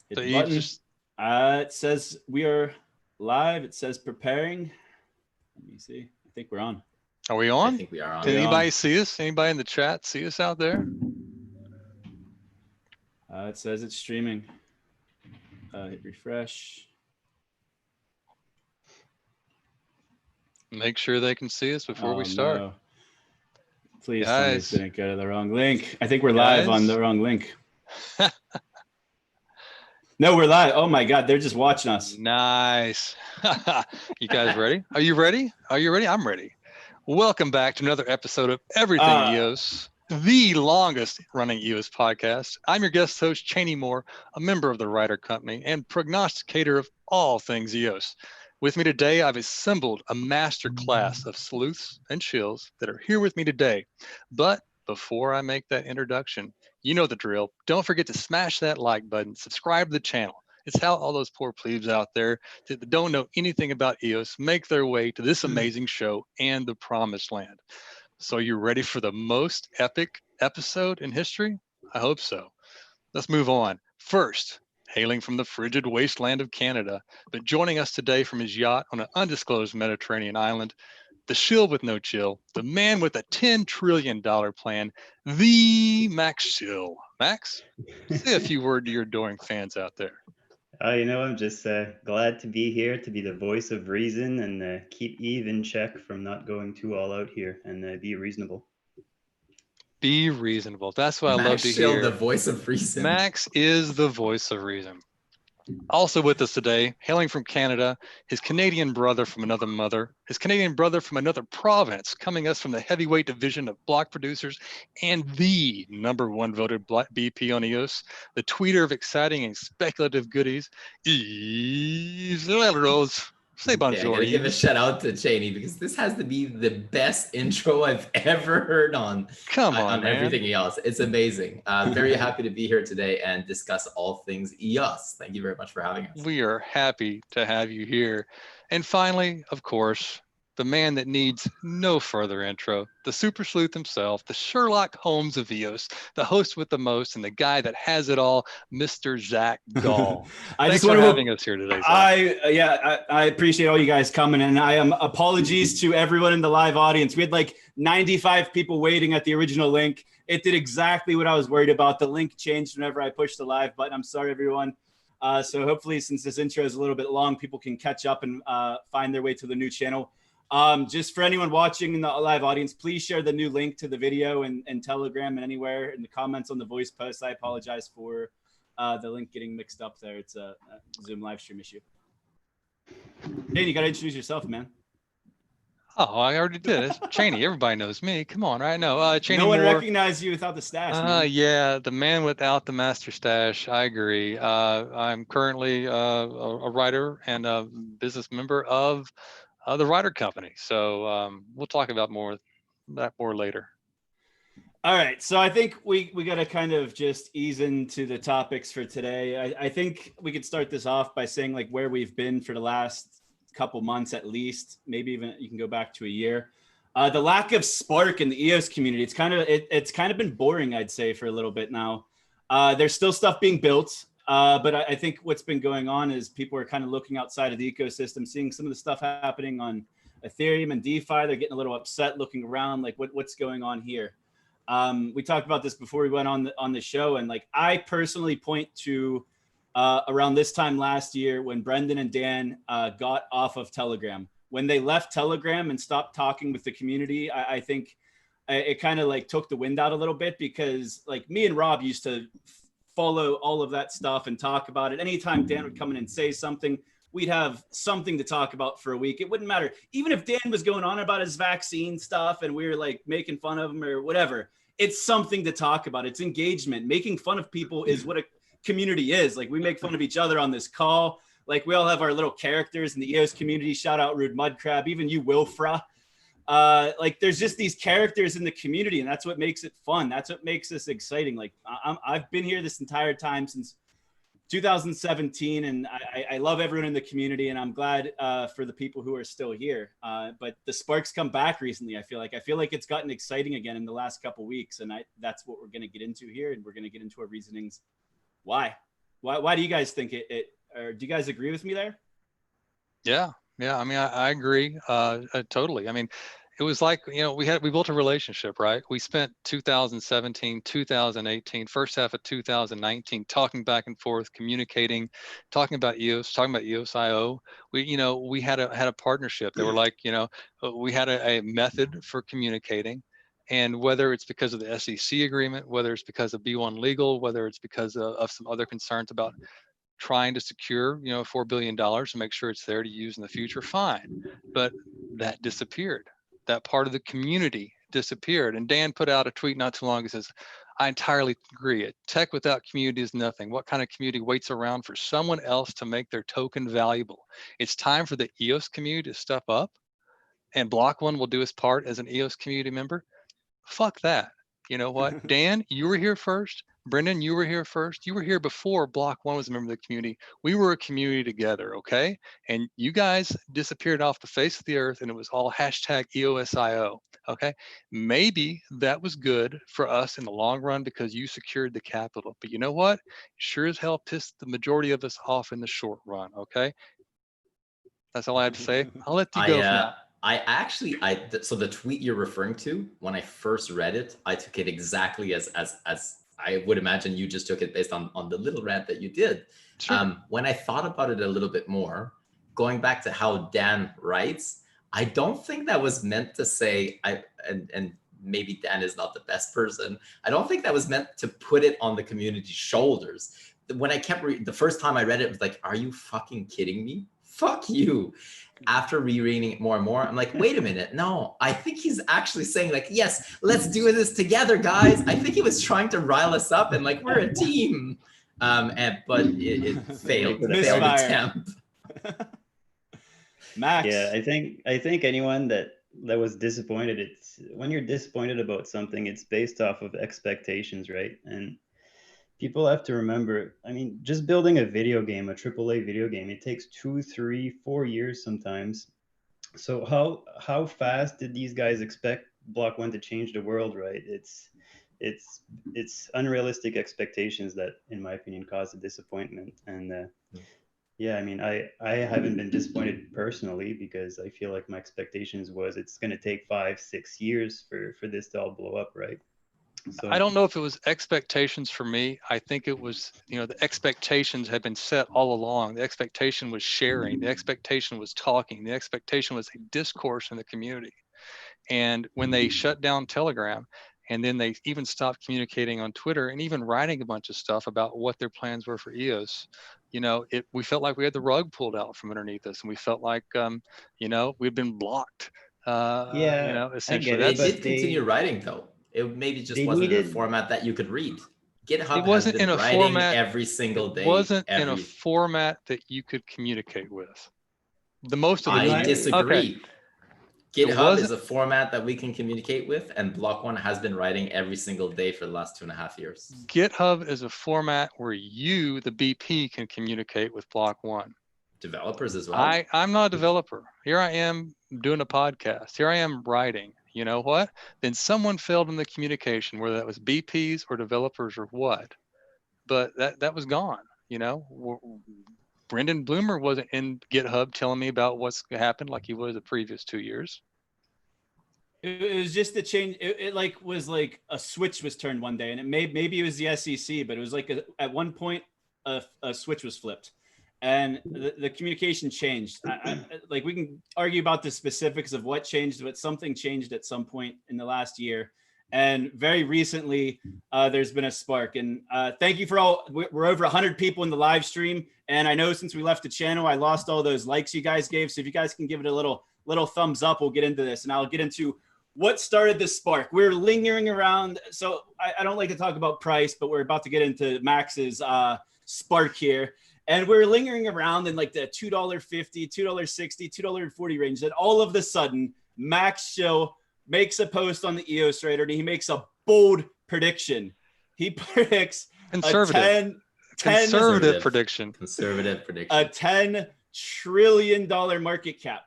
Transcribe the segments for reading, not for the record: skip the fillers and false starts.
Hit So the you button. just It says we are live. It says preparing. Let me see. I think we're on. are we I on? think we are on. Can We're anybody on. see us? Anybody in the chat see us out there? It says it's streaming. Hit refresh. Make sure they can see us before we start. No. Please tell me this Guys. didn't go to the wrong link. I think we're live on the wrong link. No, we're live. Oh my God, they're just watching us. Nice. You guys ready? Are you ready? Are you ready? I'm ready. Welcome back to another episode of Everything EOS, the longest running EOS podcast. I'm your guest host, Chaney Moore, a member of the Writer Company and prognosticator of all things EOS. With me today, I've assembled a master class of sleuths and shills that are here with me today. But before I make that introduction, you know the drill. Don't forget to smash that like button, subscribe to the channel. It's how all those poor plebes out there that don't know anything about EOS make their way to this amazing show and the promised land. So you ready for the most epic episode in history? I hope so. Let's move on. First, hailing from the frigid wasteland of Canada, but joining us today from his yacht on an undisclosed Mediterranean island, the shill with no chill, the man with a $10 trillion plan, the MaxShill. Max, say a few words to your adoring fans out there. I'm just glad to be here, to be the voice of reason and keep Eve in check from not going too all out here and be reasonable. Be reasonable. That's what I love to MaxShill, hear. the voice of reason. Max is the voice of reason. Also with us today, hailing from Canada, his Canadian brother from another mother, his Canadian brother from another province, coming us from the heavyweight division of block producers and the #1 voted BP on EOS, the tweeter of exciting and speculative goodies, Yves La Rose. Say bonjour. I gotta give a Yves. shout out to Chaney because this has to be the best intro I've ever heard on everything else. It's amazing. Very happy to be here today and discuss all things EOS. Thank you very much for having us. We are happy to have you here. And finally, of course, the man that needs no further intro, the super sleuth himself, the Sherlock Holmes of EOS, the host with the most, and the guy that has it all, Mr. Zack Gall. Thanks for having us here today, Zack. I appreciate all you guys coming, and I am apologies to everyone in the live audience. We had like 95 people waiting at the original link. It did exactly what I was worried about. The link changed whenever I pushed the live button. I'm sorry, everyone. So hopefully, since this intro is a little bit long, people can catch up and find their way to the new channel. Just for anyone watching in the live audience, please share the new link to the video and Telegram and anywhere in the comments on the voice post. I apologize for the link getting mixed up there. It's a Zoom live stream issue. Dan, you got to introduce yourself, man. Oh, I already did. It's Chaney. Everybody knows me. Come on, right? No, Chaney No one Moore. recognized you without the stash, man. Yeah, the man without the master stash. I agree. I'm currently a writer and a business member of the Writer Company. So we'll talk about that more later. All right. So I think we got to kind of just ease into the topics for today. I think we could start this off by saying like where we've been for the last couple months, at least, maybe even you can go back to a year. The lack of spark in the EOS community. It's kind of been boring, I'd say, for a little bit now. There's still stuff being built. But I think what's been going on is people are kind of looking outside of the ecosystem, seeing some of the stuff happening on Ethereum and DeFi. They're getting a little upset looking around, like what's going on here. We talked about this before we went on the show. And like, I personally point to around this time last year when Brendan and Dan got off of Telegram. When they left Telegram and stopped talking with the community, I think it kind of like took the wind out a little bit, because like me and Rob used to follow all of that stuff and talk about it. Anytime Dan would come in and say something, we'd have something to talk about for a week. It wouldn't matter. Even if Dan was going on about his vaccine stuff and we were like making fun of him or whatever, it's something to talk about. It's engagement. Making fun of people is what a community is. Like, we make fun of each other on this call. Like, we all have our little characters in the EOS community. Shout out Rude Mudcrab, even you, Wilfra. Like, there's just these characters in the community, and that's what makes it fun. That's what makes this exciting. Like, I've been here this entire time since 2017, and I love everyone in the community, and I'm glad for the people who are still here. But the sparks come back recently. I feel like it's gotten exciting again in the last couple weeks, and that's what we're going to get into here, and we're going to get into our reasonings why. Why do you guys think or do you guys agree with me there? Yeah. I mean, I agree totally. I mean, it was like, we built a relationship, right? We spent 2017, 2018, first half of 2019 talking back and forth, communicating, talking about EOS, talking about EOSIO. We had a partnership. They were like, we had a method for communicating. And whether it's because of the SEC agreement, whether it's because of B1 legal, whether it's because of some other concerns about trying to secure, $4 billion to make sure it's there to use in the future, fine. But that disappeared. That part of the community disappeared. And Dan put out a tweet not too long ago, says, I entirely agree. Tech without community is nothing. What kind of community waits around for someone else to make their token valuable? It's time for the EOS community to step up, and Block.one will do its part as an EOS community member. Fuck that. You know what? Dan, you were here first. Brendan, you were here first. You were here before Block.one was a member of the community. We were a community together, okay? And you guys disappeared off the face of the earth, and it was all hashtag EOSIO, okay? Maybe that was good for us in the long run because you secured the capital. But you know what? Sure as hell pissed the majority of us off in the short run, okay? That's all I have to say. I'll let you go for now. So the tweet you're referring to, when I first read it, I took it exactly as I would imagine you just took it based on the little rant that you did. Sure. When I thought about it a little bit more, going back to how Dan writes, I don't think that was meant to say, and maybe Dan is not the best person. I don't think that was meant to put it on the community's shoulders. When I kept the first time I read it, it was like, are you fucking kidding me? Fuck you. After rereading it more and more, I'm like, wait a minute. No, I think he's actually saying like, yes, let's do this together, guys. I think he was trying to rile us up and like, we're a team. But it failed. Failed attempt. Max. Yeah, I think anyone that was disappointed, it's when you're disappointed about something, it's based off of expectations, right? And people have to remember, I mean, just building a video game, a AAA video game, it takes 2, 3, 4 years sometimes. So how fast did these guys expect Block.one to change the world, right? It's unrealistic expectations that, in my opinion, cause a disappointment. And yeah, I mean, I haven't been disappointed personally because I feel like my expectations was it's going to take 5, 6 years for this to all blow up, right? So I don't know if it was expectations for me. I think it was, the expectations had been set all along. The expectation was sharing. The expectation was talking. The expectation was a discourse in the community. And when they shut down Telegram, and then they even stopped communicating on Twitter and even writing a bunch of stuff about what their plans were for EOS, we felt like we had the rug pulled out from underneath us, and we felt like, we'd been blocked. yeah, essentially. They did continue writing though. It maybe just wasn't in a format that you could read. GitHub has been writing every single day. It wasn't in a format that you could communicate with. Most of the I disagree. Okay. GitHub is a format that we can communicate with, and Block.one has been writing every single day for the last 2.5 years. GitHub is a format where you, the BP, can communicate with Block.one. Developers as well. I'm not a developer. Here I am doing a podcast. Here I am writing. You know what? Then someone failed in the communication, whether that was BPs or developers or what. But that was gone. Brendan Bloomer wasn't in GitHub telling me about what's happened like he was the previous 2 years. It was just a change. It was like a switch was turned one day, and maybe it was the SEC, but it was like at one point a switch was flipped, and the communication changed. Like we can argue about the specifics of what changed, but something changed at some point in the last year. And very recently, there's been a spark. And thank you for all. We're over 100 people in the live stream. And I know since we left the channel, I lost all those likes you guys gave. So if you guys can give it a little thumbs up, we'll get into this. And I'll get into what started this spark. We're lingering around. So I don't like to talk about price, but we're about to get into Max's spark here. And we're lingering around in like the $2.50, $2.60, $2.40 range. Then all of a sudden, MaxShill makes a post on the EOSwriter, and he makes a bold prediction. He predicts conservative prediction. A $10 trillion market cap.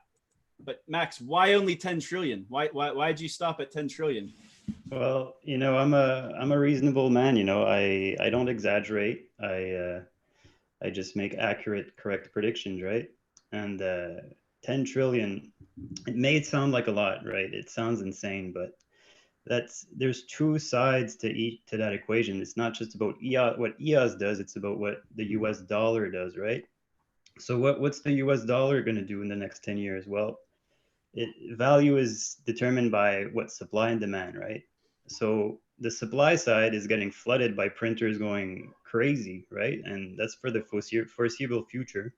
But Max, why only 10 trillion? Why'd you stop at 10 trillion? Well, I'm a reasonable man. I don't exaggerate. I just make accurate, correct predictions, right? And 10 trillion, it may sound like a lot, right? It sounds insane, but there's two sides to that equation. It's not just about what EOS does, it's about what the US dollar does, right? So what's the US dollar going to do in the next 10 years? Well, value is determined by what supply and demand, right? So the supply side is getting flooded by printers going crazy, right? And that's for the foreseeable future.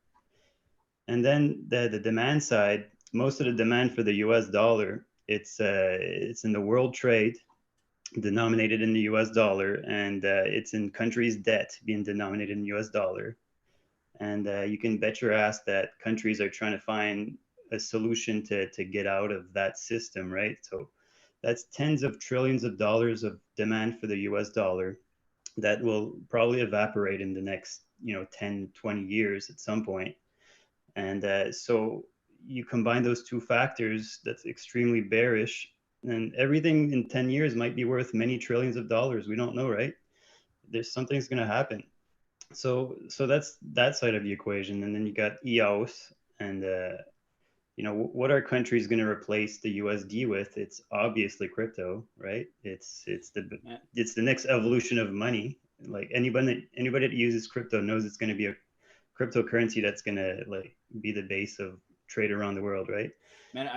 And then the demand side, most of the demand for the US dollar, it's in the world trade denominated in the US dollar, and it's in countries' debt being denominated in US dollar. And you can bet your ass that countries are trying to find a solution to get out of that system, right? So that's tens of trillions of dollars of demand for the US dollar that will probably evaporate in the next 10 20 years at some point. And so you combine those two factors, that's extremely bearish, and everything in 10 years might be worth many trillions of dollars. We don't know, right? There's something's going to happen. So that's that side of the equation. And then you got EOS, and what are countries going to replace the USD with? It's obviously crypto, right? It's the next evolution of money. Like anybody that uses crypto knows it's going to be a cryptocurrency that's going to like be the base of trade around the world, right? Man,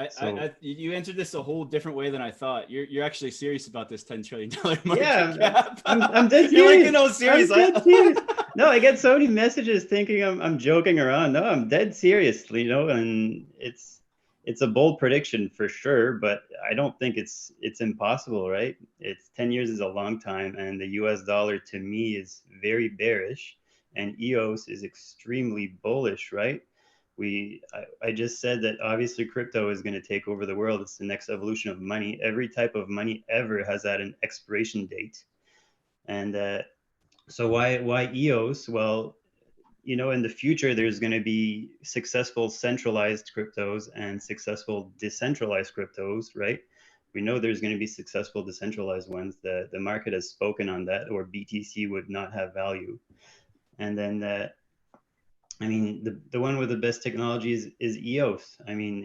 you answered this a whole different way than I thought. You're actually serious about this $10 trillion market cap. I'm dead serious. You're like, no, serious. I'm dead serious. No, I get so many messages thinking I'm joking around. No, I'm dead serious, and it's a bold prediction for sure, but I don't think it's impossible, right? It's 10 years is a long time, and the US dollar to me is very bearish, and EOS is extremely bullish, right? I just said that obviously crypto is going to take over the world. It's the next evolution of money. Every type of money ever has had an expiration date. And so why EOS? Well, in the future, there's going to be successful centralized cryptos and successful decentralized cryptos, right? We know there's going to be successful decentralized ones. The market has spoken on that, or BTC would not have value. And then the one with the best technology is EOS. Dan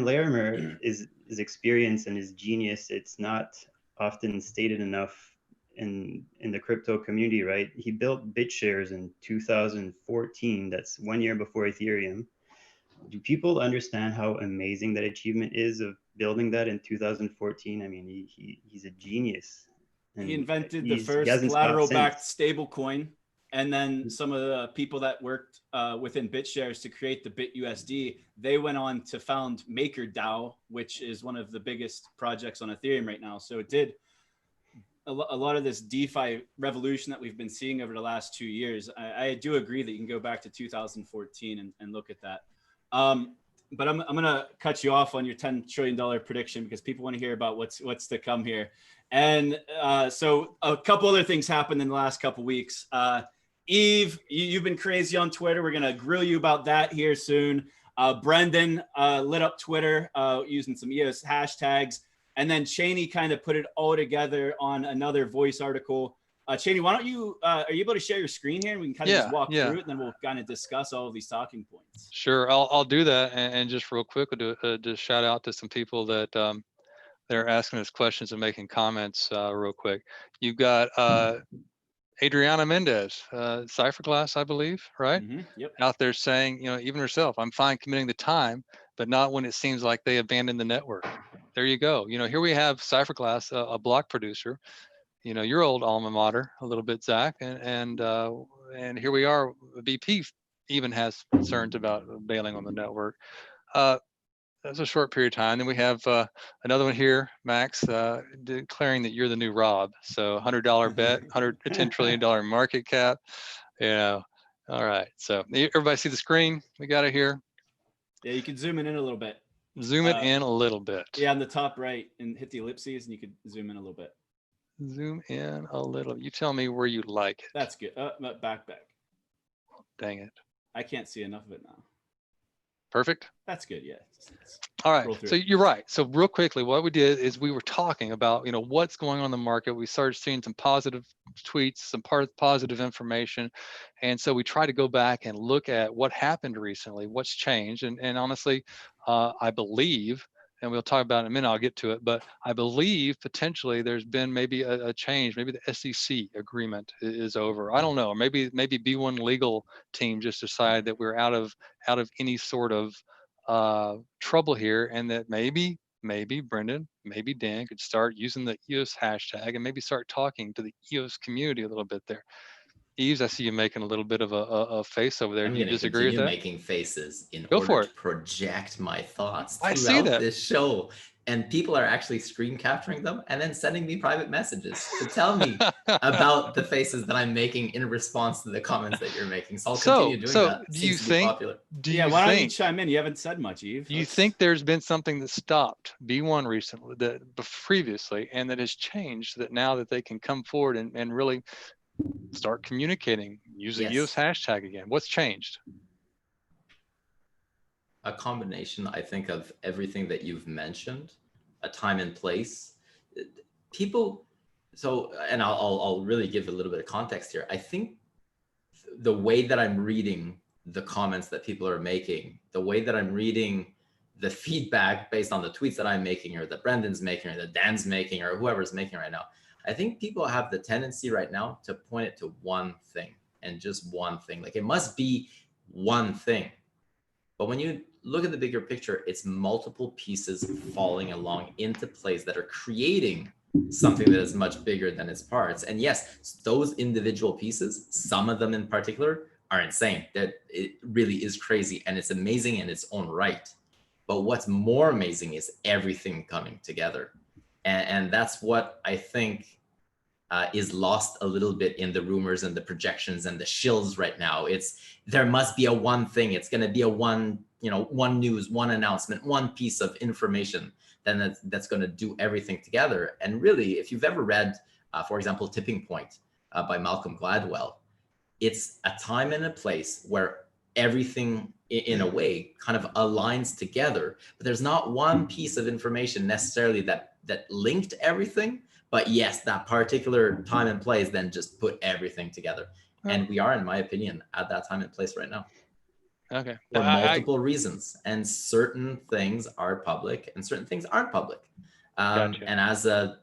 Larimer is experience and his genius. It's not often stated enough in the crypto community, right? He built BitShares in 2014. That's 1 year before Ethereum. Do people understand how amazing that achievement is of building that in 2014? He's a genius. He invented the first collateral-backed stablecoin. And then some of the people that worked within BitShares to create the BitUSD, they went on to found MakerDAO, which is one of the biggest projects on Ethereum right now. So it did a lot of this DeFi revolution that we've been seeing over the last 2 years. I do agree that you can go back to 2014 and look at that. But I'm going to cut you off on your $10 trillion prediction because people want to hear about what's to come here. And so a couple other things happened in the last couple of weeks. Yves, you've been crazy on Twitter. We're going to grill you about that here soon. Brendan lit up Twitter using some EOS hashtags. And then Chaney kind of put it all together on another voice article. Chaney, why don't you, are you able to share your screen here and we can kind of just walk through it and then we'll kind of discuss all of these talking points. Sure, I'll do that. And just real quick, we'll do just shout out to some people that they're asking us questions and making comments real quick. You've got Adriana Mendez, Cypher Class, I believe, right? Mm-hmm. Yep. Out there saying, even herself, I'm fine committing the time, but not when it seems like they abandoned the network. There you go. Here we have Cypher Class, a block producer, your old alma mater a little bit, Zach, and here we are. BP even has concerns about bailing on the network. That's a short period of time. Then we have another one here, Max, declaring that you're the new Rob. So $100 bet, $10 trillion market cap. All right. So everybody see the screen? We got it here. Yeah, you can zoom in a little bit. Zoom it in a little bit. Yeah, on the top right, and hit the ellipses, and you could zoom in a little bit. Zoom in a little. You tell me where you like it. That's good. Back. Dang it. I can't see enough of it now. Perfect. That's good. Yeah. All right. So you're right. So real quickly, what we did is we were talking about, what's going on in the market. We started seeing some positive tweets, some positive information. And so we try to go back and look at what happened recently, what's changed. And honestly, I believe, and we'll talk about it in a minute, I'll get to it, but I believe potentially there's been maybe a change. Maybe the SEC agreement is over. I don't know. Maybe B1 legal team just decided that we're out of any sort of trouble here, and that maybe Brendan, maybe Dan could start using the EOS hashtag and maybe start talking to the EOS community a little bit there. Yves, I see you making a little bit of a face over there. I'm Do you disagree with that? making faces in Go order for to project my thoughts I see throughout that. this show. And people are actually screen capturing them and then sending me private messages to tell me about the faces that I'm making in response to the comments that you're making. So I'll continue doing that. Do you think? Why don't you chime in? You haven't said much, Yves. Do you think there's been something that stopped B1 recently, that previously, and that has changed, that now that they can come forward and really start communicating, use the EOS hashtag again? What's changed? A combination, I think, of everything that you've mentioned, a time and place. People, and I'll really give a little bit of context here. I think the way that I'm reading the comments that people are making, the way that I'm reading the feedback based on the tweets that I'm making, or that Brendan's making, or that Dan's making, or whoever's making right now, I think people have the tendency right now to point it to one thing, and just one thing. Like, it must be one thing. But when you look at the bigger picture, it's multiple pieces falling along into place that are creating something that is much bigger than its parts. And yes, those individual pieces, some of them in particular, are insane. That it really is crazy, and it's amazing in its own right. But what's more amazing is everything coming together. And that's what I think is lost a little bit in the rumors and the projections and the shills right now. There must be a one thing. It's going to be a one news, one announcement, one piece of information then that's going to do everything together. And really, if you've ever read, for example, Tipping Point by Malcolm Gladwell, it's a time and a place where everything in a way kind of aligns together, but there's not one piece of information necessarily that linked everything. But yes, that particular time and place then just put everything together. And we are, in my opinion, at that time and place right now. Okay. For multiple reasons. And certain things are public and certain things aren't public. Gotcha. And as a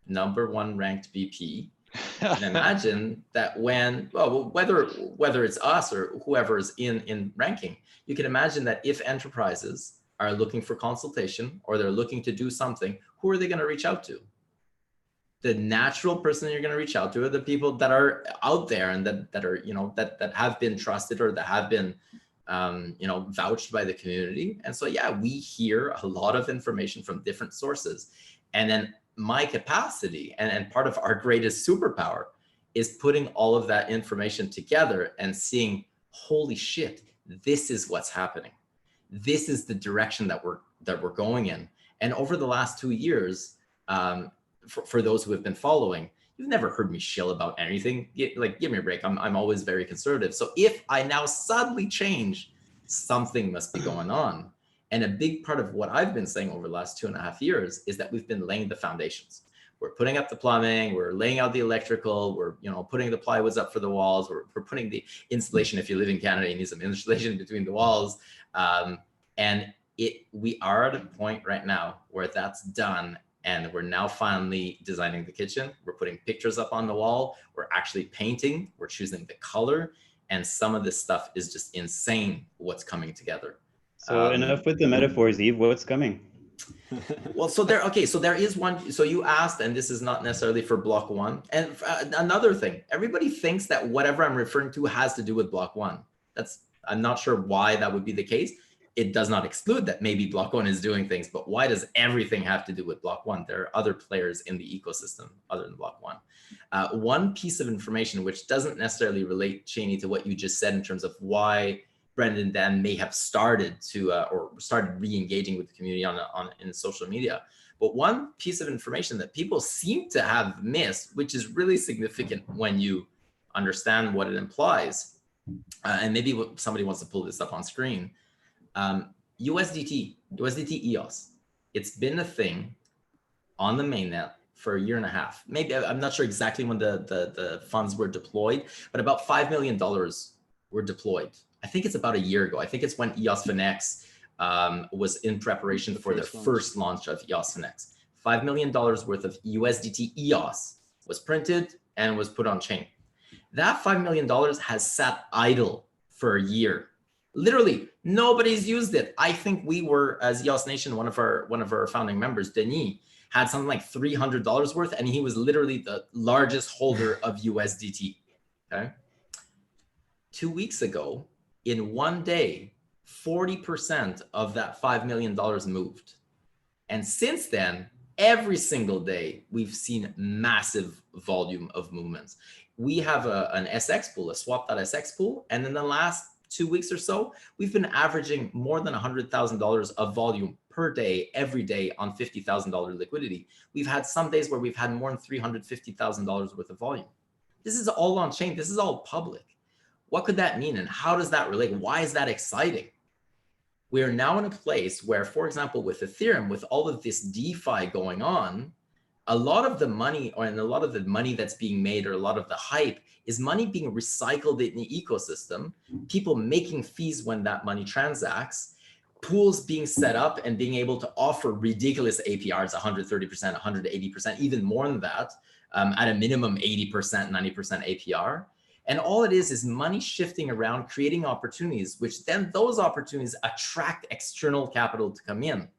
#1 ranked VP, you can imagine that whether it's us or whoever's in ranking, you can imagine that if enterprises are looking for consultation or they're looking to do something, who are they going to reach out to? The natural person you're going to reach out to are the people that are out there and that are, that have been trusted or that have been, vouched by the community. And so, yeah, we hear a lot of information from different sources. And then my capacity and part of our greatest superpower is putting all of that information together and seeing, holy shit, this is what's happening. This is the direction that we're going in. And over the last 2 years, for those who have been following, you've never heard me shill about anything. Give me a break. I'm always very conservative. So if I now suddenly change, something must be going on. And a big part of what I've been saying over the last 2.5 years is that we've been laying the foundations. We're putting up the plumbing, we're laying out the electrical, we're putting the plywoods up for the walls, we're putting the insulation. If you live in Canada, you need some insulation between the walls. And we are at a point right now where that's done. And we're now finally designing the kitchen. We're putting pictures up on the wall. We're actually painting. We're choosing the color. And some of this stuff is just insane what's coming together. So enough with the metaphors, Yves. What's coming? Well, so there is one. So you asked, and this is not necessarily for Block.one. And another thing, everybody thinks that whatever I'm referring to has to do with Block.one. I'm not sure why that would be the case. It does not exclude that maybe Block.one is doing things, but why does everything have to do with Block.one? There are other players in the ecosystem other than Block.one. One piece of information which doesn't necessarily relate, Chaney, to what you just said in terms of why Brendan and Dan may have started to or started re-engaging with the community in social media. But one piece of information that people seem to have missed, which is really significant when you understand what it implies, and maybe somebody wants to pull this up on screen. USDT EOS. It's been a thing on the mainnet for a year and a half. Maybe, I'm not sure exactly when the funds were deployed, but about $5 million were deployed. I think it's about a year ago. I think it's when EOS Finex was in preparation for the first launch of EOS Finex. $5 million worth of USDT EOS was printed and was put on chain. That $5 million has sat idle for a year. Literally, nobody's used it. I think we were, as EOS Nation, one of our founding members, Denis, had something like $300 worth, and he was literally the largest holder of USDT. Okay. 2 weeks ago, in one day, 40% of that $5 million moved. And since then, every single day, we've seen massive volume of movements. We have an SX pool, a swap.sx pool. And in the last 2 weeks or so, we've been averaging more than $100,000 of volume per day, every day on $50,000 liquidity. We've had some days where we've had more than $350,000 worth of volume. This is all on chain. This is all public. What could that mean? And how does that relate? Why is that exciting? We are now in a place where, for example, with Ethereum, with all of this DeFi going on, a lot of the money, and a lot of the money that's being made, or a lot of the hype, is money being recycled in the ecosystem, people making fees when that money transacts, pools being set up and being able to offer ridiculous APRs, 130%, 180%, even more than that, at a minimum 80%, 90% APR. And all it is money shifting around, creating opportunities, which then those opportunities attract external capital to come in.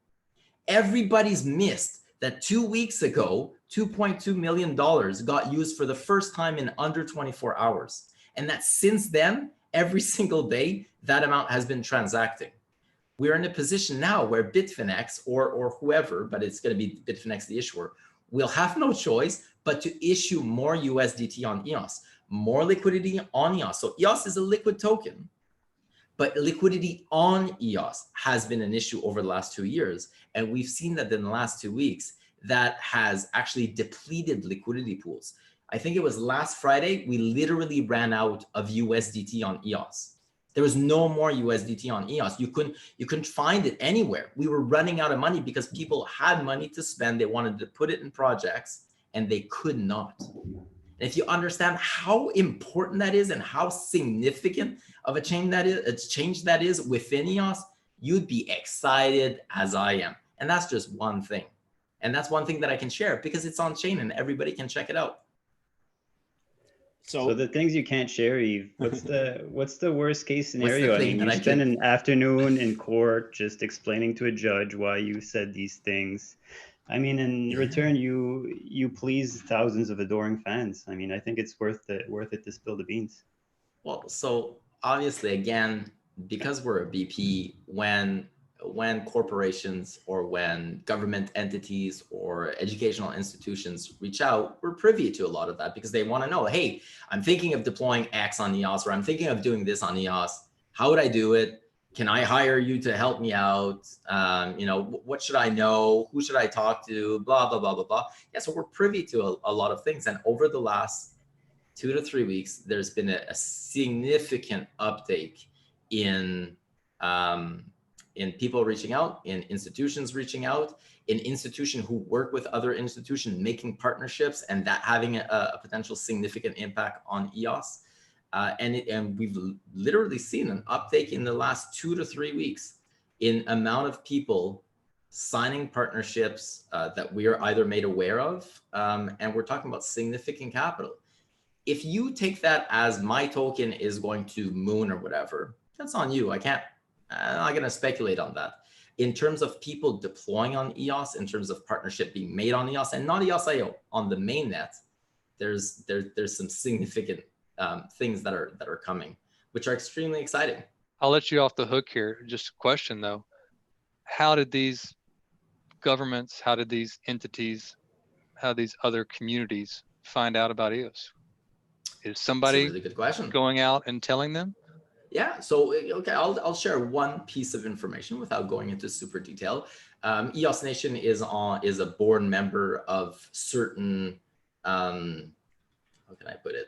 Everybody's missed that 2 weeks ago, $2.2 million got used for the first time in under 24 hours. And that since then, every single day, that amount has been transacting. We're in a position now where Bitfinex or whoever, but it's going to be Bitfinex, the issuer, will have no choice but to issue more USDT on EOS, more liquidity on EOS. So EOS is a liquid token, but liquidity on EOS has been an issue over the last 2 years. And we've seen that in the last 2 weeks, that has actually depleted liquidity pools. I think it was last Friday, we literally ran out of USDT on EOS. There was no more USDT on EOS. You couldn't find it anywhere. We were running out of money because people had money to spend. They wanted to put it in projects and they could not. And if you understand how important that is and how significant of a change that is within EOS, you'd be excited as I am. And that's just one thing. And that's one thing that I can share because it's on chain and everybody can check it out. So the things you can't share, Yves, what's the worst case scenario? I mean, you spend an afternoon in court just explaining to a judge why you said these things. I mean, in return, you please thousands of adoring fans. I mean, I think it's worth it to spill the beans. Well, so obviously, again, because we're a BP, when corporations or when government entities or educational institutions reach out, we're privy to a lot of that because they want to know, hey, I'm thinking of deploying X on EOS, or I'm thinking of doing this on EOS. How would I do it? Can I hire you to help me out? What should I know? Who should I talk to? Blah, blah, blah, blah, blah. Yeah, so we're privy to a lot of things. And over the last 2 to 3 weeks, there's been a significant uptake in people reaching out, in institutions reaching out, in institutions who work with other institutions, making partnerships, and that having a potential significant impact on EOS. And we've literally seen an uptake in the last 2 to 3 weeks in amount of people signing partnerships that we are either made aware of, and we're talking about significant capital. If you take that as my token is going to Moon or whatever, that's on you. I'm not going to speculate on that. In terms of people deploying on EOS, in terms of partnership being made on EOS and not EOSIO on the mainnet, there's some significant things that are coming, which are extremely exciting. I'll let you off the hook here. Just a question though. How did these governments, how did these entities, how these other communities find out about EOS? Is somebody really good question. Going out and telling them? Yeah, so okay, I'll share one piece of information without going into super detail. EOS Nation is a board member of certain how can I put it?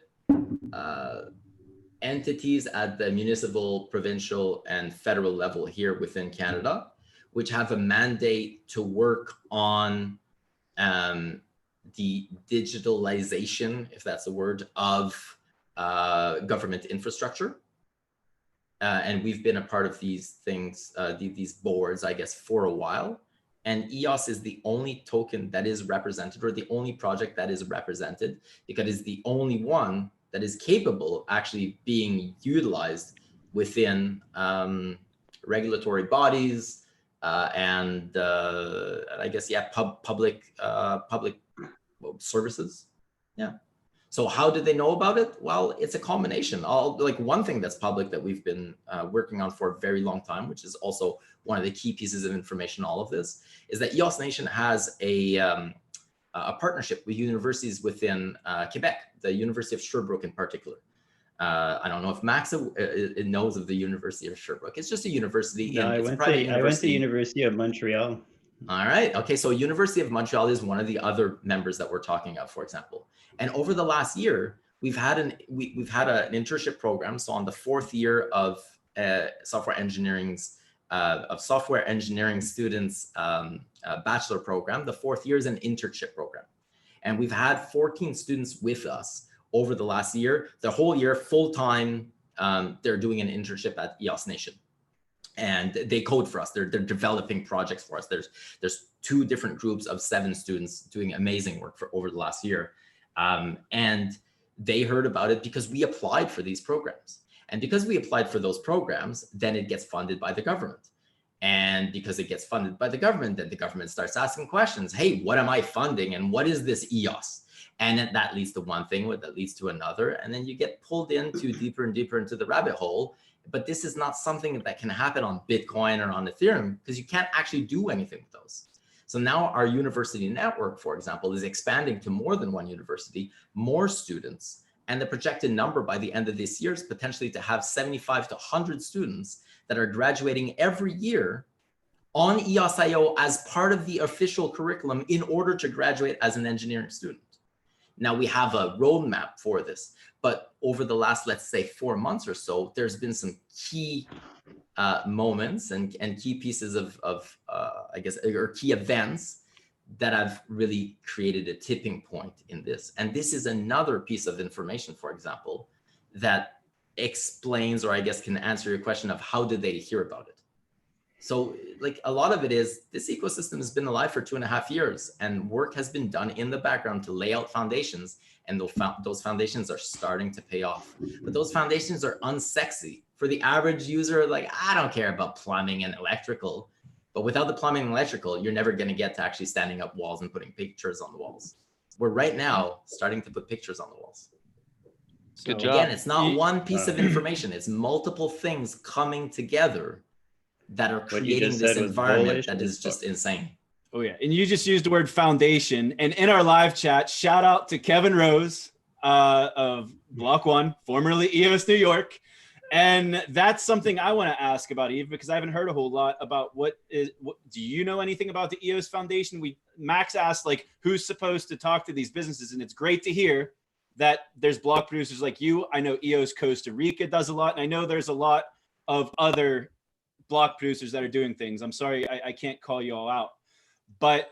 entities at the municipal, provincial, and federal level here within Canada, which have a mandate to work on the digitalization, if that's a word, of government infrastructure. And we've been a part of these things, these boards, I guess, for a while. And EOS is the only token that is represented, or the only project that is represented, because it's the only one that is capable of actually being utilized within regulatory bodies and I guess, yeah, public services. Yeah. So how did they know about it? Well, it's a combination. Like one thing that's public that we've been working on for a very long time, which is also one of the key pieces of information in all of this, is that EOS Nation has a partnership with universities within Quebec, the University of Sherbrooke in particular. I don't know if Max knows of the University of Sherbrooke. It's just a university. No, I went to University of Montreal. All right. Okay. So University of Montreal is one of the other members that we're talking of, for example. And over the last year, we've had an internship program. So on the 4th year of software engineering students bachelor program, the 4th year is an internship program. And we've had 14 students with us over the last year, the whole year, full-time. They're doing an internship at EOS Nation. And they code for us. They're developing projects for us. There's 2 different groups of 7 students doing amazing work for over the last year. And they heard about it because we applied for these programs. And because we applied for those programs, then it gets funded by the government. And because it gets funded by the government, then the government starts asking questions. Hey, what am I funding? And what is this EOS? And that leads to one thing, that leads to another. And then you get pulled into deeper and deeper into the rabbit hole. But this is not something that can happen on Bitcoin or on Ethereum, because you can't actually do anything with those. So now our university network, for example, is expanding to more than one university, more students. And the projected number by the end of this year is potentially to have 75 to 100 students that are graduating every year on EOSIO as part of the official curriculum in order to graduate as an engineering student. Now we have a roadmap for this, but over the last, let's say, 4 months or so, there's been some key moments and key pieces of I guess, or key events that have really created a tipping point in this. And this is another piece of information, for example, that explains, or I guess can answer your question of how did they hear about it? So like a lot of it is this ecosystem has been alive for 2.5 years and work has been done in the background to lay out foundations, and those foundations are starting to pay off. But those foundations are unsexy for the average user. Like, I don't care about plumbing and electrical, but without the plumbing and electrical, you're never going to get to actually standing up walls and putting pictures on the walls. We're right now starting to put pictures on the walls. Good job. Again, it's not one piece of information. It's multiple things coming together that are creating this environment that is just insane. Oh yeah, and you just used the word foundation. And in our live chat, shout out to Kevin Rose of Block.one, formerly EOS New York. And that's something I want to ask about, Yves, because I haven't heard a whole lot about what do you know anything about the EOS Foundation? Max asked like who's supposed to talk to these businesses, and it's great to hear that there's block producers like you. I know EOS Costa Rica does a lot, and I know there's a lot of other block producers that are doing things. I'm sorry, I can't call you all out, but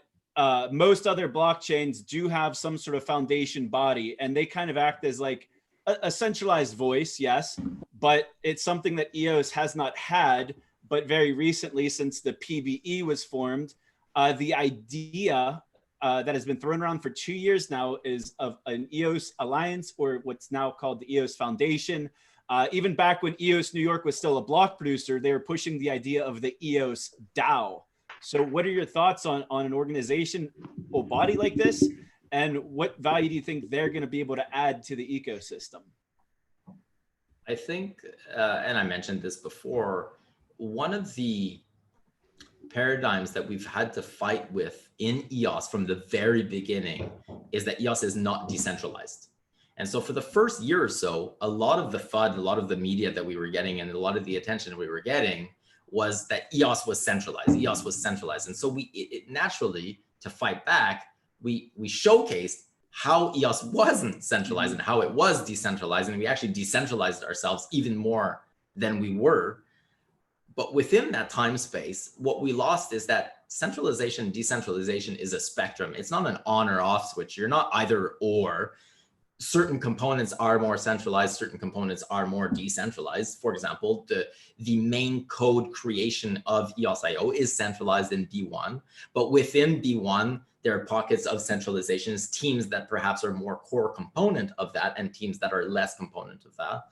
most other blockchains do have some sort of foundation body, and they kind of act as like a centralized voice, yes, but it's something that EOS has not had. But very recently, since the PBE was formed, the idea that has been thrown around for 2 years now is of an EOS Alliance, or what's now called the EOS Foundation. Even back when EOS New York was still a block producer, they were pushing the idea of the EOS DAO. So what are your thoughts on an organization or body like this? And what value do you think they're going to be able to add to the ecosystem? I think, and I mentioned this before, one of the paradigms that we've had to fight with in EOS from the very beginning is that EOS is not decentralized. And so for the first year or so, a lot of the FUD, a lot of the media that we were getting, and a lot of the attention we were getting was that EOS was centralized. EOS was centralized. And so naturally, to fight back, we showcased how EOS wasn't centralized and how it was decentralized. And we actually decentralized ourselves even more than we were. But within that time space, what we lost is that centralization, decentralization is a spectrum. It's not an on or off switch. You're not either or. Certain components are more centralized, certain components are more decentralized. For example, the main code creation of EOSIO is centralized in B1, but within B1, there are pockets of centralizations, teams that perhaps are more core component of that and teams that are less component of that.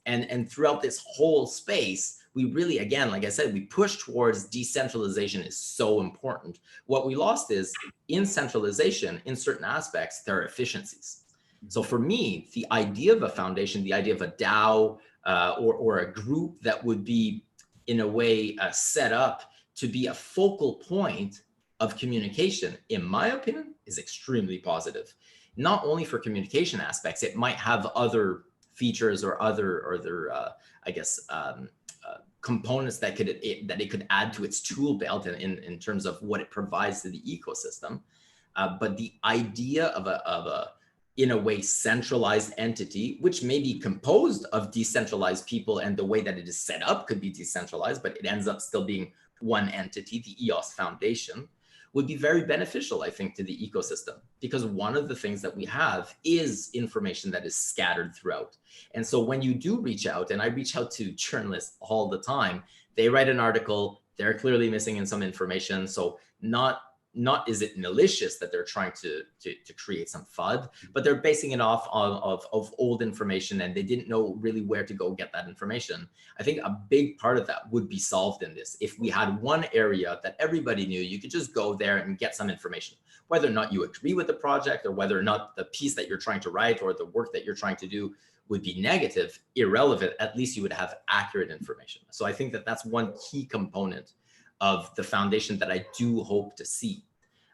And throughout this whole space, we really, again, like I said, we push towards decentralization is so important. What we lost is in centralization, in certain aspects, there are efficiencies. So for me, the idea of a foundation, the idea of a DAO or a group that would be in a way set up to be a focal point of communication, in my opinion, is extremely positive. Not only for communication aspects, it might have other features or other I guess, components that it could add to its tool belt in terms of what it provides to the ecosystem. But the idea of a in a way centralized entity, which may be composed of decentralized people, and the way that it is set up could be decentralized, but it ends up still being one entity, the EOS Foundation, would be very beneficial, I think, to the ecosystem, because one of the things that we have is information that is scattered throughout. And so when you do reach out, and I reach out to journalists all the time, they write an article, they're clearly missing in some information. So not is it malicious that they're trying to create some FUD, but they're basing it off of old information, and they didn't know really where to go get that information. I think a big part of that would be solved in this. If we had one area that everybody knew, you could just go there and get some information, whether or not you agree with the project or whether or not the piece that you're trying to write or the work that you're trying to do would be negative, irrelevant, at least you would have accurate information. So I think that that's one key component of the foundation that I do hope to see.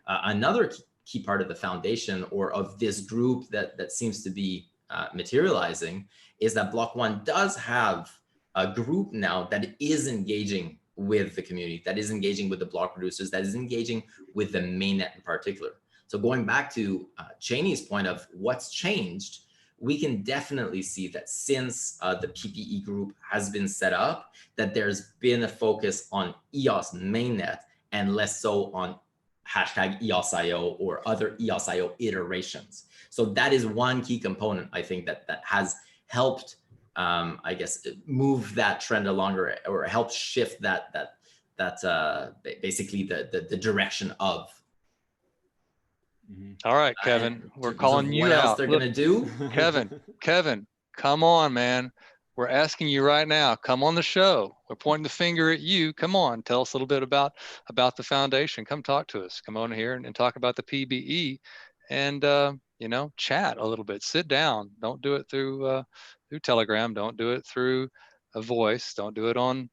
Another key part of the foundation, or of this group that seems to be materializing, is that Block.one does have a group now that is engaging with the community, that is engaging with the block producers, that is engaging with the mainnet in particular. So going back to Chaney's point of what's changed, we can definitely see that since the PPE group has been set up, that there's been a focus on EOS mainnet and less so on hashtag EOSIO or other EOSIO iterations. So that is one key component, I think, that has helped, I guess, move that trend along, or help shift that basically the direction of. All right, Kevin, we're calling you out. What else they're going to do? Kevin, come on, man. We're asking you right now, come on the show. We're pointing the finger at you. Come on, tell us a little bit about the foundation. Come talk to us. Come on here and talk about the PBE, and chat a little bit. Sit down. Don't do it through Telegram. Don't do it through a voice. Don't do it on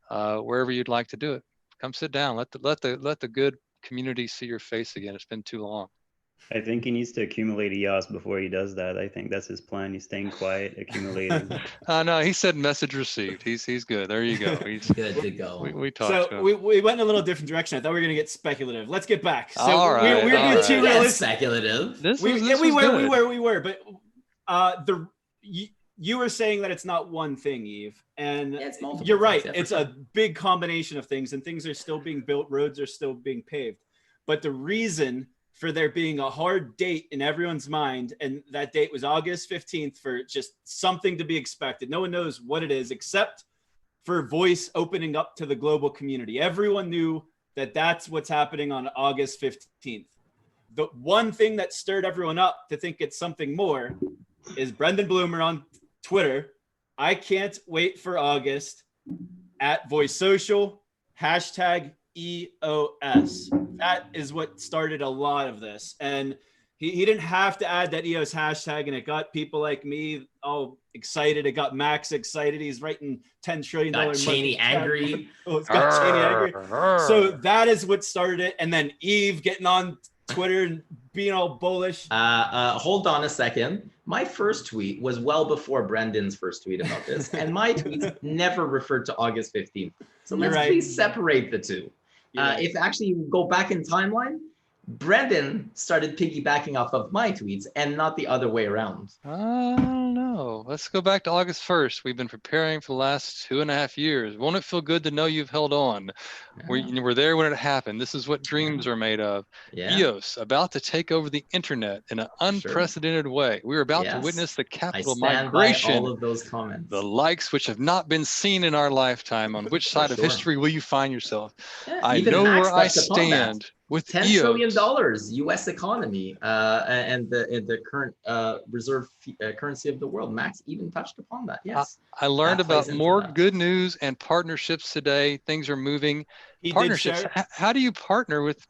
wherever you'd like to do it. Come sit down. Let the good community see your face again. It's been too long. I think he needs to accumulate EOS before he does that. I think that's his plan. He's staying quiet, accumulating. No, he said message received. He's good. There you go. He's good to go. We talked to him. We went in a little different direction. I thought we were going to get speculative. Let's get back. So all right, we're being too realistic. Speculative. We were. But you were saying that it's not one thing, Yves, and you're right. It's a big combination of things, and things are still being built. Roads are still being paved. But the reason for there being a hard date in everyone's mind, and that date was August 15th, for just something to be expected. No one knows what it is except for voice opening up to the global community. Everyone knew that that's what's happening on August 15th. The one thing that stirred everyone up to think it's something more is Brendan Bloomer on Twitter. I can't wait for August at Voice Social, hashtag EOS. That is what started a lot of this. And he didn't have to add that EOS hashtag, and it got people like me all excited. It got Max excited. He's writing $10 trillion. Got Chaney angry. It's got Chaney angry. So that is what started it. And then Yves getting on Twitter and being all bullish. Hold on a second. My first tweet was well before Brendan's first tweet about this, and my tweets never referred to August 15th. So let's please separate the two. If actually you go back in timeline, Brendan started piggybacking off of my tweets and not the other way around. I don't know. Let's go back to August 1st. We've been preparing for the last 2.5 years. Won't it feel good to know you've held on? Yeah. We're there when it happened. This is what dreams are made of. Yeah. EOS about to take over the internet in an unprecedented way. We're about to witness the capital migration. By all of those comments. The likes which have not been seen in our lifetime. On which side of history will you find yourself? Yeah, I know where I stand with $10 EOS. trillion U.S. economy and the current reserve currency of the world. Max even touched upon that. Yes, I learned about more good news and partnerships today. Things are moving. Partnerships. How do you partner with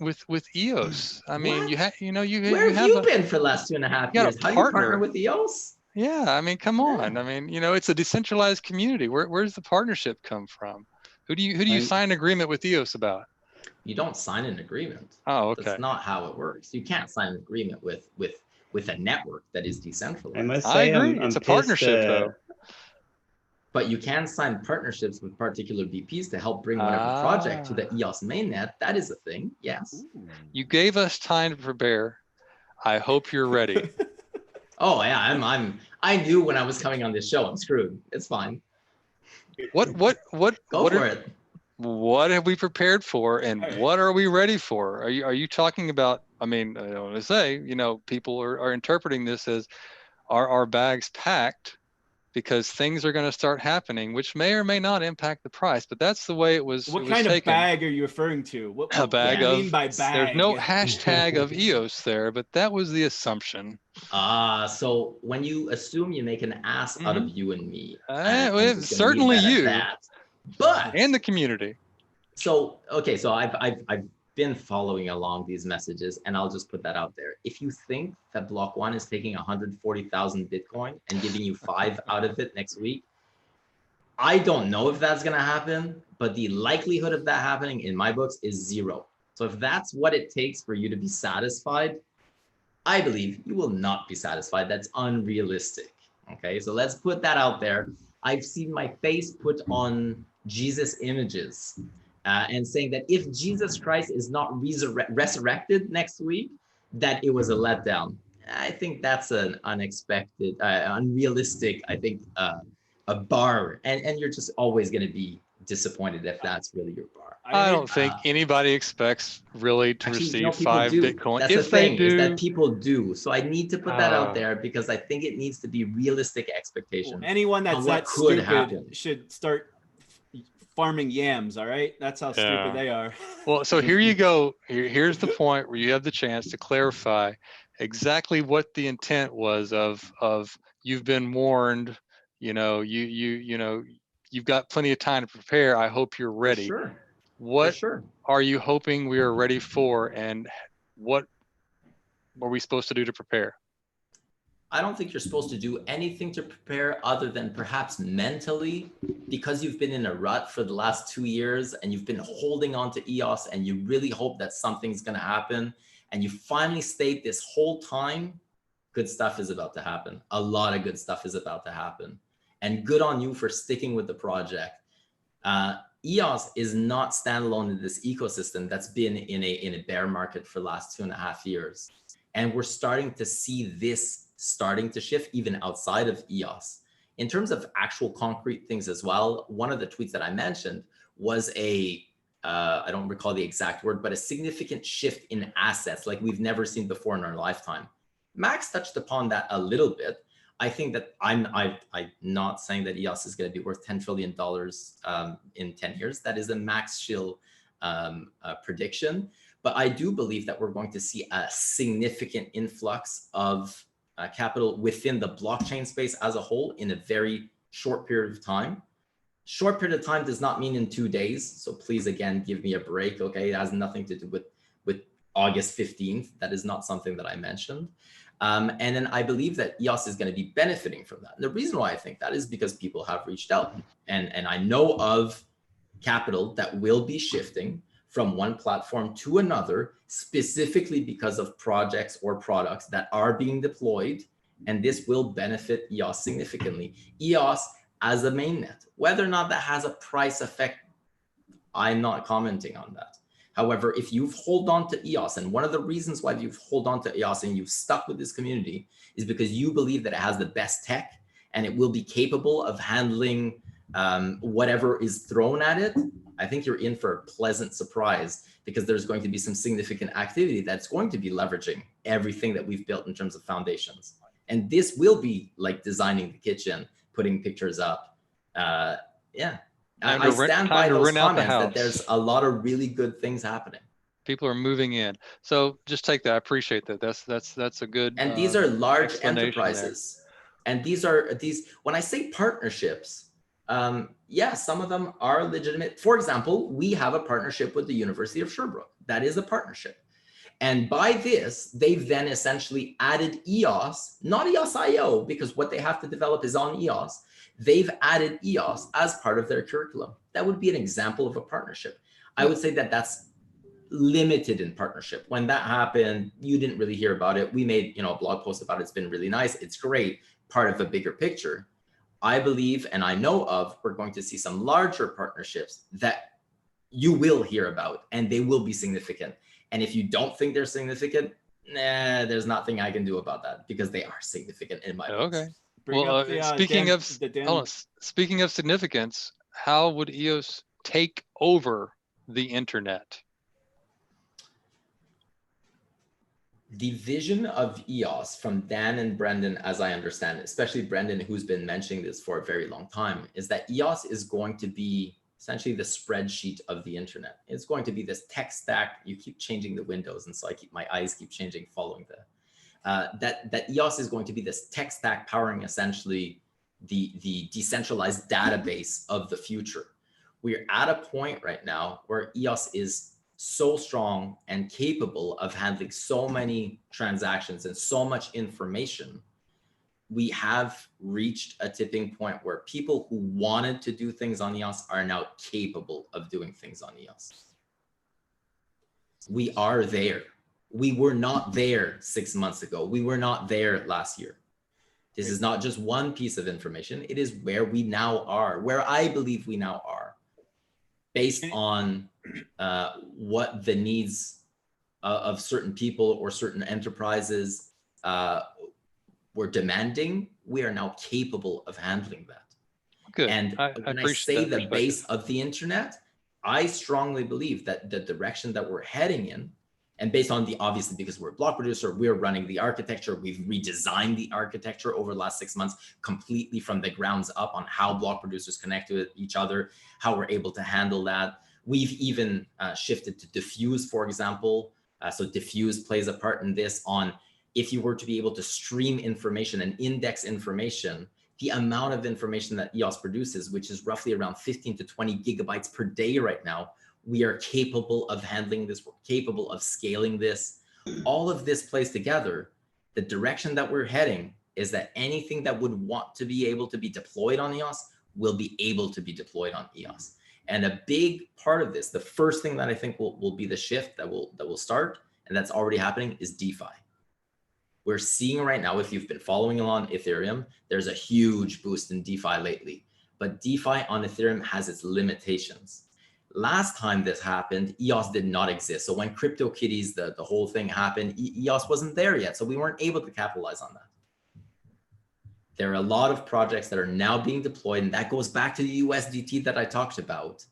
EOS? I mean, where have you been for the last 2.5 years? How do you partner with EOS? Yeah, I mean, come on. I mean, it's a decentralized community. Where's the partnership come from? Who do you sign an agreement with EOS about? You don't sign an agreement. Oh, okay. That's not how it works. You can't sign an agreement with a network that is decentralized. I must say, I agree. It's a partnership, though. But you can sign partnerships with particular VPs to help bring whatever project to the EOS mainnet. That is a thing. Yes. You gave us time to prepare. I hope you're ready. Oh yeah, I knew when I was coming on this show, I'm screwed. It's fine. What Go for it. What have we prepared for, and what are we ready for? Are you talking about? I mean, I want to say, people are interpreting this as our bags packed, because things are going to start happening, which may or may not impact the price. But that's the way it was. What kind of bag are you referring to? What a bag do you of. mean by bag? There's no hashtag of EOS there, but that was the assumption. So when you assume you make an ass out of you and me, certainly you, but and the community. So okay, so I've been following along these messages, and I'll just put that out there. If you think that Block.one is taking 140,000 Bitcoin and giving you 5 out of it next week, I don't know if that's going to happen, but the likelihood of that happening in my books is 0. So if that's what it takes for you to be satisfied, I believe you will not be satisfied. That's unrealistic. Okay, so let's put that out there. I've seen my face put on Jesus images and saying that if Jesus Christ is not resurrected next week, that it was a letdown. I think that's an unexpected, unrealistic, I think, a bar. And you're just always going to be disappointed if that's really your bar. I don't think anybody expects really to receive 5 Bitcoin. That's the thing, is that people do. So I need to put that out there, because I think it needs to be realistic expectations. Anyone that's that stupid should start farming yams. All right, that's how stupid they are. Well, so here you go. Here's the point where you have the chance to clarify exactly what the intent was of you've been warned. You've got plenty of time to prepare. I hope you're ready. For sure. What are you hoping we are ready for, and what were we supposed to do to prepare? I don't think you're supposed to do anything to prepare other than perhaps mentally, because you've been in a rut for the last 2 years and you've been holding on to EOS and you really hope that something's going to happen. And you finally stayed this whole time. Good stuff is about to happen. A lot of good stuff is about to happen. And good on you for sticking with the project. EOS is not standalone in this ecosystem that's been in a bear market for the last 2.5 years. And we're starting to see this starting to shift even outside of EOS. In terms of actual concrete things as well, one of the tweets that I mentioned was I don't recall the exact word, but a significant shift in assets like we've never seen before in our lifetime. Max touched upon that a little bit. I think that I'm not saying that EOS is going to be worth $10 trillion in 10 years. That is a MaxShill prediction. But I do believe that we're going to see a significant influx of capital within the blockchain space as a whole in a very short period of time. Short period of time does not mean in 2 days. So please, again, give me a break. Okay, it has nothing to do with August 15th. That is not something that I mentioned. And then I believe that EOS is going to be benefiting from that. And the reason why I think that is because people have reached out, and I know of capital that will be shifting from one platform to another, specifically because of projects or products that are being deployed. And this will benefit EOS significantly. EOS as a mainnet, whether or not that has a price effect, I'm not commenting on that. However, if you've hold on to EOS, and one of the reasons why you've hold on to EOS and you've stuck with this community is because you believe that it has the best tech and it will be capable of handling whatever is thrown at it, I think you're in for a pleasant surprise, because there's going to be some significant activity that's going to be leveraging everything that we've built in terms of foundations. And this will be like designing the kitchen, putting pictures up. Yeah. I stand by those comments that there's a lot of really good things happening. People are moving in. So just take that. I appreciate that. That's a good. And these are large enterprises. There. And these when I say partnerships, yeah, some of them are legitimate. For example, we have a partnership with the University of Sherbrooke. That is a partnership. And by this, they've then essentially added EOS, not EOSIO, because what they have to develop is on EOS. They've added EOS as part of their curriculum. That would be an example of a partnership. I would say that that's limited in partnership. When that happened, you didn't really hear about it. We made, a blog post about it. It's been really nice. It's great, part of a bigger picture. I believe, and I know of, we're going to see some larger partnerships that you will hear about, and they will be significant. And if you don't think they're significant, there's nothing I can do about that, because they are significant in my books. Okay. Well, speaking of significance, how would EOS take over the internet? The vision of EOS from Dan and Brendan, as I understand it, especially Brendan, who's been mentioning this for a very long time, is that EOS is going to be essentially the spreadsheet of the internet. It's going to be this tech stack. You keep changing the windows, and so my eyes keep changing following that EOS is going to be this tech stack powering essentially the decentralized database of the future. We're at a point right now where EOS is so strong and capable of handling so many transactions and so much information. We have reached a tipping point where people who wanted to do things on EOS are now capable of doing things on EOS. We are there. We were not there 6 months ago. We were not there last year. This is not just one piece of information. It is where we now are, where I believe we now are, based on what the needs of certain people or certain enterprises were demanding. We are now capable of handling that. Good. And when I say the base of the internet, I strongly believe that the direction that we're heading in, and based on obviously, because we're a block producer, we're running the architecture. We've redesigned the architecture over the last 6 months completely from the grounds up on how block producers connect with each other, how we're able to handle that. We've even shifted to diffuse, for example. So diffuse plays a part in this on if you were to be able to stream information and index information, the amount of information that EOS produces, which is roughly around 15 to 20 gigabytes per day right now, we are capable of handling this. We're capable of scaling this. All of this plays together. The direction that we're heading is that anything that would want to be able to be deployed on EOS will be able to be deployed on EOS. And a big part of this, the first thing that I think will be the shift that will start, and that's already happening, is DeFi. We're seeing right now, if you've been following along Ethereum, there's a huge boost in DeFi lately. But DeFi on Ethereum has its limitations. Last time this happened, EOS did not exist. So when CryptoKitties, the whole thing happened, EOS wasn't there yet. So we weren't able to capitalize on that. There are a lot of projects that are now being deployed, and that goes back to the USDT that I talked about.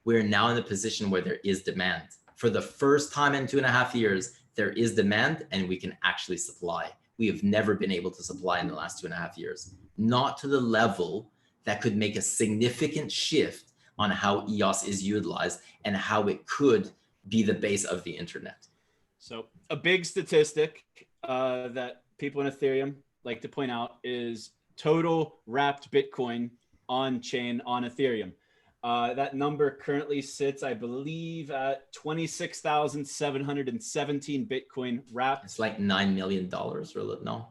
We're now in a position where there is demand. For the first time in 2.5 years, there is demand and we can actually supply. We have never been able to supply in the last 2.5 years, not to the level that could make a significant shift on how EOS is utilized and how it could be the base of the internet. So a big statistic that people in Ethereum like to point out is total wrapped Bitcoin on chain on Ethereum. That number currently sits, I believe, at 26,717 Bitcoin wrapped. It's like $9 million or no?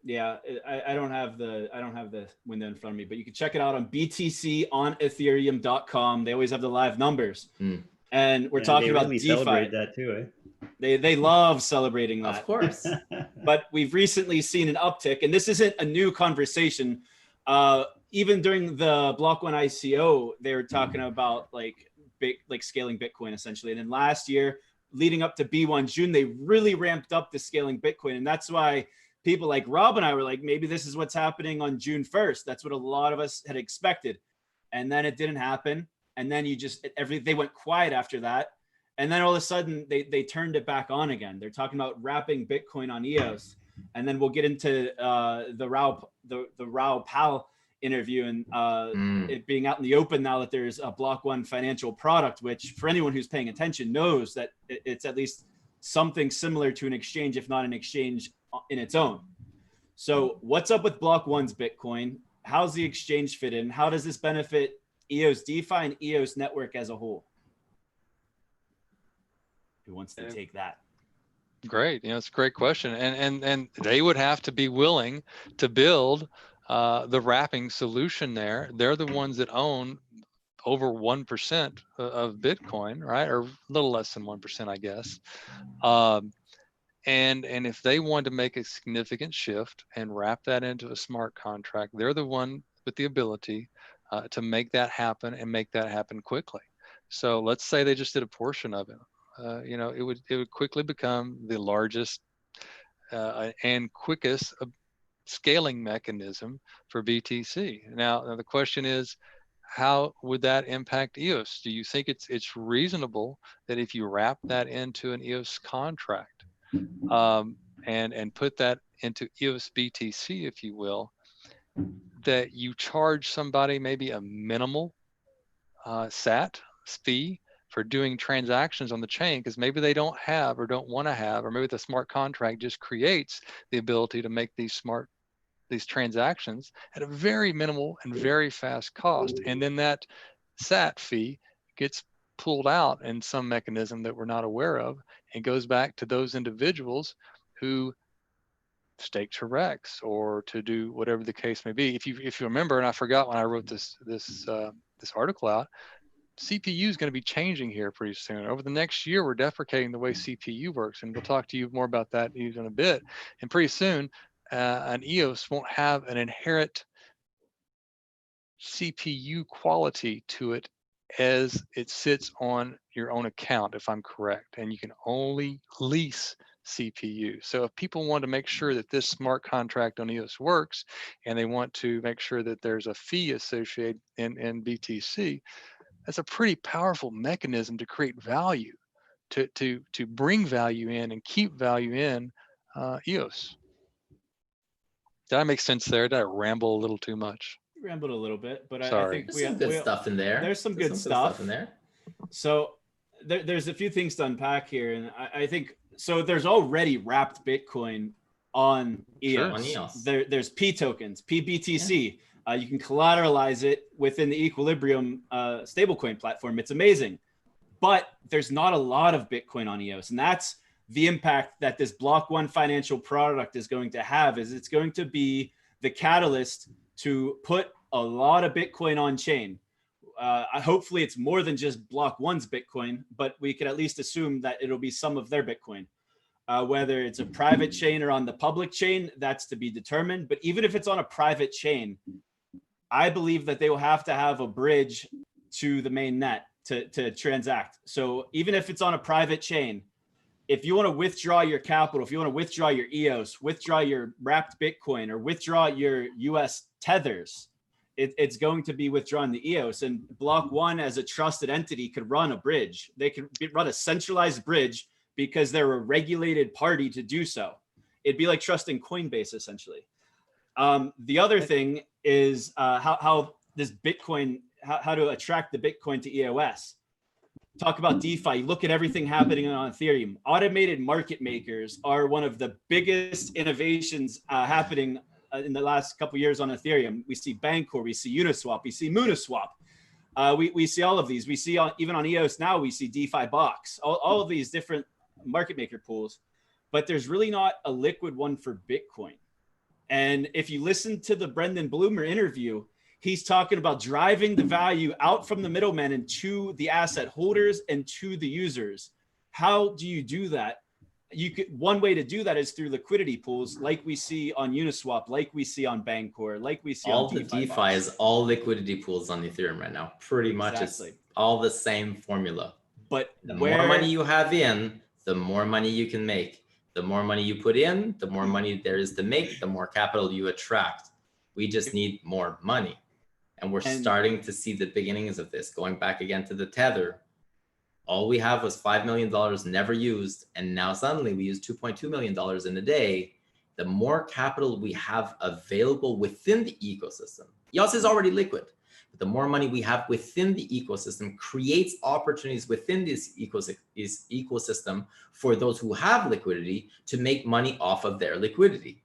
Yeah, I don't have the window in front of me, but you can check it out on btconethereum.com. They always have the live numbers. And we're talking about DeFi. Celebrate that too, eh? They love celebrating that. Of course. But we've recently seen an uptick, and this isn't a new conversation. Even during the Block.one ICO, they were talking about like scaling Bitcoin essentially. And then last year, leading up to B1 June, they really ramped up the scaling Bitcoin. And that's why people like Rob and I were like, maybe this is what's happening on June 1st. That's what a lot of us had expected. And then it didn't happen. And then they went quiet after that. And then all of a sudden they turned it back on again. They're talking about wrapping Bitcoin on EOS. And then we'll get into the Raoul Pal interview and it being out in the open now that there's a Block.one financial product, which for anyone who's paying attention knows that it's at least something similar to an exchange, if not an exchange in its own. So what's up with Block.one's Bitcoin? How's the exchange fit in? How does this benefit EOS DeFi and EOS network as a whole? Who wants to take that? Great. It's a great question. And they would have to be willing to build the wrapping solution there. They're the ones that own over 1% of Bitcoin, right? Or a little less than 1%, I guess. And if they want to make a significant shift and wrap that into a smart contract, they're the one with the ability to make that happen and make that happen quickly. So let's say they just did a portion of it. It would quickly become the largest and quickest scaling mechanism for BTC. Now the question is, how would that impact EOS? Do you think it's reasonable that if you wrap that into an EOS contract and put that into EOS BTC, if you will, that you charge somebody maybe a minimal SAT fee for doing transactions on the chain, because maybe they don't have or don't want to have, or maybe the smart contract just creates the ability to make these transactions at a very minimal and very fast cost. And then that SAT fee gets pulled out in some mechanism that we're not aware of and goes back to those individuals who stake to Rex or to do whatever the case may be. If you remember, and I forgot when I wrote this article out, CPU is going to be changing here pretty soon. Over the next year, we're deprecating the way CPU works, and we'll talk to you more about that in a bit. And pretty soon, an EOS won't have an inherent CPU quality to it as it sits on your own account, if I'm correct, and you can only lease CPU. So if people want to make sure that this smart contract on EOS works, and they want to make sure that there's a fee associated in BTC, that's a pretty powerful mechanism to create value, to bring value in and keep value in EOS. Did I make sense there? Did I ramble a little too much? You rambled a little bit, but Sorry. I think there's some good stuff in there. There's some good stuff in there. So there's a few things to unpack here, and I think so. There's already wrapped Bitcoin on EOS. Sure, on EOS. There's P tokens, PBTC. Yeah. You can collateralize it within the Equilibrium stablecoin platform. It's amazing, but there's not a lot of Bitcoin on EOS, and that's the impact that this Block.one financial product is going to have. Is it's going to be the catalyst to put a lot of Bitcoin on chain. Hopefully, it's more than just Block.one's Bitcoin, but we could at least assume that it'll be some of their Bitcoin. Whether it's a private chain or on the public chain, that's to be determined. But even if it's on a private chain, I believe that they will have to have a bridge to the main net to transact. So even if it's on a private chain, if you want to withdraw your capital, if you want to withdraw your EOS, withdraw your wrapped Bitcoin, or withdraw your US tethers, it's going to be withdrawn the EOS. And Block.one as a trusted entity could run a bridge. They could run a centralized bridge because they're a regulated party to do so. It'd be like trusting Coinbase, essentially. The other thing is how this Bitcoin, how to attract the Bitcoin to EOS. Talk about DeFi. You look at everything happening on Ethereum. Automated market makers are one of the biggest innovations happening in the last couple of years on Ethereum. We see Bancor, we see Uniswap, we see Mooniswap. We see all of these. We see even on EOS now, we see DeFi Box, all of these different market maker pools, but there's really not a liquid one for Bitcoin. And if you listen to the Brendan Bloomer interview, he's talking about driving the value out from the middlemen and to the asset holders and to the users. How do you do that one way to do that is through liquidity pools, like we see on Uniswap, like we see on Bancor, like we see all on the DeFi is all liquidity pools on Ethereum right now. Pretty much it's all the same formula. But the more money you have in, the more money you can make. The more money you put in, the more money there is to make, the more capital you attract. We just need more money. And we're starting to see the beginnings of this. Going back again to the Tether, all we have was $5 million never used. And now suddenly we use $2.2 million in a day. The more capital we have available within the ecosystem, EOS is already liquid, but the more money we have within the ecosystem creates opportunities within this ecosystem for those who have liquidity to make money off of their liquidity.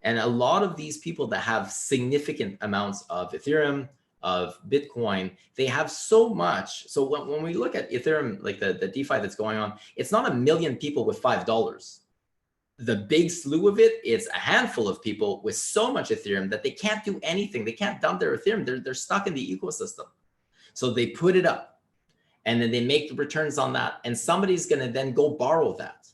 And a lot of these people that have significant amounts of Ethereum, of Bitcoin, they have so much. So when we look at Ethereum, like the DeFi that's going on, it's not a million people with $5. The big slew of it, it's a handful of people with so much Ethereum that they can't do anything. They can't dump their Ethereum. They're stuck in the ecosystem. So they put it up and then they make the returns on that. And somebody's going to then go borrow that.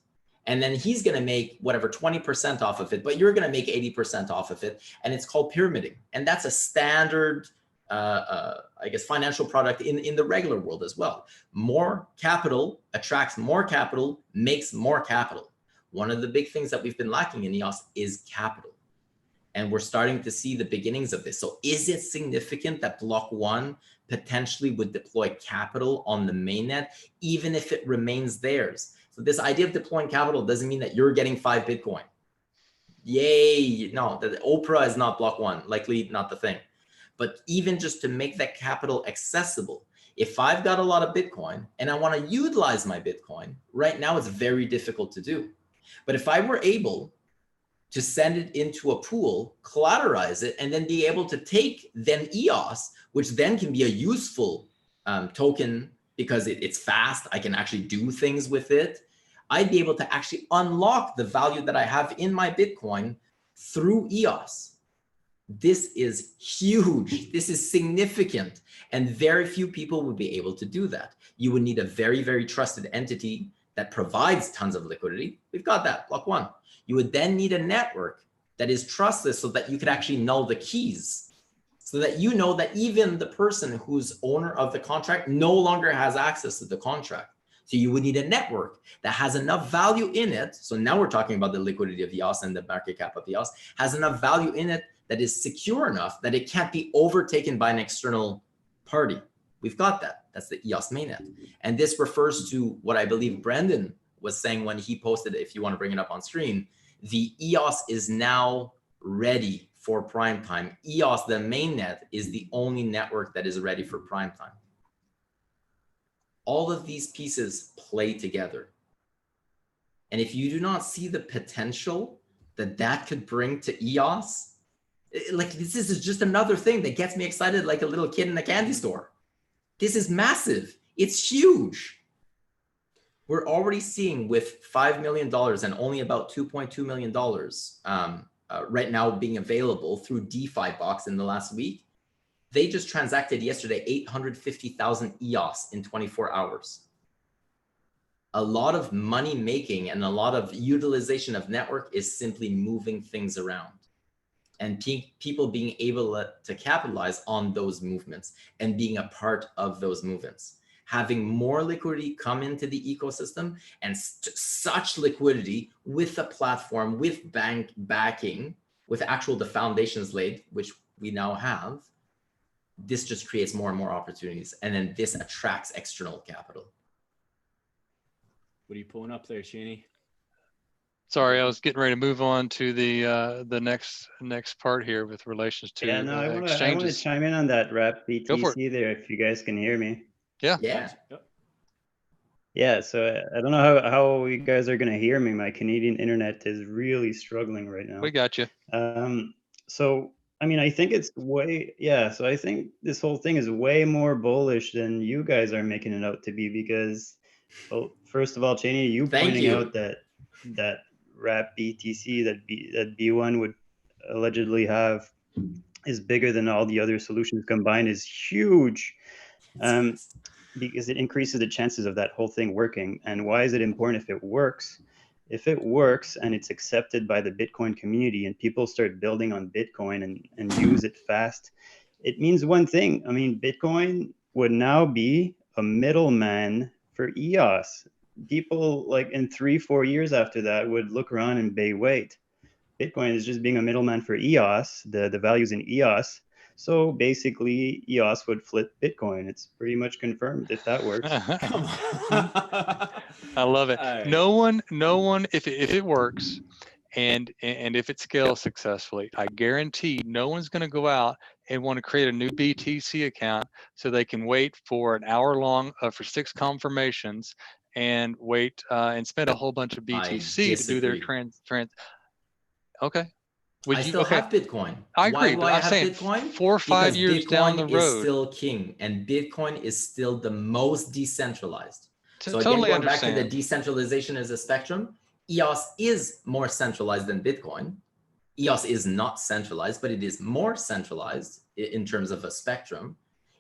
And then he's going to make whatever 20% off of it, but you're going to make 80% off of it. And it's called pyramiding. And that's a standard, I guess, financial product in the regular world as well. More capital attracts more capital, makes more capital. One of the big things that we've been lacking in EOS is capital. And we're starting to see the beginnings of this. So is it significant that Block.one potentially would deploy capital on the mainnet, even if it remains theirs? So this idea of deploying capital doesn't mean that you're getting 5 Bitcoin. Yay, no, the Oprah is not Block.one, likely not the thing. But even just to make that capital accessible, if I've got a lot of Bitcoin and I want to utilize my Bitcoin, right now it's very difficult to do. But if I were able to send it into a pool, collateralize it, and then be able to take then EOS, which then can be a useful token because it's fast, I can actually do things with it, I'd be able to actually unlock the value that I have in my Bitcoin through EOS. This is huge. This is significant. And very few people would be able to do that. You would need a very, very trusted entity that provides tons of liquidity. We've got that, Block.one. You would then need a network that is trustless so that you could actually know the keys, so that you know that even the person who's owner of the contract no longer has access to the contract. So you would need a network that has enough value in it. So now we're talking about the liquidity of EOS and the market cap of EOS, has enough value in it that is secure enough that it can't be overtaken by an external party. We've got that. That's the EOS mainnet. And this refers to what I believe Brendan was saying when he posted it, if you want to bring it up on screen. The EOS is now ready for prime time. EOS, the mainnet, is the only network that is ready for prime time. All of these pieces play together. And if you do not see the potential that that could bring to EOS, like this is just another thing that gets me excited like a little kid in a candy store. This is massive. It's huge. We're already seeing with $5 million and only about $2.2 million right now being available through DeFi Box in the last week. They just transacted yesterday 850,000 EOS in 24 hours. A lot of money making and a lot of utilization of network is simply moving things around. And people being able to capitalize on those movements and being a part of those movements. Having more liquidity come into the ecosystem and such liquidity with a platform, with bank backing, with the foundations laid, which we now have, this just creates more and more opportunities. And then this attracts external capital. What are you pulling up there, Chaney? Sorry, I was getting ready to move on to the next part here with relations to exchanges. I want to chime in on that wrap BTC there, if you guys can hear me. Yeah. Yeah, so I don't know how you guys are going to hear me. My Canadian internet is really struggling right now. We got you. So, I mean, I think it's so I think this whole thing is way more bullish than you guys are making it out to be because, well, first of all, Chaney, you pointing out that wrap BTC that B1 would allegedly have is bigger than all the other solutions combined is huge. Because it increases the chances of that whole thing working. And why is it important if it works? if it works and it's accepted by the Bitcoin community and people start building on Bitcoin and use it fast, it means one thing. I mean, Bitcoin would now be a middleman for EOS. People like in 3-4 years after that would look around and say, wait, Bitcoin is just being a middleman for EOS, the values in EOS. So basically, EOS would flip Bitcoin. It's pretty much confirmed if that works. Come on. I love it. Right. No one, if it works, and if it scales successfully, I guarantee no one's going to go out and want to create a new BTC account so they can wait for an hour long for 6 confirmations and wait and spend a whole bunch of BTC to do their trans. Okay. I still have Bitcoin. I agree. Why I'm have saying Bitcoin? 4 or 5 years down the road, Bitcoin is still king, and Bitcoin is still the most decentralized. So again, totally going back to understand. the decentralization as a spectrum, EOS is more centralized than Bitcoin. EOS is not centralized, but it is more centralized in terms of a spectrum.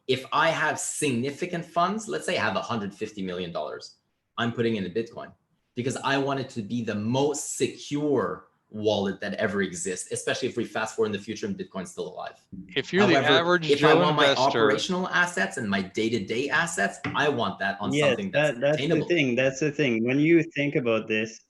If I have significant funds, let's say I have $150 million, I'm putting in a Bitcoin because I want it to be the most secure wallet that ever exists, especially if we fast forward in the future and Bitcoin's still alive. If you're the average if Joe I want investor, my operational assets and my day-to-day assets, I want that on something that's attainable. That's the thing. When you think about this,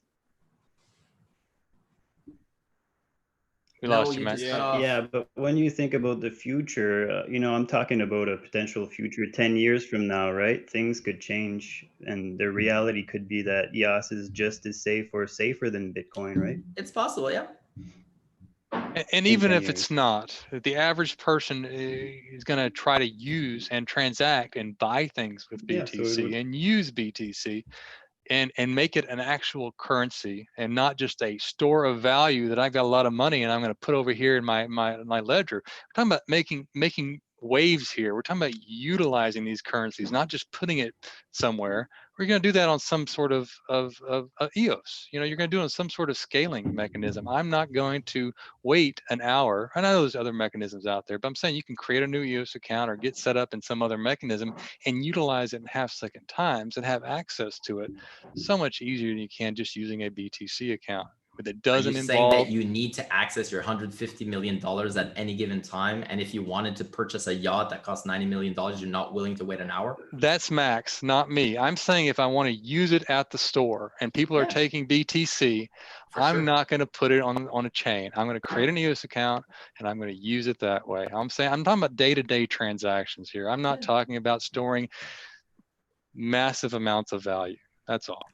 we lost you, Max. Yeah, but when you think about the future, I'm talking about a potential future 10 years from now, right? Things could change, and the reality could be that EOS is just as safe or safer than Bitcoin, right? It's possible, yeah. And even if it's not, the average person is going to try to use and transact and buy things with BTC and use BTC and make it an actual currency and not just a store of value that I've got a lot of money and I'm going to put over here in my ledger. We're talking about making waves here. We're talking about utilizing these currencies, not just putting it somewhere. We're going to do that on some sort of EOS. You're going to do it on some sort of scaling mechanism. I'm not going to wait an hour. I know there's other mechanisms out there, but I'm saying you can create a new EOS account or get set up in some other mechanism and utilize it in half-second times and have access to it so much easier than you can just using a BTC account. But it doesn't involve saying that you need to access your $150 million at any given time, and if you wanted to purchase a yacht that costs $90 million, you're not willing to wait an hour? That's Max, not me. I'm saying if I want to use it at the store and people are taking BTC, I'm not going to put it on a chain. I'm going to create an EOS account and I'm going to use it that way. I'm talking about day-to-day transactions here. I'm not talking about storing massive amounts of value. That's all.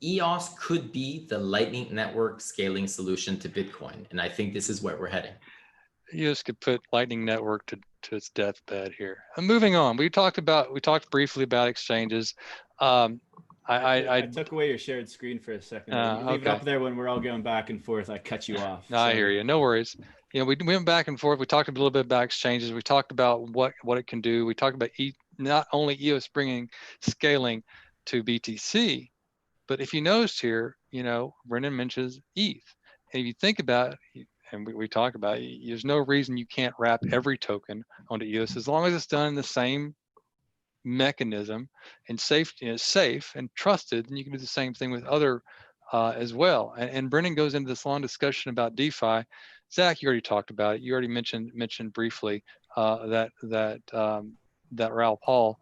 EOS could be the Lightning Network scaling solution to Bitcoin, and I think this is where we're heading. EOS could put Lightning Network to its deathbed here. Moving on, we talked briefly about exchanges. I took away your shared screen for a second. You leave it up there when we're all going back and forth. I cut you off. I hear you. No worries. We went back and forth. We talked a little bit about exchanges. We talked about what it can do. We talked about not only EOS bringing scaling to BTC, but if you noticed here, Brendan mentions ETH. And if you think about it, and we talk about it, there's no reason you can't wrap every token onto EOS as long as it's done in the same mechanism and safe and trusted. And you can do the same thing with other as well. And Brendan goes into this long discussion about DeFi. Zach, you already talked about it. You already mentioned briefly that Raoul Pal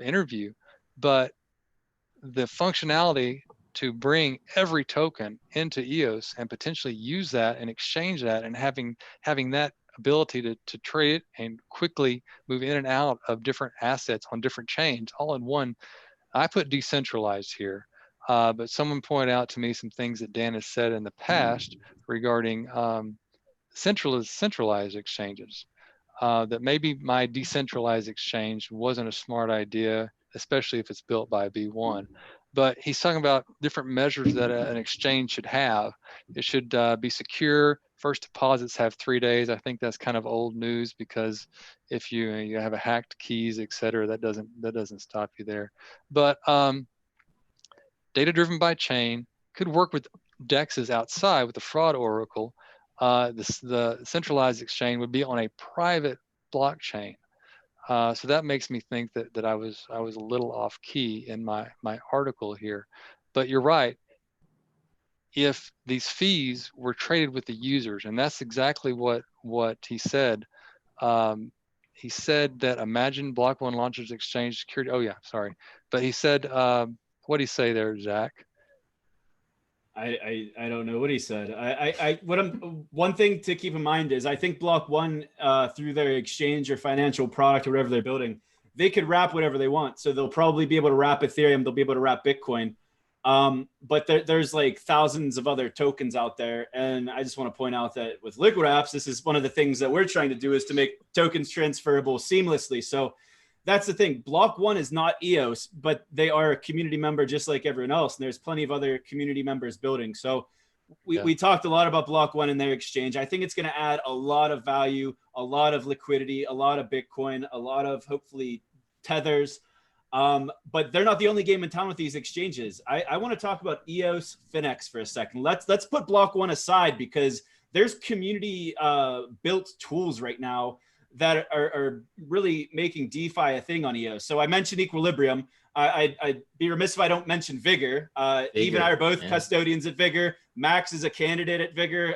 interview, but the functionality to bring every token into EOS and potentially use that and exchange that and having that ability to trade it and quickly move in and out of different assets on different chains all in one. I put decentralized here, but someone pointed out to me some things that Dan has said in the past regarding centralized exchanges, that maybe my decentralized exchange wasn't a smart idea, especially if it's built by B1. But he's talking about different measures that an exchange should have. It should be secure. First deposits have 3 days. I think that's kind of old news because if you have a hacked keys, et cetera, that doesn't stop you there. But data driven by chain could work with DEXs outside with the fraud oracle. The centralized exchange would be on a private blockchain. So that makes me think that I was a little off key in my article here, but you're right. if these fees were traded with the users. And that's exactly what he said. He said that imagine Block.one launches exchange security. Oh yeah, sorry. But he said, what did he say there, Zach? I don't know what he said. One thing to keep in mind is I think Block.one through their exchange or financial product or whatever they're building, they could wrap whatever they want. So they'll probably be able to wrap Ethereum. They'll be able to wrap Bitcoin. But there's like thousands of other tokens out there. And I just want to point out that with Liquid Apps, this is one of the things that we're trying to do is to make tokens transferable seamlessly. So that's the thing. Block.one is not EOS, but they are a community member just like everyone else. And there's plenty of other community members building. So we talked a lot about Block.one and their exchange. I think it's going to add a lot of value, a lot of liquidity, a lot of Bitcoin, a lot of hopefully tethers. But they're not the only game in town with these exchanges. I want to talk about EOS Finex for a second. Let's put Block.one aside because there's community built tools right now that are really making DeFi a thing on EOS. So I mentioned Equilibrium. I'd be remiss if I don't mention Vigor. Eve and I are both custodians at Vigor. Max is a candidate at Vigor.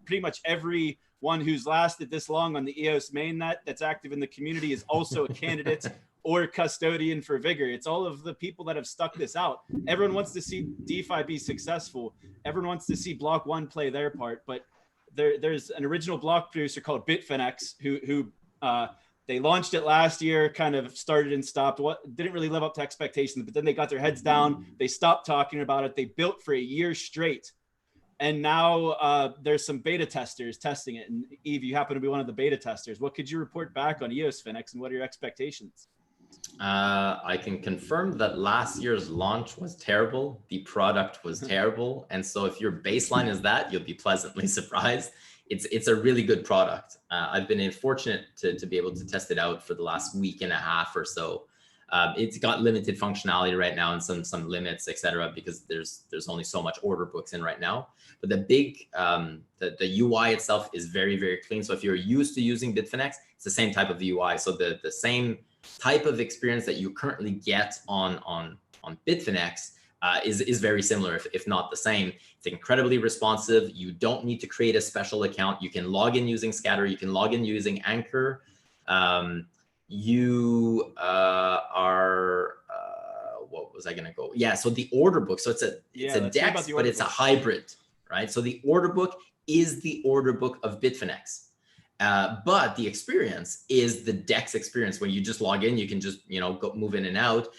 Pretty much everyone who's lasted this long on the EOS mainnet that's active in the community is also a candidate or custodian for Vigor. It's all of the people that have stuck this out. Everyone wants to see DeFi be successful. Everyone wants to see Block.one play their part. But there's an original block producer called Bitfinex who they launched it last year, kind of started and stopped. Didn't really live up to expectations, but then they got their heads down. They stopped talking about it. They built for a year straight. And now there's some beta testers testing it. And Eve, you happen to be one of the beta testers. What could you report back on EOS Finex and what are your expectations? I can confirm that last year's launch was terrible. The product was terrible. And so if your baseline is that, you'll be pleasantly surprised. It's a really good product. I've been fortunate to be able to test it out for the last week and a half or so. It's got limited functionality right now and some limits, etc., because there's only so much order books in right now. But the UI itself is very, very clean. So if you're used to using Bitfinex, it's the same type of UI. So the same type of experience that you currently get on Bitfinex is very similar, if not the same. It's incredibly responsive. You don't need to create a special account. You can log in using Scatter. You can log in using Anchor. You are, what was I going to go? Yeah, so the order book. So it's a DEX, but it's a hybrid, right? So the order book is the order book of Bitfinex. But the experience is the DEX experience. When you just log in, you can just, go move in and out.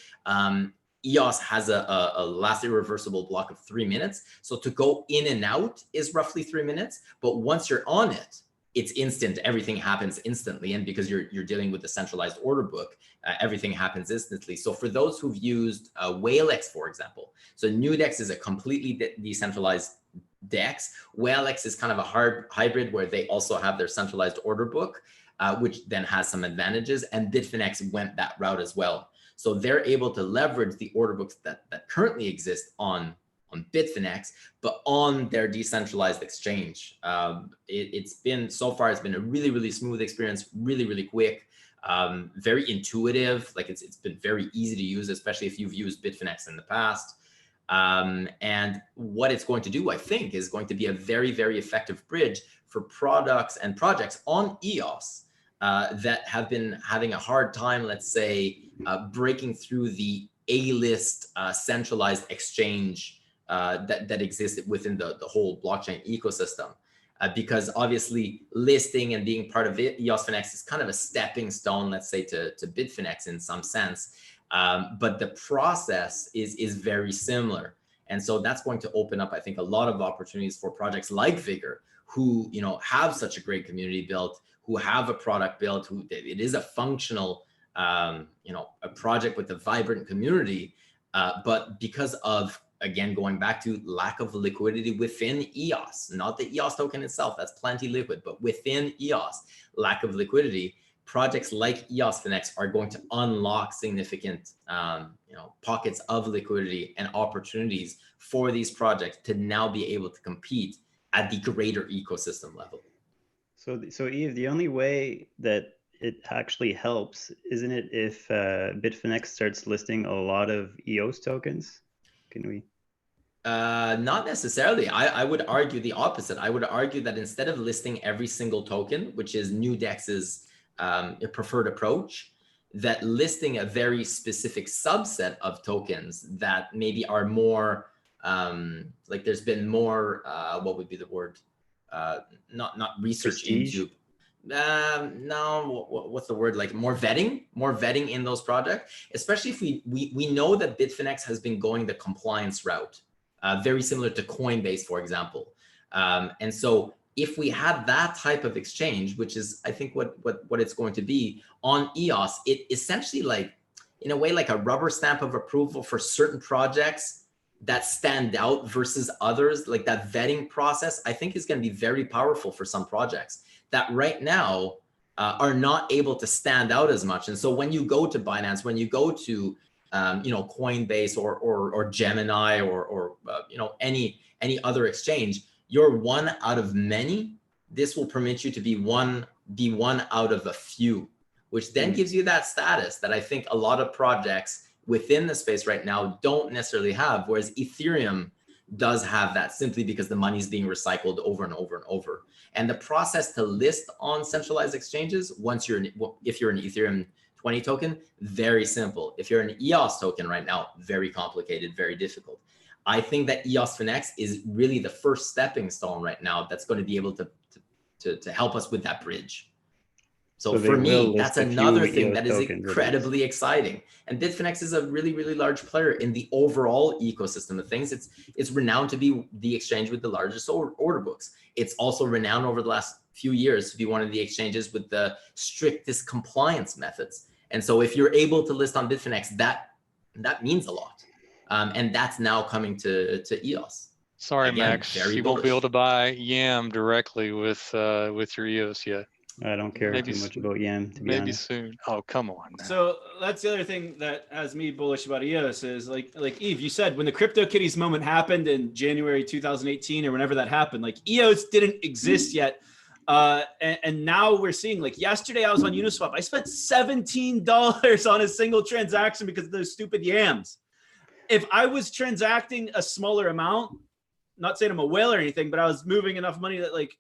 EOS has a last irreversible block of 3 minutes. So to go in and out is roughly 3 minutes. But once you're on it, it's instant. Everything happens instantly. And because you're dealing with the centralized order book, everything happens instantly. So for those who've used WhaleX, for example, so NewDex is a completely decentralized DEX. WhaleX is kind of a hard hybrid where they also have their centralized order book, which then has some advantages. And Bitfinex went that route as well. So they're able to leverage the order books that currently exist on Bitfinex, but on their decentralized exchange. It's been a really, really smooth experience, really, really quick, very intuitive. Like it's been very easy to use, especially if you've used Bitfinex in the past. And what it's going to do, I think, is going to be a very, very effective bridge for products and projects on EOS that have been having a hard time, let's say, breaking through the A-list centralized exchange that exists within the whole blockchain ecosystem. Because obviously listing and being part of EOS Finex is kind of a stepping stone, let's say, to Bitfinex in some sense. But the process is very similar. And so that's going to open up, I think, a lot of opportunities for projects like Vigor, who have such a great community built, who have a product built, who it is a functional, a project with a vibrant community. But because of, again, going back to lack of liquidity within EOS, not the EOS token itself, that's plenty liquid, but within EOS, lack of liquidity, projects like EOS Finex are going to unlock significant, pockets of liquidity and opportunities for these projects to now be able to compete at the greater ecosystem level. So Yves, the only way that it actually helps, isn't it, if Bitfinex starts listing a lot of EOS tokens? Can we? Not necessarily. I would argue the opposite. I would argue that instead of listing every single token, which is Nudex's preferred approach, that listing a very specific subset of tokens that maybe are more like there's been more what would be the word? Not research Prestige? into. No, what's the word? Like more vetting in those projects, especially if we know that Bitfinex has been going the compliance route, very similar to Coinbase, for example. And so if we had that type of exchange, which is, I think what it's going to be on EOS, it essentially like, in a way, like a rubber stamp of approval for certain projects that stand out versus others, like that vetting process, I think is going to be very powerful for some projects that right now are not able to stand out as much. And so when you go to Binance, when you go to Coinbase or Gemini or any other exchange, you're one out of many. This will permit you to be one out of a few, which then gives you that status that I think a lot of projects within the space right now don't necessarily have, whereas Ethereum does have that simply because the money is being recycled over and over and over. And the process to list on centralized exchanges, if you're an Ethereum 20 token, very simple. If you're an EOS token right now, very complicated, very difficult. I think that EOS Finex is really the first stepping stone right now that's going to be able to help us with that bridge. So for me, that's another thing that is incredibly exciting. And Bitfinex is a really, really large player in the overall ecosystem of things. It's renowned to be the exchange with the largest order books. It's also renowned over the last few years to be one of the exchanges with the strictest compliance methods. And so if you're able to list on Bitfinex, that means a lot. And that's now coming to EOS. Sorry, again, Max, you won't be able to buy YAM directly with your EOS yet. I don't care too much about YAM, to be honest. Maybe soon. Oh, come on. Now. So that's the other thing that has me bullish about EOS is like Yves, you said when the CryptoKitties moment happened in January 2018 or whenever that happened, like EOS didn't exist yet. And now we're seeing, like yesterday I was on Uniswap. I spent $17 on a single transaction because of those stupid yams. If I was transacting a smaller amount, not saying I'm a whale or anything, but I was moving enough money that like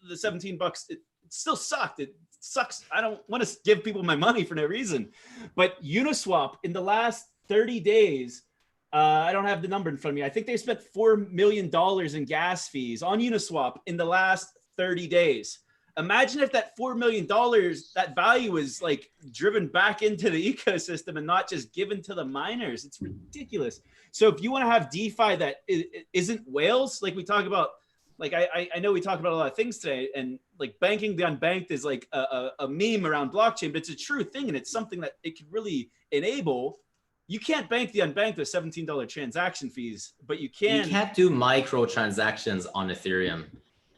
the $17, it still sucked. It sucks. I don't want to give people my money for no reason. But Uniswap in the last 30 days, I don't have the number in front of me. I think they spent $4 million in gas fees on Uniswap in the last 30 days. Imagine if that $4 million, that value is like driven back into the ecosystem and not just given to the miners. It's ridiculous. So if you want to have DeFi that isn't whales, like we talk about, like I know we talk about a lot of things today, and like banking the unbanked is like a meme around blockchain, but it's a true thing, and it's something that it could really enable. You can't bank the unbanked with $17 transaction fees, but you can. You can't do micro transactions on Ethereum.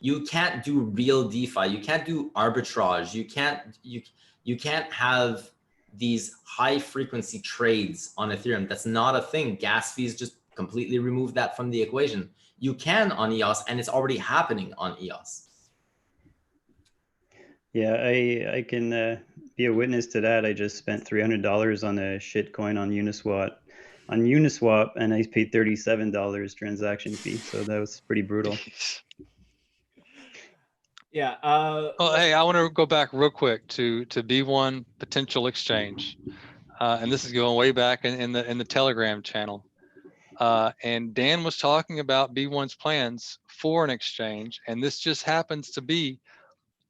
You can't do real DeFi. You can't do arbitrage. You can't have these high frequency trades on Ethereum. That's not a thing. Gas fees just completely remove that from the equation. You can on EOS, and it's already happening on EOS. Yeah, I can be a witness to that. I just spent $300 on a shit coin on Uniswap, and I paid $37 transaction fee. So that was pretty brutal. Yeah. Hey, I want to go back real quick to B1 potential exchange, and this is going way back in the Telegram channel. And Dan was talking about B1's plans for an exchange, and this just happens to be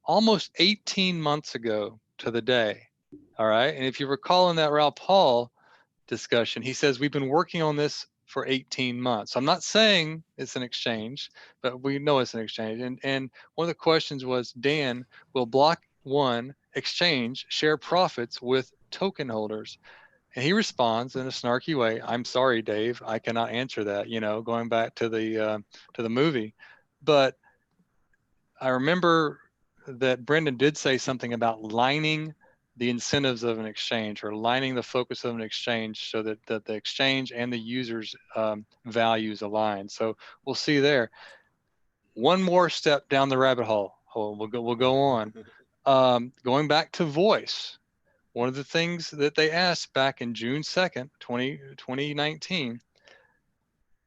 almost 18 months ago to the day. All right, and if you recall in that Ralph Hall discussion, he says we've been working on this for 18 months. I'm not saying it's an exchange, but we know it's an exchange. And one of the questions was, Dan, will Block.one exchange share profits with token holders? And he responds in a snarky way, I'm sorry, Dave, I cannot answer that, going back to the movie. But I remember that Brendan did say something about lining the incentives of an exchange, or lining the focus of an exchange so that the exchange and the users' values align. So we'll see there. One more step down the rabbit hole. We'll go on. Going back to voice, one of the things that they asked back in June 2nd, 2019,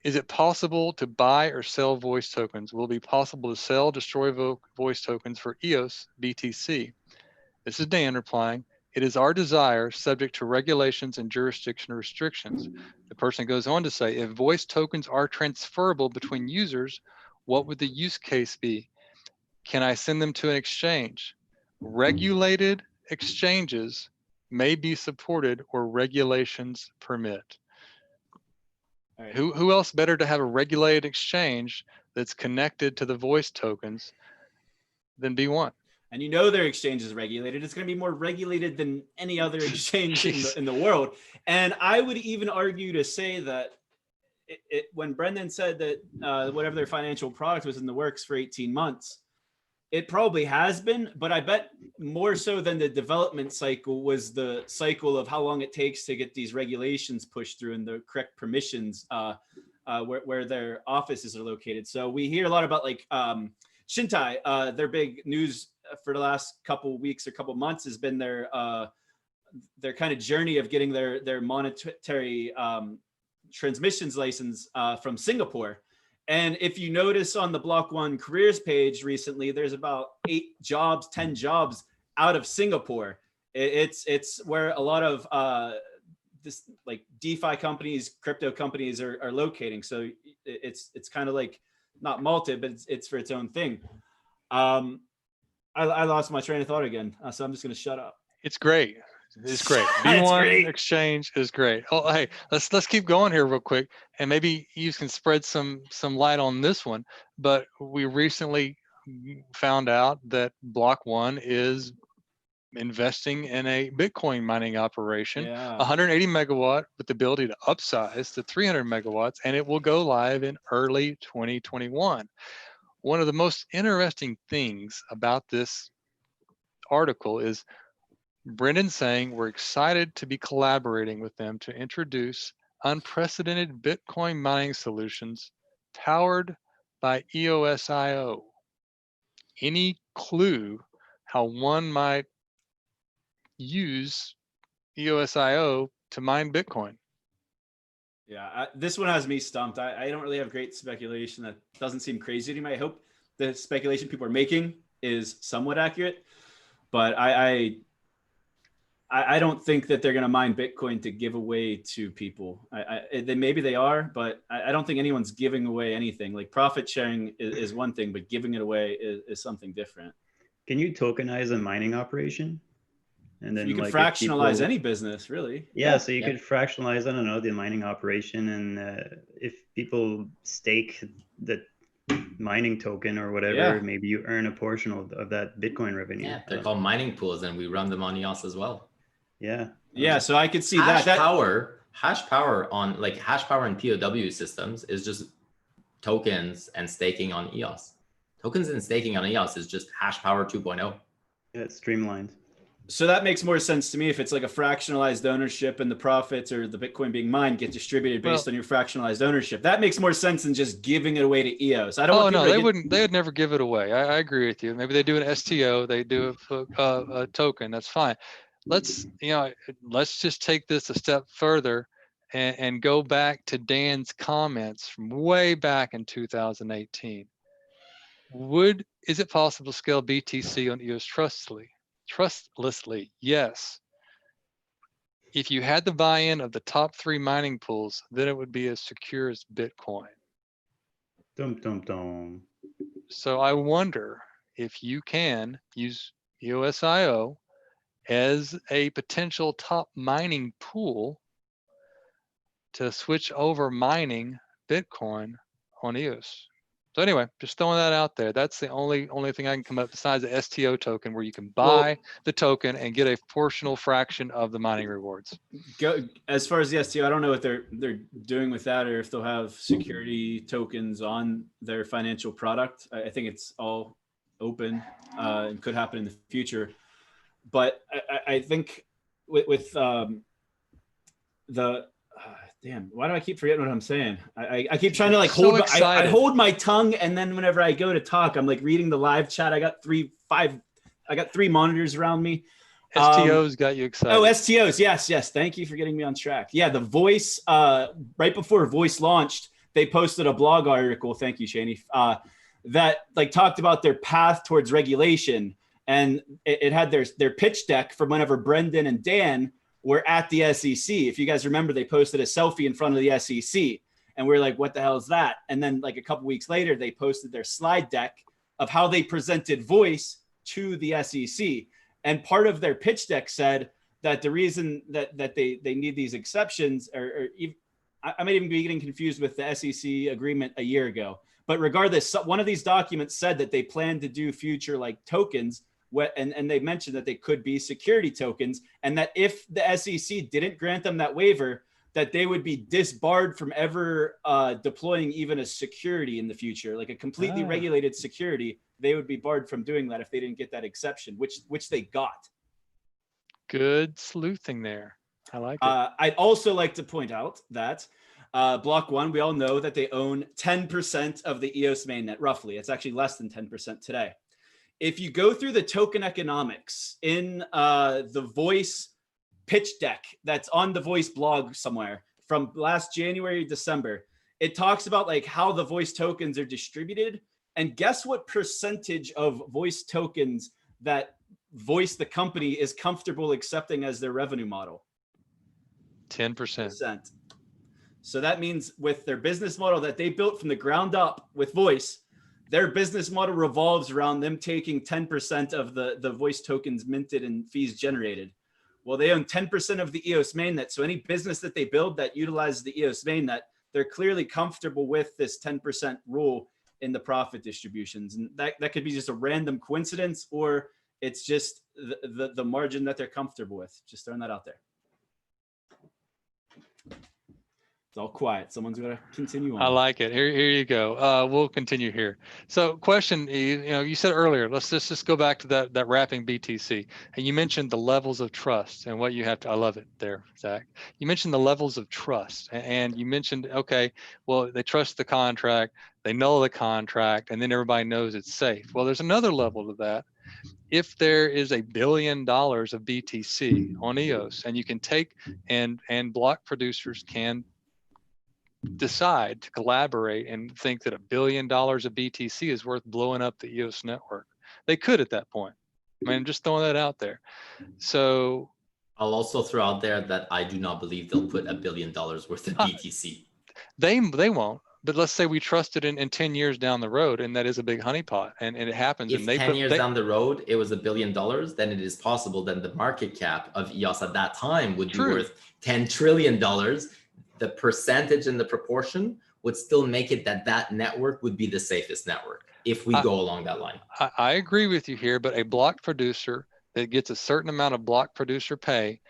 Is it possible to buy or sell voice tokens? Will it be possible to sell, destroy voice tokens for EOS BTC? This is Dan replying. It is our desire, subject to regulations and jurisdiction restrictions. The person goes on to say, if voice tokens are transferable between users, what would the use case be? Can I send them to an exchange? Regulated exchanges may be supported or regulations permit. Right. Who else better to have a regulated exchange that's connected to the voice tokens than B1? And you know their exchange is regulated. It's going to be more regulated than any other exchange in the world. And I would even argue to say that when Brendan said that whatever their financial product was in the works for 18 months, it probably has been, but I bet more so than the development cycle was the cycle of how long it takes to get these regulations pushed through and the correct permissions where their offices are located. So we hear a lot about like Shintai, their big news for the last couple weeks or couple months has been their kind of journey of getting their monetary transmissions license from Singapore. And if you notice on the Block.one careers page recently, there's about 10 jobs out of Singapore. It's where a lot of this like DeFi companies, crypto companies are locating. So it's kind of like not malted, but it's for its own thing. I lost my train of thought again, so I'm just going to shut up. It's great. It's great. B1 exchange is great. Oh, hey, let's keep going here real quick, and maybe you can spread some light on this one. But we recently found out that Block.one is investing in a Bitcoin mining operation, 180 megawatt with the ability to upsize to 300 megawatts, and it will go live in early 2021. One of the most interesting things about this article is Brendan saying we're excited to be collaborating with them to introduce unprecedented Bitcoin mining solutions powered by EOSIO. Any clue how one might use EOSIO to mine Bitcoin? Yeah, this one has me stumped. I don't really have great speculation. That doesn't seem crazy to me. I hope the speculation people are making is somewhat accurate, but I don't think that they're going to mine Bitcoin to give away to people. Maybe they are, but I don't think anyone's giving away anything. Like profit sharing is one thing, but giving it away is something different. Can you tokenize a mining operation? And then you can fractionalize any business, really. Yeah, so you could fractionalize, I don't know, the mining operation, and if people stake the mining token or whatever, maybe you earn a portion of that Bitcoin revenue. Yeah, they're called mining pools, and we run them on EOS as well. Yeah, so I could see hash power on like hash power and POW systems is just tokens and staking on EOS. Tokens and staking on EOS is just hash power 2.0. Yeah, it's streamlined. So that makes more sense to me if it's like a fractionalized ownership and the profits or the Bitcoin being mined get distributed based on your fractionalized ownership. That makes more sense than just giving it away to EOS. I don't. They wouldn't. They would never give it away. I agree with you. Maybe they do an STO. They do a token. That's fine. Let's just take this a step further and go back to Dan's comments from way back in 2018. Is it possible to scale BTC on EOS trustlessly? Yes. If you had the buy-in of the top 3 mining pools, then it would be as secure as Bitcoin. Dum dum dum. So I wonder if you can use EOSIO as a potential top mining pool to switch over mining Bitcoin on EOS. So anyway, just throwing that out there. That's the only thing I can come up besides the STO token, where you can buy the token and get a portional fraction of the mining rewards. As far as the STO, I don't know what they're doing with that, or if they'll have security tokens on their financial product. I think it's all open and could happen in the future. But I think with damn, why do I keep forgetting what I'm saying? I keep trying to like hold my tongue, and then whenever I go to talk, I'm like reading the live chat. I got three monitors around me. STOs got you excited. Oh, STOs, yes. Thank you for getting me on track. Yeah, the voice, right before voice launched, they posted a blog article, thank you, Chaney, that like talked about their path towards regulation. And it had their pitch deck from whenever Brendan and Dan were at the SEC. If you guys remember, they posted a selfie in front of the SEC. And we're like, what the hell is that? And then like a couple weeks later, they posted their slide deck of how they presented voice to the SEC. And part of their pitch deck said that the reason that they need these exceptions, or I might even be getting confused with the SEC agreement a year ago. But regardless, one of these documents said that they plan to do future like tokens, and they mentioned that they could be security tokens, and that if the SEC didn't grant them that waiver, that they would be disbarred from ever deploying even a security in the future, like a completely regulated security. They would be barred from doing that if they didn't get that exception, which they got. Good sleuthing there. I like it. I'd also like to point out that Block.one, we all know that they own 10% of the EOS mainnet, roughly. It's actually less than 10% today. If you go through the token economics in the Voice pitch deck that's on the Voice blog somewhere from last January, December, it talks about like how the Voice tokens are distributed. And guess what percentage of Voice tokens that Voice, the company, is comfortable accepting as their revenue model? 10%. So that means with their business model that they built from the ground up with Voice, their business model revolves around them taking 10% of the Voice tokens minted and fees generated. Well, they own 10% of the EOS mainnet. So any business that they build that utilizes the EOS mainnet, they're clearly comfortable with this 10% rule in the profit distributions. And that could be just a random coincidence, or it's just the margin that they're comfortable with. Just throwing that out there. It's all quiet. Someone's going to continue on. I like it. Here you go. We'll continue here. So question, you said earlier, let's just go back to that wrapping BTC. And you mentioned the levels of trust and what you have to, I love it there, Zach. You mentioned the levels of trust, and you mentioned, okay, well, they trust the contract, they know the contract, and then everybody knows it's safe. Well, there's another level to that. If there is $1 billion of BTC on EOS, and you can take and block producers can decide to collaborate and think that $1 billion of BTC is worth blowing up the EOS network. They could at that point. I mean, I'm just throwing that out there. So I'll also throw out there that I do not believe they'll put $1 billion worth of BTC. They won't. But let's say we trust it in 10 years down the road, and that is a big honeypot, and it happens. If and 10 years down the road, it was $1 billion, then it is possible that the market cap of EOS at that time would be worth $10 trillion. The percentage and the proportion would still make it that network would be the safest network if we go along that line. I agree with you here, but a block producer that gets a certain amount of block producer pay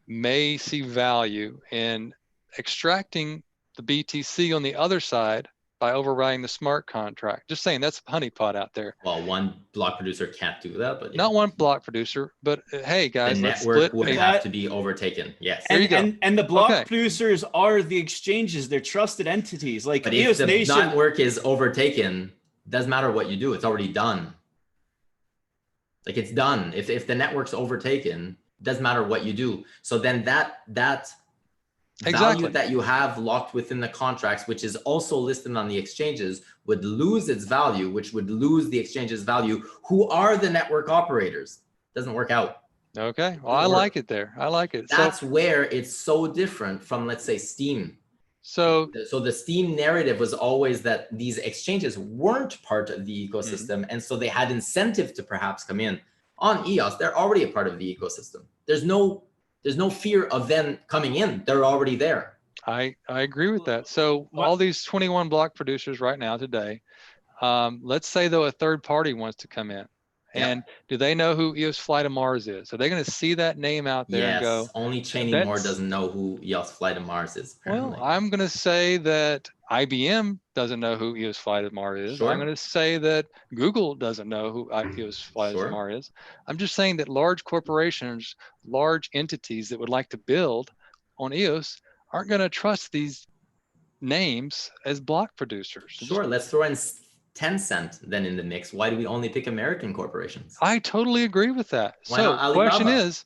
may see value in extracting the BTC on the other side by overriding the smart contract. Just saying, that's a honeypot out there. Well, one block producer can't do that, but not one block producer, but hey guys, the network would have to be overtaken. Yes. And the block producers are the exchanges. They're trusted entities. Like but EOS if the Nation network is overtaken, doesn't matter what you do, it's already done. Like it's done. If the network's overtaken, doesn't matter what you do. So then that value that you have locked within the contracts, which is also listed on the exchanges, would lose its value, which would lose the exchange's value, who are the network operators. Doesn't work out. Okay. Well, I like it there. I like it. That's where it's so different from, let's say, Steam. So the Steam narrative was always that these exchanges weren't part of the ecosystem, and so they had incentive to perhaps come in. On EOS, they're already a part of the ecosystem. There's no fear of them coming in. They're already there. I agree with that. So all these 21 block producers right now today, let's say though a third party wants to come in, and do they know who EOS Flight of Mars is? Are they going to see that name out there and go, only Chaney Moore doesn't know who EOS Flight of Mars is, apparently. Well, I'm going to say that IBM doesn't know who EOS Flight of Mars is. Sure. I'm going to say that Google doesn't know who EOS Flight of Mars is. I'm just saying that large corporations, large entities that would like to build on EOS aren't going to trust these names as block producers. Sure, let's throw in Tencent then in the mix. Why do we only pick American corporations? I totally agree with that. Why so not the question Alibaba? is,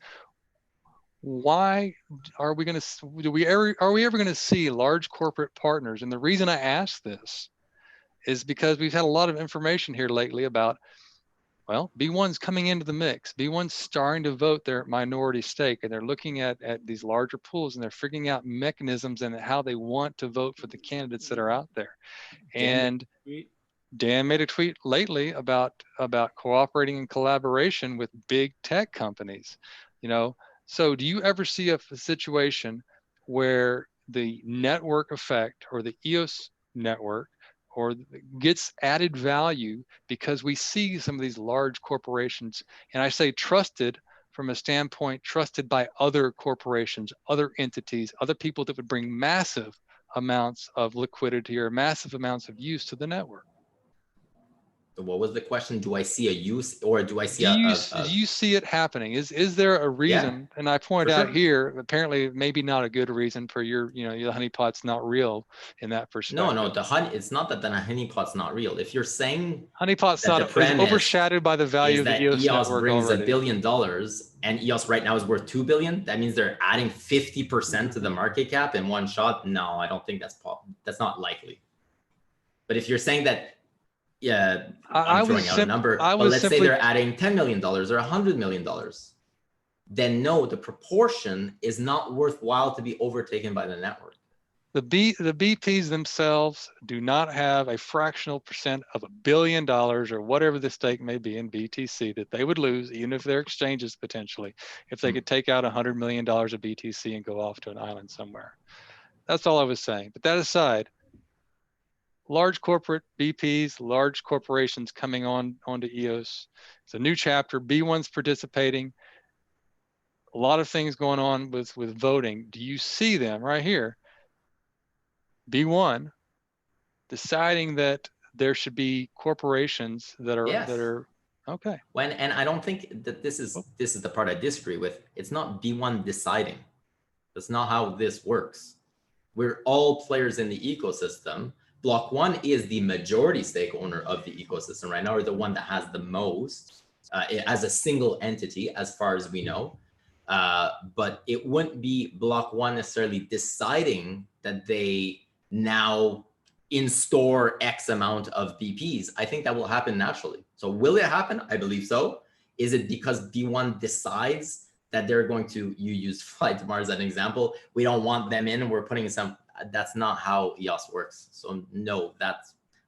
why are we going to, are we ever going to see large corporate partners? And the reason I ask this is because we've had a lot of information here lately about, well, B1's coming into the mix. B1's starting to vote their minority stake, and they're looking at these larger pools, and they're figuring out mechanisms and how they want to vote for the candidates that are out there. And Dan made a tweet lately about cooperating and collaboration with big tech companies. You know, so do you ever see a situation where the network effect or the EOS network or gets added value because we see some of these large corporations, and I say trusted from a standpoint, trusted by other corporations, other entities, other people that would bring massive amounts of liquidity or massive amounts of use to the network? What was the question? Do I see a use, or do I see do you see it happening? Is there a reason? Yeah, and I pointed out here, apparently maybe not a good reason for your, you know, your honeypot's not real in that perspective. No, it's not that the honeypot's not real. If you're saying honeypot's not, is overshadowed by the value of the EOS network brings already. $1 billion and EOS right now is worth $2 billion, that means they're adding 50% to the market cap in one shot. No, I don't think that's not likely. But if you're saying that, yeah, I'm throwing out a number, but let's say they're adding $10 million or $100 million, then no, the proportion is not worthwhile to be overtaken by the network. The BPs themselves do not have a fractional percent of $1 billion or whatever the stake may be in BTC that they would lose, even if their exchanges potentially, if they could take out $100 million of BTC and go off to an island somewhere. That's all I was saying. But that aside, large corporate BPs, large corporations coming onto EOS. It's a new chapter. B1's participating. A lot of things going on with voting. Do you see them right here? B1 deciding that there should be corporations that are okay. And I don't think that this is the part I disagree with. It's not B1 deciding. That's not how this works. We're all players in the ecosystem. Block.one is the majority stake owner of the ecosystem right now, or the one that has the most as a single entity, as far as we know. But it wouldn't be Block.one necessarily deciding that they now in-store X amount of BPs. I think that will happen naturally. So will it happen? I believe so. Is it because B1 decides that they're going to, you use Flight to Mars as an example, we don't want them in and we're putting some, that's not how EOS works. So no,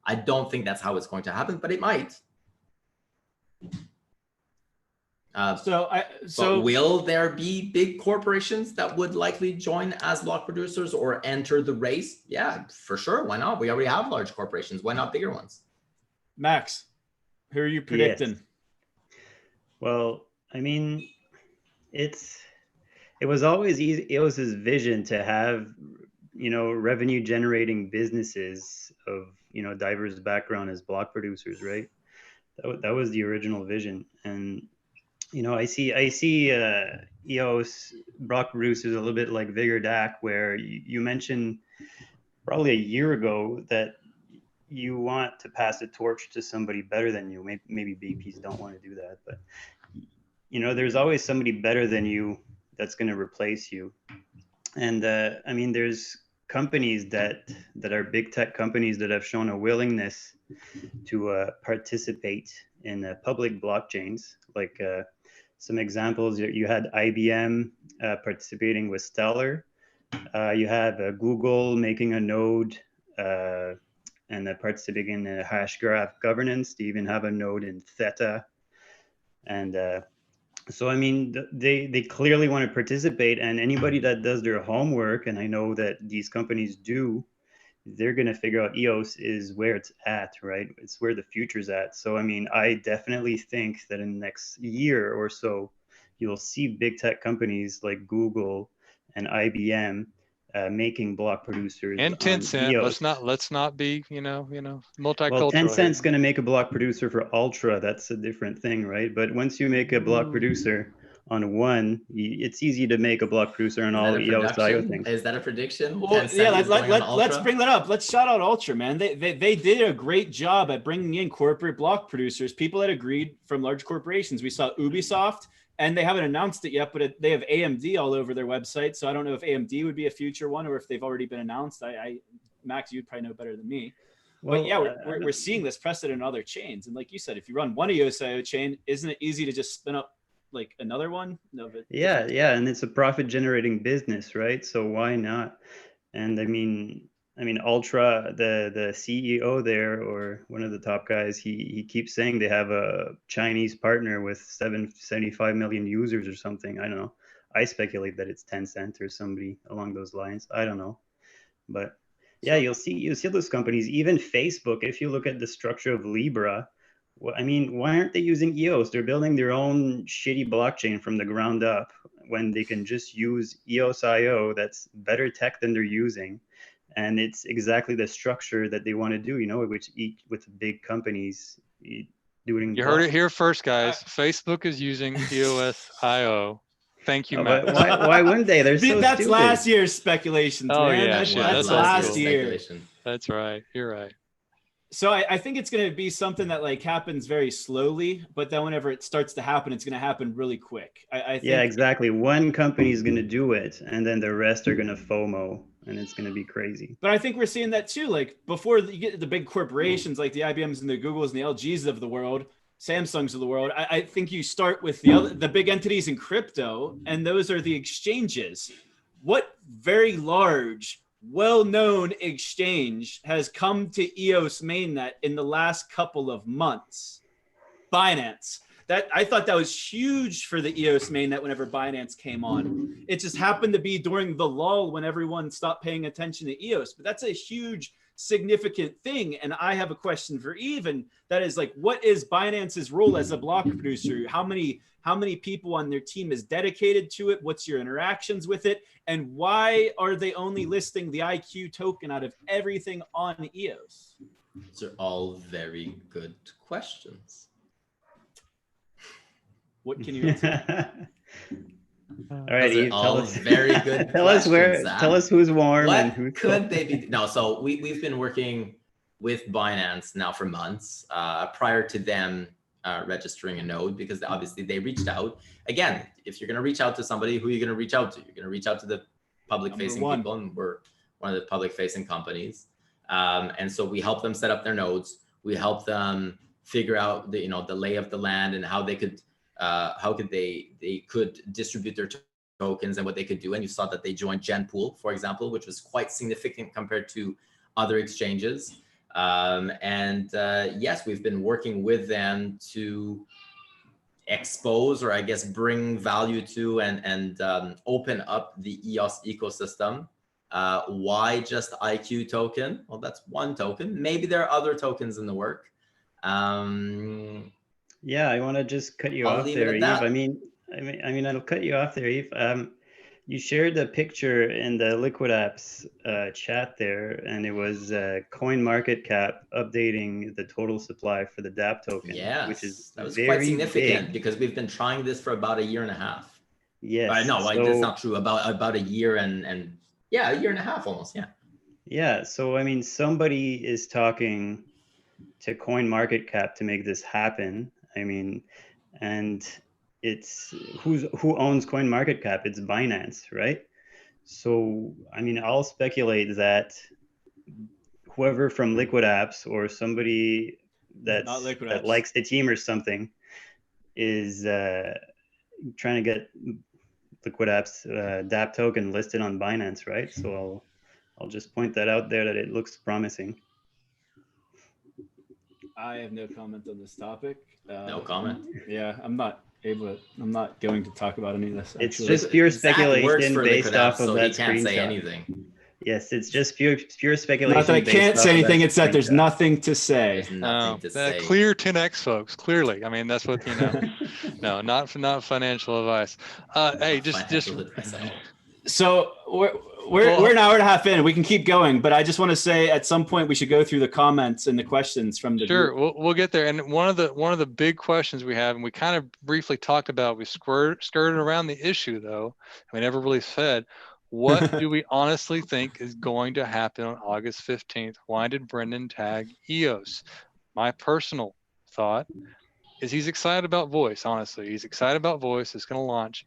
I don't think that's how it's going to happen, but it might. But will there be big corporations that would likely join as block producers or enter the race? Yeah, for sure. Why not? We already have large corporations. Why not bigger ones? Max, who are you predicting? Yes. Well, I mean, it was always EOS's vision to have, revenue generating businesses of, diverse background as block producers, right? That was the original vision. And I see EOS block producers a little bit like Vigor DAC, where you mentioned probably a year ago that you want to pass the torch to somebody better than you. Maybe BPs don't want to do that, but there's always somebody better than you that's going to replace you. And I mean, there's companies that are big tech companies that have shown a willingness to participate in public blockchains, like some examples. You had IBM participating with Stellar. You have Google making a node and participating in Hashgraph governance. They even have a node in Theta. And so, I mean, they clearly want to participate, and anybody that does their homework, and I know that these companies do, they're going to figure out EOS is where it's at, right? It's where the future's at. So, I mean, I definitely think that in the next year or so, you'll see big tech companies like Google and IBM making block producers. And Tencent. Let's not be, multicultural. Well, Tencent's going to make a block producer for Ultra. That's a different thing, right? But once you make a block producer on one, it's easy to make a block producer on all EOSIO things. Is that a prediction? Well, yeah, let's bring that up. Let's shout out Ultra, man. They did a great job at bringing in corporate block producers, people that agreed from large corporations. We saw Ubisoft and they haven't announced it yet, but they have AMD all over their website. So I don't know if AMD would be a future one or if they've already been announced. Max, you'd probably know better than me. Well, but yeah, we're seeing this precedent in other chains. And like you said, if you run one EOSIO chain, isn't it easy to just spin up like another one? No, but yeah, and it's a profit generating business, right? So why not? And I mean, Ultra, the CEO there, or one of the top guys, he keeps saying they have a Chinese partner with 75 million users or something. I don't know. I speculate that it's Tencent or somebody along those lines. I don't know, but yeah, you'll see those companies. Even Facebook, if you look at the structure of Libra, I mean, why aren't they using EOS? They're building their own shitty blockchain from the ground up when they can just use EOSIO. That's better tech than they're using. And it's exactly the structure that they want to do, which with big companies doing. You heard it here first, guys. Facebook is using EOSIO. Thank you, Matt. But why wouldn't they? They're so That's stupid. last year's speculations, man. Yeah, that's last year. That's right. You're right. So I think it's going to be something that like happens very slowly, but then whenever it starts to happen, it's going to happen really quick. I think, yeah, exactly. One company is going to do it, and then the rest are going to FOMO, and it's going to be crazy. But I think we're seeing that too. Like before you get the big corporations like the IBMs and the Googles and the LGs of the world, Samsungs of the world, I think you start with the big entities in crypto, and those are the exchanges. What very large, well-known exchange has come to EOS mainnet in the last couple of months? Binance. That I thought that was huge for the EOS mainnet whenever Binance came on. It just happened to be during the lull when everyone stopped paying attention to EOS, but that's a huge, significant thing. And I have a question for Yves, and that is like, what is Binance's role as a block producer? How many people on their team is dedicated to it? What's your interactions with it? And why are they only listing the IQ token out of everything on EOS? These are all very good questions. What can you answer? All right, Yves, tell us. Very good. Tell us who's warm. What and who's could cold. they be? No, so we've been working with Binance now for months. Prior to them registering a node, because obviously they reached out. Again, if you're going to reach out to somebody, who are you going to reach out to? You're going to reach out to the public-facing people, and we're one of the public-facing companies. And so we help them set up their nodes. We help them figure out the lay of the land and how they could distribute their tokens and what they could do. And you saw that they joined Genpool, for example, which was quite significant compared to other exchanges. Yes, we've been working with them to expose, or I guess bring value to and open up the EOS ecosystem. Why just IQ token? Well, that's one token. Maybe there are other tokens in the work. Yeah, I want to just cut you off there, Yves. I mean, I'll cut you off there, Yves. You shared a picture in the Liquid Apps chat there, and it was CoinMarketCap updating the total supply for the DApp token. Yes, which is that was very quite significant big. because we've been trying this for about 1.5 years. Yes. No, that's not true. About a year and yeah, 1.5 years almost. Yeah. Yeah. So I mean, somebody is talking to CoinMarketCap to make this happen. I mean, and it's who owns CoinMarketCap? It's Binance, right? So I mean, I'll speculate that whoever from Liquid Apps or somebody that likes the team or something is trying to get Liquid Apps DApp token listed on Binance, right? So I'll just point that out there, that it looks promising. I have no comment on this topic. No comment. Yeah, I'm not going to talk about any of this. It's just pure speculation based off of that screenshot. Can't say anything. Yes, it's just pure speculation. Not that I can't say anything. It's that there's nothing to say. There's nothing to say. Clear 10x, folks. Clearly, I mean that's what No, not financial advice. Hey, just. So we're an hour and a half in. We can keep going, but I just want to say at some point we should go through the comments and the questions from the group. We'll get there. And one of the big questions we have, and we kind of briefly talked about, we skirted around the issue though. We never really said, what do we honestly think is going to happen on August 15th? Why did Brendan tag EOS? My personal thought, is he's excited about voice. Honestly, he's excited about voice. It's going to launch.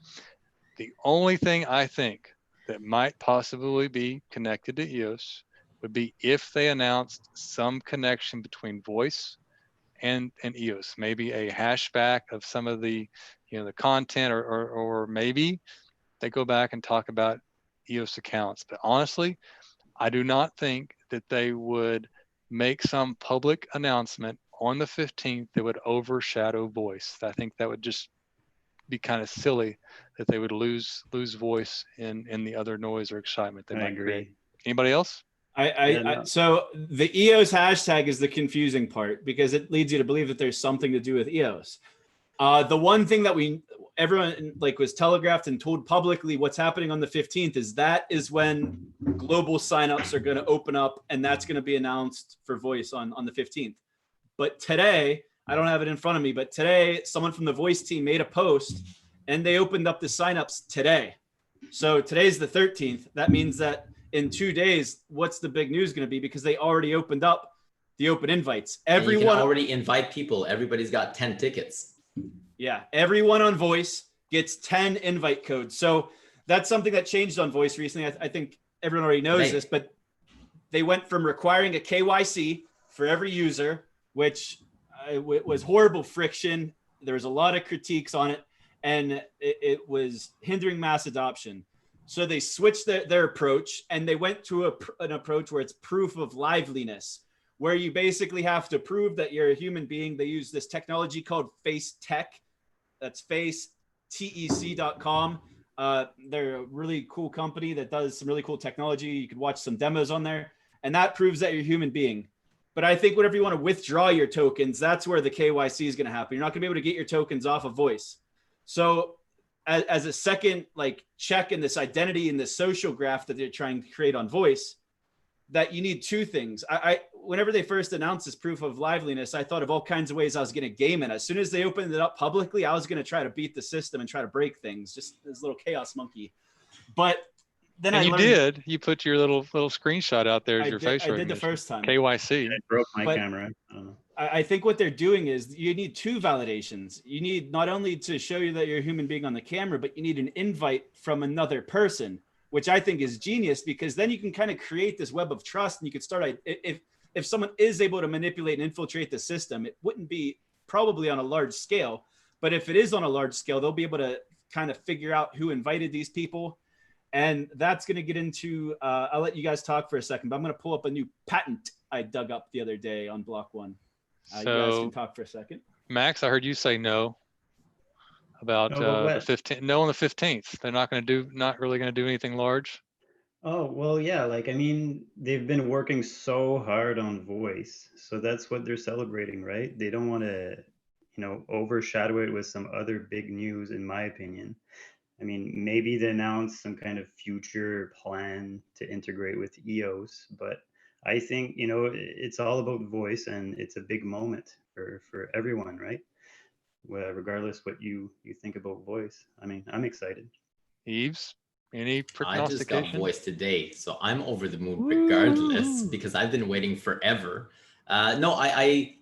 The only thing I think that might possibly be connected to EOS would be if they announced some connection between voice and EOS, maybe a hashback of some of the, the content, or maybe they go back and talk about EOS accounts. But honestly, I do not think that they would make some public announcement on the 15th that would overshadow voice. I think that would just be kind of silly that they would lose voice in the other noise or excitement they might create. Anybody else? So the EOS hashtag is the confusing part because it leads you to believe that there's something to do with EOS. The one thing that everyone was telegraphed and told publicly what's happening on the 15th is when global signups are going to open up, and that's going to be announced for voice on the 15th. But today, I don't have it in front of me, but today someone from the voice team made a post and they opened up the signups today. So today's the 13th. That means that in 2 days, what's the big news going to be? Because they already opened up the open invites. Everyone you can already invite people. Everybody's got 10 tickets. Yeah, everyone on voice gets 10 invite codes. So that's something that changed on voice recently. I think everyone already knows this, but they went from requiring a KYC for every user, which was horrible friction. There was a lot of critiques on it, and it was hindering mass adoption. So they switched their approach, and they went to an approach where it's proof of liveliness, where you basically have to prove that you're a human being. They use this technology called Face Tech. That's facetec.com. They're a really cool company that does some really cool technology. You could watch some demos on there, and that proves that you're a human being. But I think whenever you want to withdraw your tokens, that's where the KYC is going to happen. You're not going to be able to get your tokens off of voice. So as a second check in this identity in this social graph that they're trying to create on voice, that you need two things. Whenever they first announced this proof of liveliness, I thought of all kinds of ways I was going to game it. As soon as they opened it up publicly, I was going to try to beat the system and try to break things, just this little chaos monkey. But then you put your little screenshot out there as your face recognition. I did the first time. KYC. I broke my camera. I think what they're doing is you need two validations. You need not only to show you that you're a human being on the camera, but you need an invite from another person, which I think is genius, because then you can kind of create this web of trust, and you could start, if someone is able to manipulate and infiltrate the system, it wouldn't be probably on a large scale, but if it is on a large scale, they'll be able to kind of figure out who invited these people. And that's going to get into, I'll let you guys talk for a second, but I'm going to pull up a new patent I dug up the other day on Block.one. You guys can talk for a second. Max, I heard you say no about the 15th. No, on the 15th, they're not really going to do anything large. Oh, well, yeah. They've been working so hard on voice, so that's what they're celebrating, right? They don't want to, overshadow it with some other big news, in my opinion. Maybe they announce some kind of future plan to integrate with EOS, but I think, it's all about voice, and it's a big moment for everyone, right? Well, regardless what you think about voice. I'm excited. Yves, any prognostication? I just got voice today, so I'm over the moon regardless, because I've been waiting forever. No, I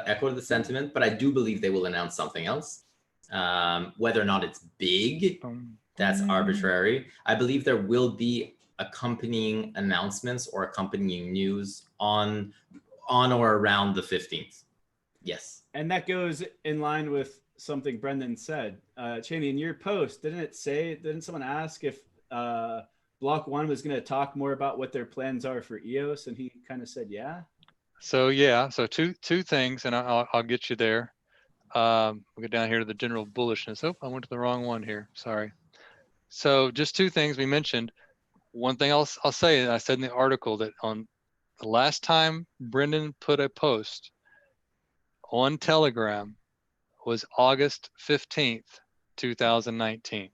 echo the sentiment, but I do believe they will announce something else. Whether or not it's big, that's arbitrary. I believe there will be accompanying announcements or accompanying news on or around the 15th. Yes. And that goes in line with something Brendan said. Chaney, in your post, didn't someone ask if Block.one was going to talk more about what their plans are for EOS? And he kind of said, yeah. So two things, and I'll get you there. We'll get down here to the general bullishness. Oh, I went to the wrong one here. Sorry. So just two things we mentioned. One thing I'll say, and I said in the article, that on the last time Brendan put a post on Telegram was August 15th, 2019.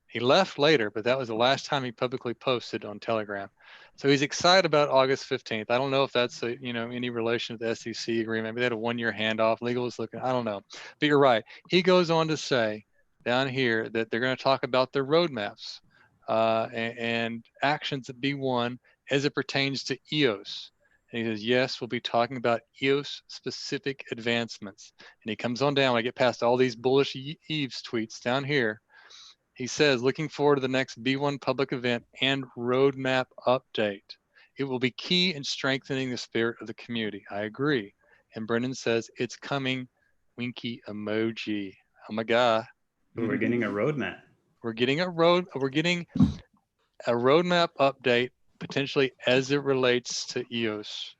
He left later, but that was the last time he publicly posted on Telegram. So he's excited about August 15th. I don't know if that's any relation to the SEC agreement. Maybe they had a 1-year handoff. Legal is looking, I don't know. But you're right. He goes on to say down here that they're going to talk about their roadmaps and actions that be one as it pertains to EOS. And he says, yes, we'll be talking about EOS specific advancements. And he comes on down. When I get past all these bullish Yves tweets down here, he says, looking forward to the next B1 public event and roadmap update. It will be key in strengthening the spirit of the community. I agree. And Brendan says, it's coming, winky emoji. Oh my God. We're getting a roadmap. We're getting a roadmap update, potentially as it relates to EOS.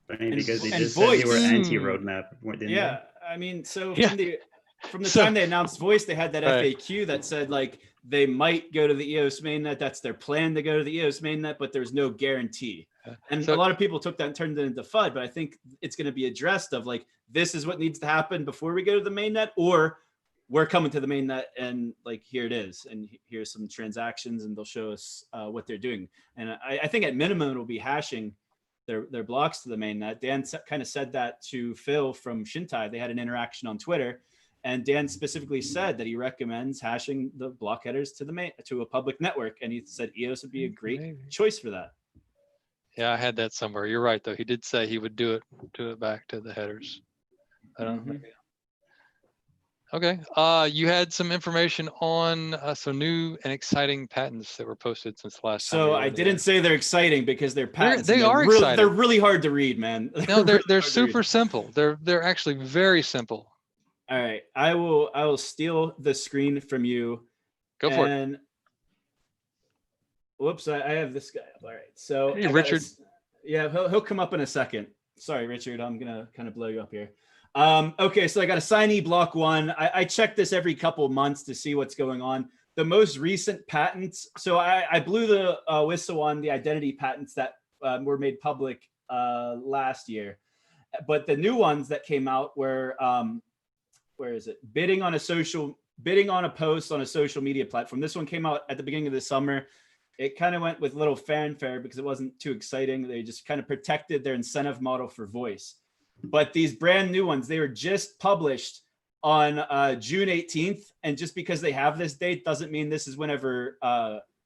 Funny, because they and just voice. said they were anti-roadmap, didn't Yeah, I mean, so Yeah. from the time they announced voice, they had that Right. FAQ that said like they might go to the EOS mainnet. That's their plan to go to the EOS mainnet, but there's no guarantee. And a lot of people took that and turned it into FUD, but I think it's going to be addressed of like, this is what needs to happen before we go to the mainnet, or we're coming to the mainnet and like, here it is. And here's some transactions and they'll show us what they're doing. And I think at minimum, it'll be hashing their blocks to the mainnet. Dan kind of said that to Phil from Shintai. They had an interaction on Twitter, and Dan specifically said that he recommends hashing the block headers to a public network. And he said EOS would be a great choice for that. Yeah, I had that somewhere. You're right, though. He did say he would do it back to the headers. I don't know. Okay. You had some information on some new and exciting patents that were posted since last time. So I didn't say they're exciting because they're patents. They are exciting. They're really hard to read, man. No, they're super simple. They're actually very simple. All right. I will steal the screen from you. Go for it. Whoops, I have this guy. All right. So hey, Richard. Yeah, he'll come up in a second. Sorry, Richard. I'm gonna kind of blow you up here. Okay, so I got a signee Block.one. I check this every couple months to see what's going on. The most recent patents. So I blew the whistle on the identity patents that were made public last year, but the new ones that came out were where is it? Bidding on a post on a social media platform. This one came out at the beginning of the summer. It kind of went with little fanfare because it wasn't too exciting. They just kind of protected their incentive model for voice. But these brand new ones, they were just published on June 18th. And just because they have this date doesn't mean this is whenever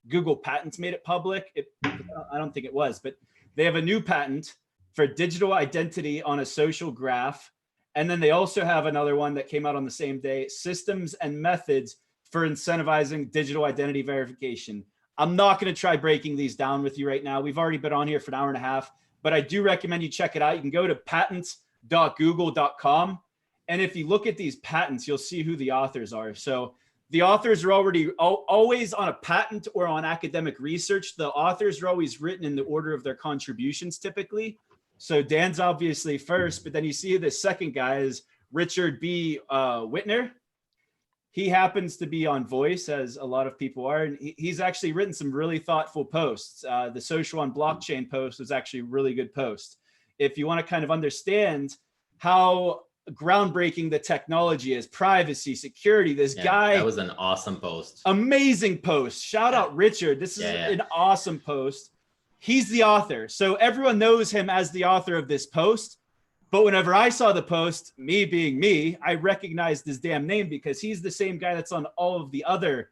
Google Patents made it public. I don't think it was, but they have a new patent for digital identity on a social graph. And then they also have another one that came out on the same day, systems and methods for incentivizing digital identity verification. I'm not going to try breaking these down with you right now. We've already been on here for an hour and a half, but I do recommend you check it out. You can go to patents.google.com. And if you look at these patents, you'll see who the authors are. So the authors are already always on a patent or on academic research. The authors are always written in the order of their contributions typically. So Dan's obviously first, but then you see the second guy is Richard B. Whitner. He happens to be on Voice, as a lot of people are, and he's actually written some really thoughtful posts. The Social on Blockchain post was actually a really good post. If you want to kind of understand how groundbreaking the technology is, privacy, security, this guy. That was an awesome post. Amazing post. Shout out Richard. This is an awesome post. He's the author. So everyone knows him as the author of this post. But whenever I saw the post, me being me, I recognized his damn name because he's the same guy that's on all of the other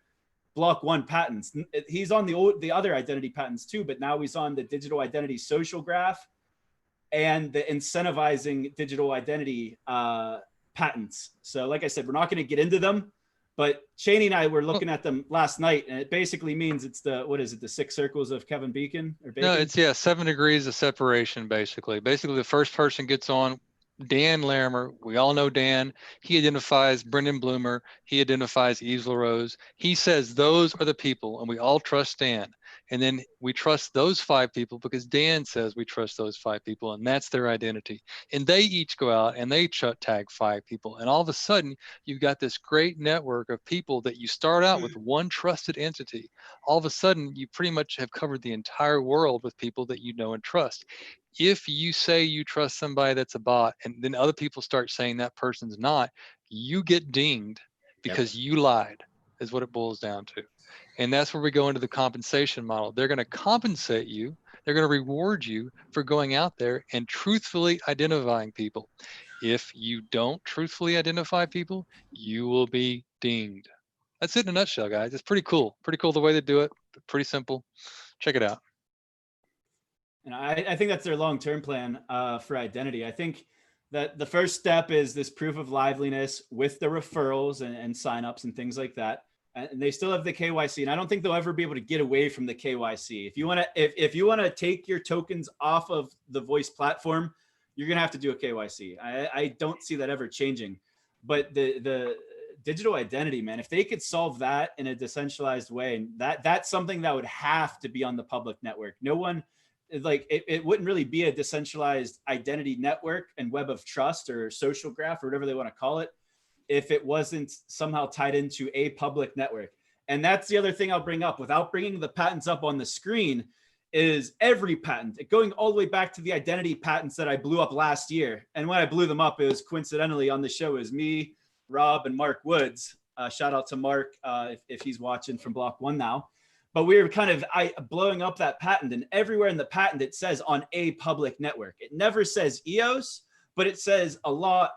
Block.one patents. He's on the other identity patents too, but now he's on the digital identity social graph and the incentivizing digital identity patents. So like I said, we're not going to get into them, but Chaney and I were looking at them last night, and it basically means it's the 6 circles of Kevin Bacon? No, it's 7 degrees of separation, basically. Basically, the first person gets on, Dan Larimer. We all know Dan. He identifies Brendan Bloomer. He identifies Yves La Rose. He says those are the people, and we all trust Dan. And then we trust those 5 people because Dan says we trust those 5 people, and that's their identity. And they each go out and they tag 5 people. And all of a sudden, you've got this great network of people that you start out with one trusted entity. All of a sudden, you pretty much have covered the entire world with people that you know and trust. If you say you trust somebody that's a bot, and then other people start saying that person's not, you get dinged because you lied, is what it boils down to. And that's where we go into the compensation model. They're going to compensate you. They're going to reward you for going out there and truthfully identifying people. If you don't truthfully identify people, you will be dinged. That's it in a nutshell, guys. It's pretty cool. Pretty cool the way they do it. Pretty simple. Check it out. And I think that's their long-term plan for identity. I think that the first step is this proof of liveliness with the referrals and signups and things like that. And they still have the KYC, and I don't think they'll ever be able to get away from the KYC. If you want to, if you want to take your tokens off of the voice platform, you're gonna have to do a KYC. I don't see that ever changing. But the digital identity, man, if they could solve that in a decentralized way, that's something that would have to be on the public network. No one, like it wouldn't really be a decentralized identity network and web of trust or social graph or whatever they want to call it if it wasn't somehow tied into a public network. And that's the other thing I'll bring up without bringing the patents up on the screen is every patent, going all the way back to the identity patents that I blew up last year. And when I blew them up, it was coincidentally on the show is me, Rob, and Mark Woods. Shout out to Mark if he's watching from Block.one now. But we were kind of blowing up that patent, and everywhere in the patent, it says on a public network. It never says EOS, but it says a law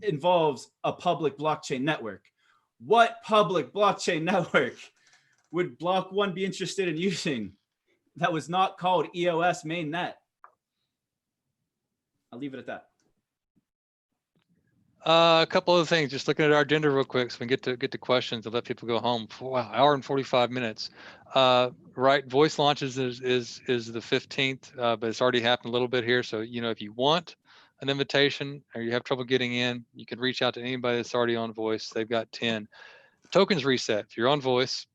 involves a public blockchain network. What public blockchain network would Block.one be interested in using that was not called EOS mainnet? I'll leave it at that. A couple of things, just looking at our agenda real quick so we can get to questions and let people go home. Wow, hour and 45 minutes. Right, voice launches is the 15th, but it's already happened a little bit here. So, you know, if you want an invitation or you have trouble getting in, you can reach out to anybody that's already on voice. They've got 10. Tokens reset. If you're on voice,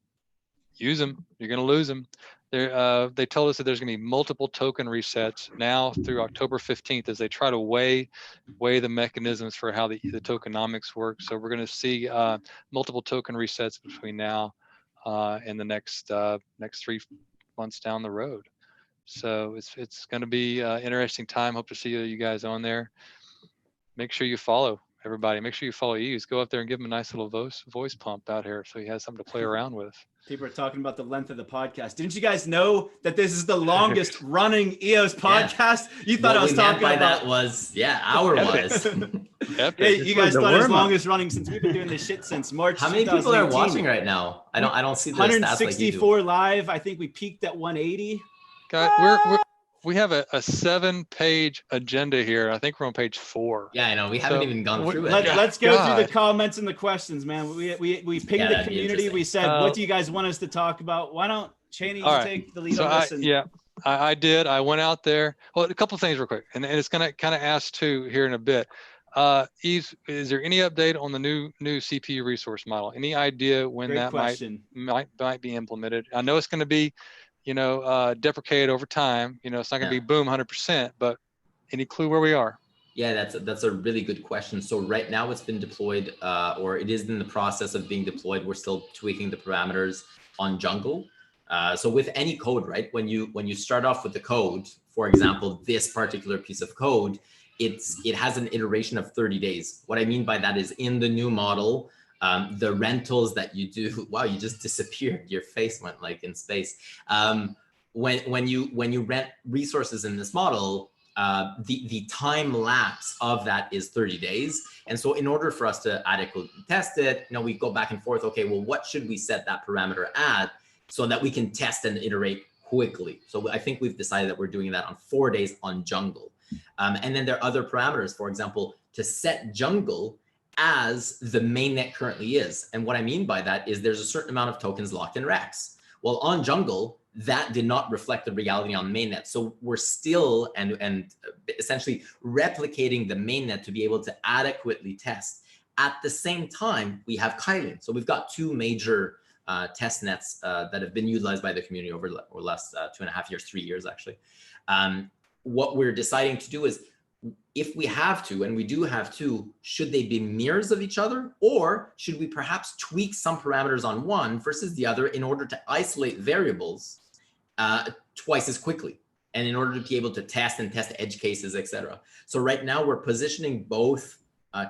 use them. You're going to lose them. They told us that there's going to be multiple token resets now through October 15th as they try to weigh the mechanisms for how the tokenomics work. So we're going to see multiple token resets between now and the next 3 months down the road. So it's going to be an interesting time. Hope to see you guys on there. Make sure you follow everybody. Make sure you follow Eves. Go up there and give him a nice little voice pump out here so he has something to play around with. People are talking about the length of the podcast. Didn't you guys know that this is the longest running EOS podcast? Yeah. You thought I was talking about that was hour-wise. Hey, you guys thought it was longest running since we've been doing this shit since March. How many people are watching right now? I don't see the 164 stats like live. I think we peaked at 180. God, we have a 7-page agenda here. I think we're on page 4. Yeah, I know. We haven't even gone through it. Let's go through the comments and the questions, man. We pinged the community. We said, what do you guys want us to talk about? Why don't Chaney take the lead on this? I did. I went out there. Well, a couple of things real quick, and it's gonna kind of ask too here in a bit. Yves, is there any update on the new CPU resource model? Any idea when that might be implemented? I know it's going to be deprecated over time. It's not going to be boom 100%, but any clue where we are? Yeah, that's a really good question. So right now it's been deployed, or it is in the process of being deployed. We're still tweaking the parameters on Jungle. So with any code, right? When you start off with the code, for example, this particular piece of code, it has an iteration of 30 days. What I mean by that is in the new model, the rentals that you do, wow, you just disappeared. Your face went like in space. When you rent resources in this model, the time lapse of that is 30 days. And so in order for us to adequately test it, we go back and forth. Okay, well, what should we set that parameter at so that we can test and iterate quickly? So I think we've decided that we're doing that on 4 days on Jungle. And then there are other parameters, for example, to set Jungle as the mainnet currently is. And what I mean by that is there's a certain amount of tokens locked in Rex. Well, on Jungle, that did not reflect the reality on mainnet. So we're still and essentially replicating the mainnet to be able to adequately test. At the same time, we have Kylin. So we've got 2 major test nets that have been utilized by the community over the last 2.5 years, 3 years, actually. What we're deciding to do is, if we have to, and we do have to, should they be mirrors of each other, or should we perhaps tweak some parameters on one versus the other in order to isolate variables twice as quickly, and in order to be able to test edge cases, etc. So right now we're positioning both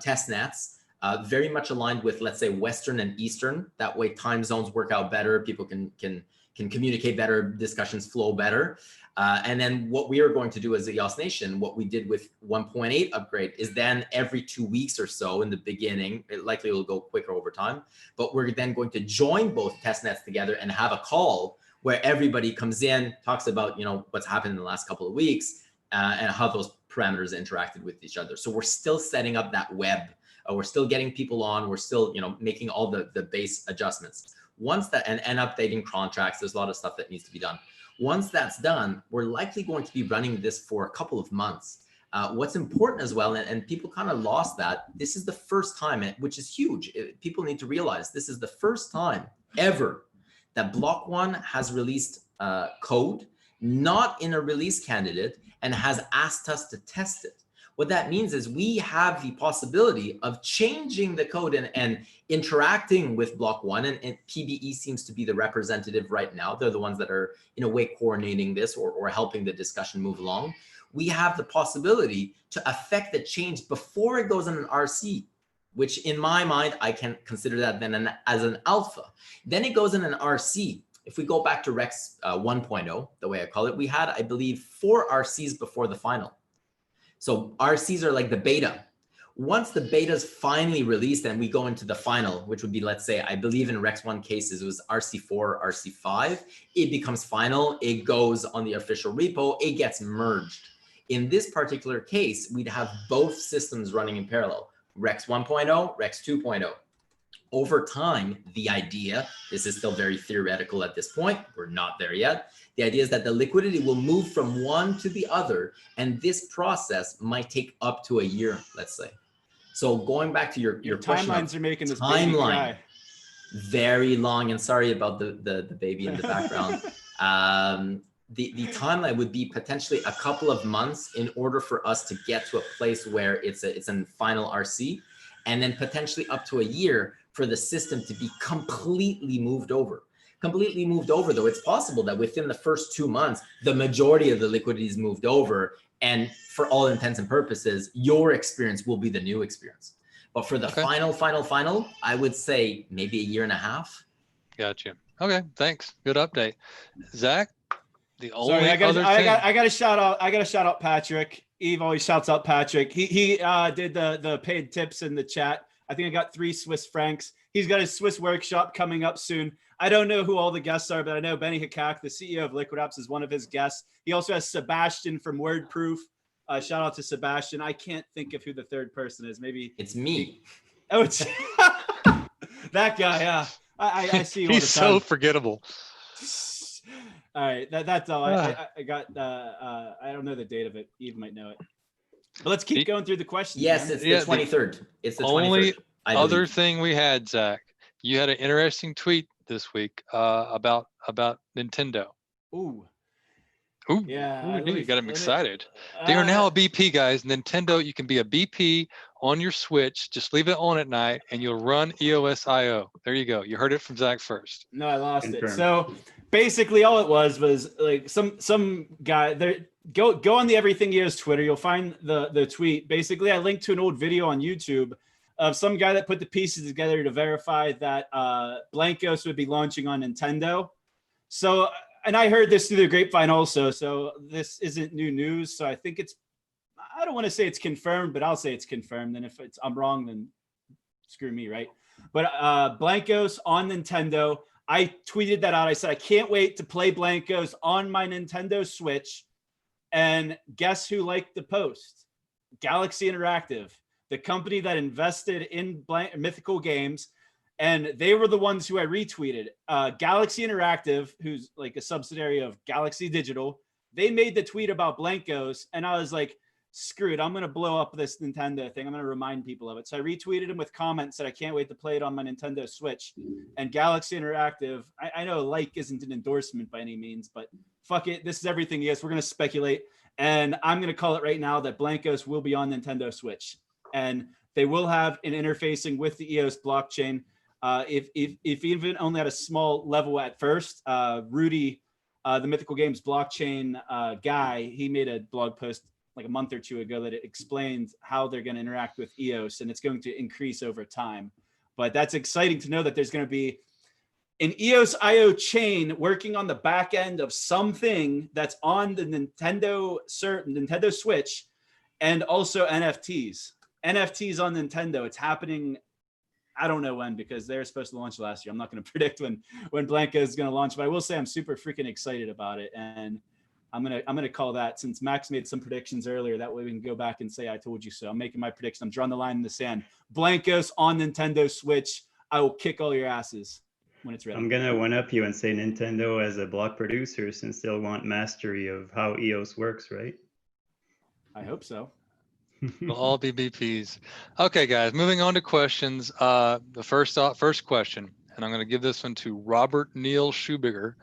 test nets very much aligned with, let's say, Western and Eastern. That way time zones work out better. People can communicate better, discussions flow better. And then what we are going to do as EOS Nation, what we did with 1.8 upgrade, is then every 2 weeks or so in the beginning, it likely will go quicker over time, but we're then going to join both test nets together and have a call where everybody comes in, talks about, what's happened in the last couple of weeks and how those parameters interacted with each other. So we're still setting up that web. We're still getting people on. We're still, making all the base adjustments. Once that, and updating contracts, there's a lot of stuff that needs to be done. Once that's done, we're likely going to be running this for a couple of months. What's important as well, and people kind of lost that, this is the first time, which is huge. People need to realize this is the first time ever that Block.one has released code, not in a release candidate, and has asked us to test it. What that means is we have the possibility of changing the code and interacting with Block.one, and PBE seems to be the representative right now. They're the ones that are in a way coordinating this or helping the discussion move along. We have the possibility to affect the change before it goes in an RC, which in my mind, I can consider that then as an alpha. Then it goes in an RC. If we go back to Rex 1.0, the way I call it, we had, I believe, 4 RCs before the final. So RCs are like the beta. Once the beta is finally released and we go into the final, which would be, let's say, I believe in Rex 1 cases, it was RC4, RC5, it becomes final, it goes on the official repo, it gets merged. In this particular case, we'd have both systems running in parallel, Rex 1.0, Rex 2.0. Over time, the idea, this is still very theoretical at this point, we're not there yet. The idea is that the liquidity will move from one to the other, and this process might take up to a year, let's say. So going back to your question, timelines are making this timeline very long, and sorry about the baby in the background. The timeline would be potentially a couple of months in order for us to get to a place where it's a final RC, and then potentially up to a year for the system to be completely moved over. Completely moved over, though, it's possible that within the first 2 months, the majority of the liquidity is moved over, and for all intents and purposes, your experience will be the new experience. But for the final, I would say maybe a year and a half. Gotcha. Okay, thanks. Good update, Zach. The only Sorry, I got to shout out Patrick. Yves always shouts out Patrick. He did the paid tips in the chat. I think I got 3 Swiss francs. He's got his Swiss workshop coming up soon. I don't know who all the guests are, but I know Benny Hakak, the CEO of Liquid Apps, is one of his guests. He also has Sebastian from Wordproof. Shout out to Sebastian. I can't think of who the third person is. Maybe it's me. Oh, it's that guy. Yeah, I see. He's so forgettable. All right, that's all. I got. I don't know the date of it. Eve might know it. But let's keep going through the questions. Yes, man. It's the 23rd. It's the 23rd. Only other thing we had, Zach, you had an interesting tweet this week about Nintendo. Ooh. Yeah. You got him excited. They are now a BP, guys. Nintendo, you can be a BP on your Switch. Just leave it on at night, and you'll run EOSIO. There you go. You heard it from Zach first. No, I lost it. So basically, all it was like some guy there. Go on the Everything EOS Twitter. You'll find the tweet. Basically, I linked to an old video on YouTube of some guy that put the pieces together to verify that Blankos would be launching on Nintendo. So, and I heard this through the grapevine also. So this isn't new news. So I think I don't want to say it's confirmed, but I'll say it's confirmed. And if I'm wrong, then screw me, right? But Blankos on Nintendo. I tweeted that out. I said, I can't wait to play Blankos on my Nintendo Switch. And guess who liked the post? Galaxy Interactive, the company that invested in Mythical Games. And they were the ones who I retweeted. Galaxy Interactive, who's like a subsidiary of Galaxy Digital, they made the tweet about Blankos. And I was like, screw it, I'm going to blow up this Nintendo thing. I'm going to remind people of it. So I retweeted him with comments that I can't wait to play it on my Nintendo Switch. And Galaxy Interactive, I know like isn't an endorsement by any means, but fuck it. This is Everything EOS. We're going to speculate. And I'm going to call it right now that Blankos will be on Nintendo Switch. And they will have an interfacing with the EOS blockchain. If even only at a small level at first, Rudy, the Mythical Games blockchain guy, he made a blog post like a month or 2 ago that it explains how they're going to interact with EOS, and it's going to increase over time. But that's exciting to know that there's going to be an EOSIO chain working on the back end of something that's on the Nintendo Switch, and also NFTs on Nintendo. It's happening I don't know when, because they're supposed to launch last year. I'm not going to predict when Blanca is going to launch, but I will say I'm super freaking excited about it. And I'm gonna call that, since Max made some predictions earlier. That way we can go back and say I told you so. I'm making my prediction. I'm drawing the line in the sand. Blancos on Nintendo Switch. I will kick all your asses when it's ready. I'm gonna one up you and say Nintendo as a block producer, since they'll want mastery of how EOS works, right? I hope so. We'll all be BPs. Okay, guys, moving on to questions. The first question, and I'm going to give this one to Robert Neil Schubiger.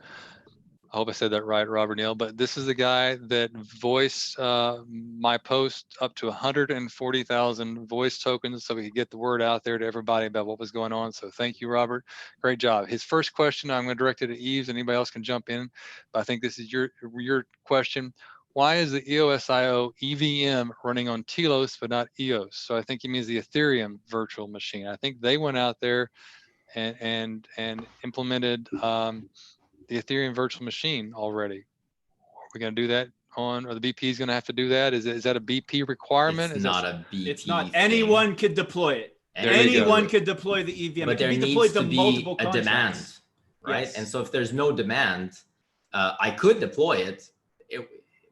I hope I said that right, Robert Neil, but this is the guy that voiced my post up to 140,000 voice tokens so we could get the word out there to everybody about what was going on. So thank you, Robert. Great job. His first question, I'm going to direct it to Yves, and anybody else can jump in, but I think this is your question. Why is the EOSIO EVM running on Telos but not EOS? So I think he means the Ethereum virtual machine. I think they went out there and implemented the Ethereum virtual machine already. Are we going to do that on, or the BP is going to have to do that? Is that a BP requirement? It's not a BP. It's not. Thing. Anyone could deploy it. Anyone could deploy the EVM. But there needs to be a demand, right? Yes. And so if there's no demand, I could deploy it. It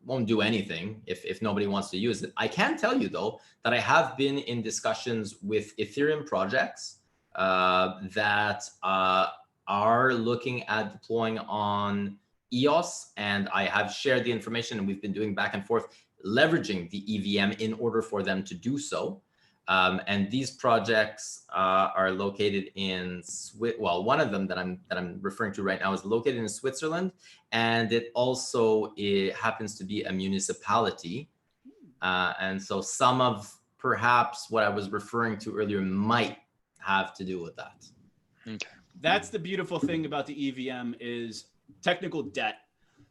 won't do anything if nobody wants to use it. I can tell you though that I have been in discussions with Ethereum projects that are looking at deploying on EOS, and I have shared the information, and we've been doing back and forth leveraging the EVM in order for them to do so. And these projects are located in one of them that I'm referring to right now is located in Switzerland, and it happens to be a municipality. And so some of perhaps what I was referring to earlier might have to do with that. Okay. That's the beautiful thing about the EVM is technical debt.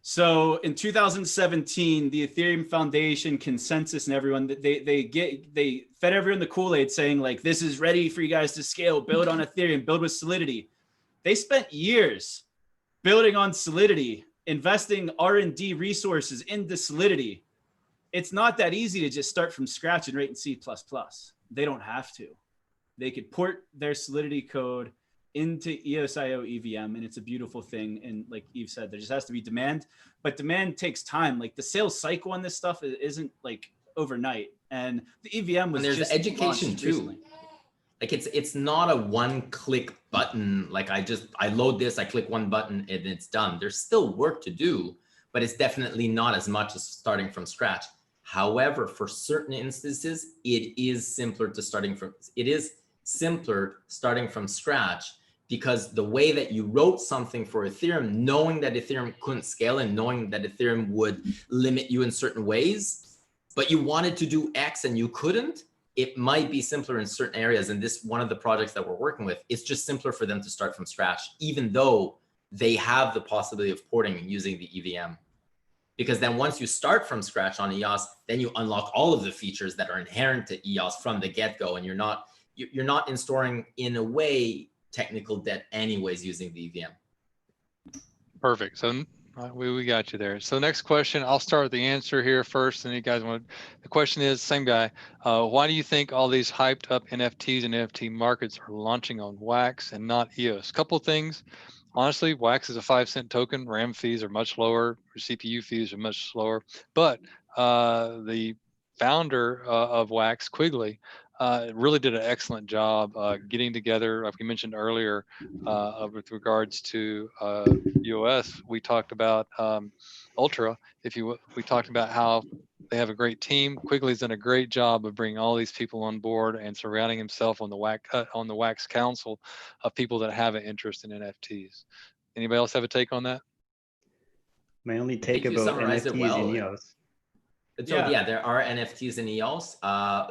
So in 2017, the Ethereum Foundation consensus and everyone, they fed everyone the Kool-Aid saying like, this is ready for you guys to scale, build on Ethereum, build with Solidity. They spent years building on Solidity, investing R&D resources into Solidity. It's not that easy to just start from scratch and write in C++. They don't have to. They could port their Solidity code into EOSIO EVM, and it's a beautiful thing. And like Yves said, there just has to be demand, but demand takes time. Like the sales cycle on this stuff isn't like overnight. And the EVM was, and there's just education too. Recently. Like it's not a one-click button. Like I load this, I click one button and it's done. There's still work to do, but it's definitely not as much as starting from scratch. However, for certain instances, it is simpler starting from scratch, because the way that you wrote something for Ethereum, knowing that Ethereum couldn't scale and knowing that Ethereum would limit you in certain ways, but you wanted to do X and you couldn't, it might be simpler in certain areas. And this, one of the projects that we're working with, it's just simpler for them to start from scratch, even though they have the possibility of porting and using the EVM. Because then once you start from scratch on EOS, then you unlock all of the features that are inherent to EOS from the get-go, and you're not installing, in a way, technical debt anyways using the EVM. Perfect. So we got you there. So next question, I'll start with the answer here first, and you guys want. The question is, same guy. Why do you think all these hyped up NFTs and NFT markets are launching on Wax and not EOS? Couple things. Honestly, Wax is a 5-cent token. RAM fees are much lower. CPU fees are much slower. But the founder of Wax, Quigley, really did an excellent job getting together, like we mentioned earlier, with regards to EOS. We talked about Ultra. We talked about how they have a great team. Quigley's done a great job of bringing all these people on board and surrounding himself on the Wax Council of people that have an interest in NFTs. Anybody else have a take on that? My only take about NFTs in EOS. So yeah, there are NFTs in EOS.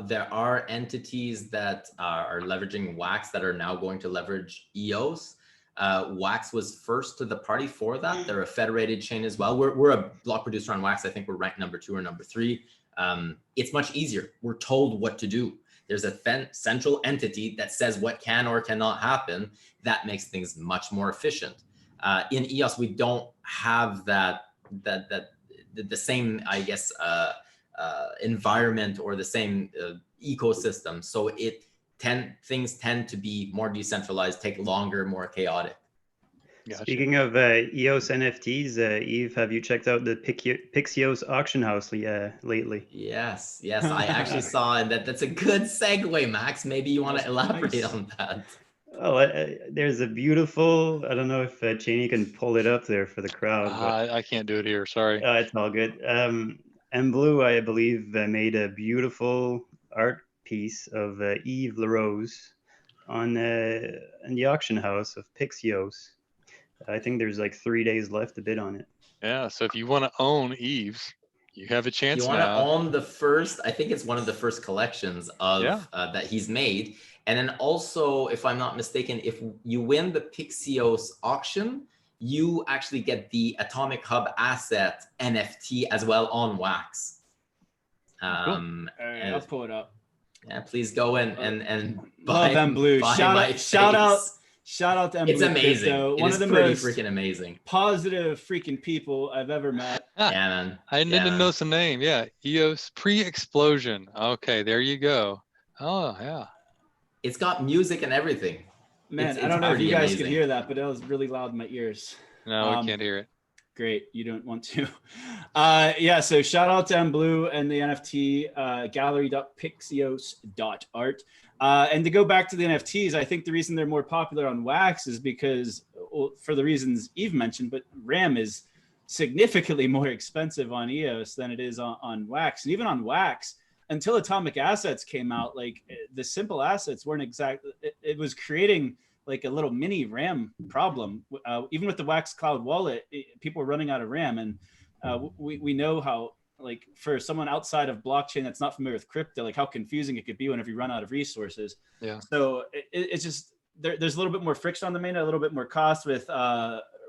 There are entities that are leveraging Wax that are now going to leverage EOS. Wax was first to the party for that. They're a federated chain as well. We're a block producer on Wax. I think we're ranked number 2 or number 3. It's much easier. We're told what to do. There's a central entity that says what can or cannot happen. That makes things much more efficient. In EOS, we don't have the same, I guess, environment or the same ecosystem. So things tend to be more decentralized, take longer, more chaotic. Gotcha. Speaking of EOS NFTs, Yves, have you checked out the Pixios auction house lately? Yes, I actually saw, and that's a good segue, Max. Maybe you want to elaborate on that. Oh, there's a beautiful, I don't know if Chaney can pull it up there for the crowd. But, I can't do it here, sorry. it's all good. M Blue, I believe, made a beautiful art piece of Yves La Rose in the auction house of Pixios. I think there's like 3 days left to bid on it. Yeah, so if you want to own Yves, you have a chance You want now. to own the first, I think it's one of the first collections of that he's made. And then also, if I'm not mistaken, if you win the Pixios auction, you actually get the Atomic Hub asset NFT as well on Wax. Cool. All right, I'll pull it up. Yeah, please go in and buy them blue. Shout out to M It's Blue amazing. Crypto. One of the most freaking amazing, positive freaking people I've ever met. Yeah, man. I didn't know the name. Yeah, EOS pre-explosion. Okay, there you go. Oh yeah. It's got music and everything. Man, I don't know if you guys could hear that, but it was really loud in my ears. No, I can't hear it. Great, you don't want to. Yeah, so shout out to M Blue and the NFT gallery.pixios.art. And to go back to the NFTs, I think the reason they're more popular on Wax is because, well, for the reasons Yves mentioned, but RAM is significantly more expensive on EOS than it is on Wax. And even on Wax, until Atomic Assets came out, like the simple assets weren't exactly, it was creating like a little mini RAM problem. Even with the Wax Cloud wallet, people were running out of RAM. And we know how, like, for someone outside of blockchain that's not familiar with crypto, like how confusing it could be whenever you run out of resources. Yeah. So it's just, there's a little bit more friction on the mainnet, a little bit more cost with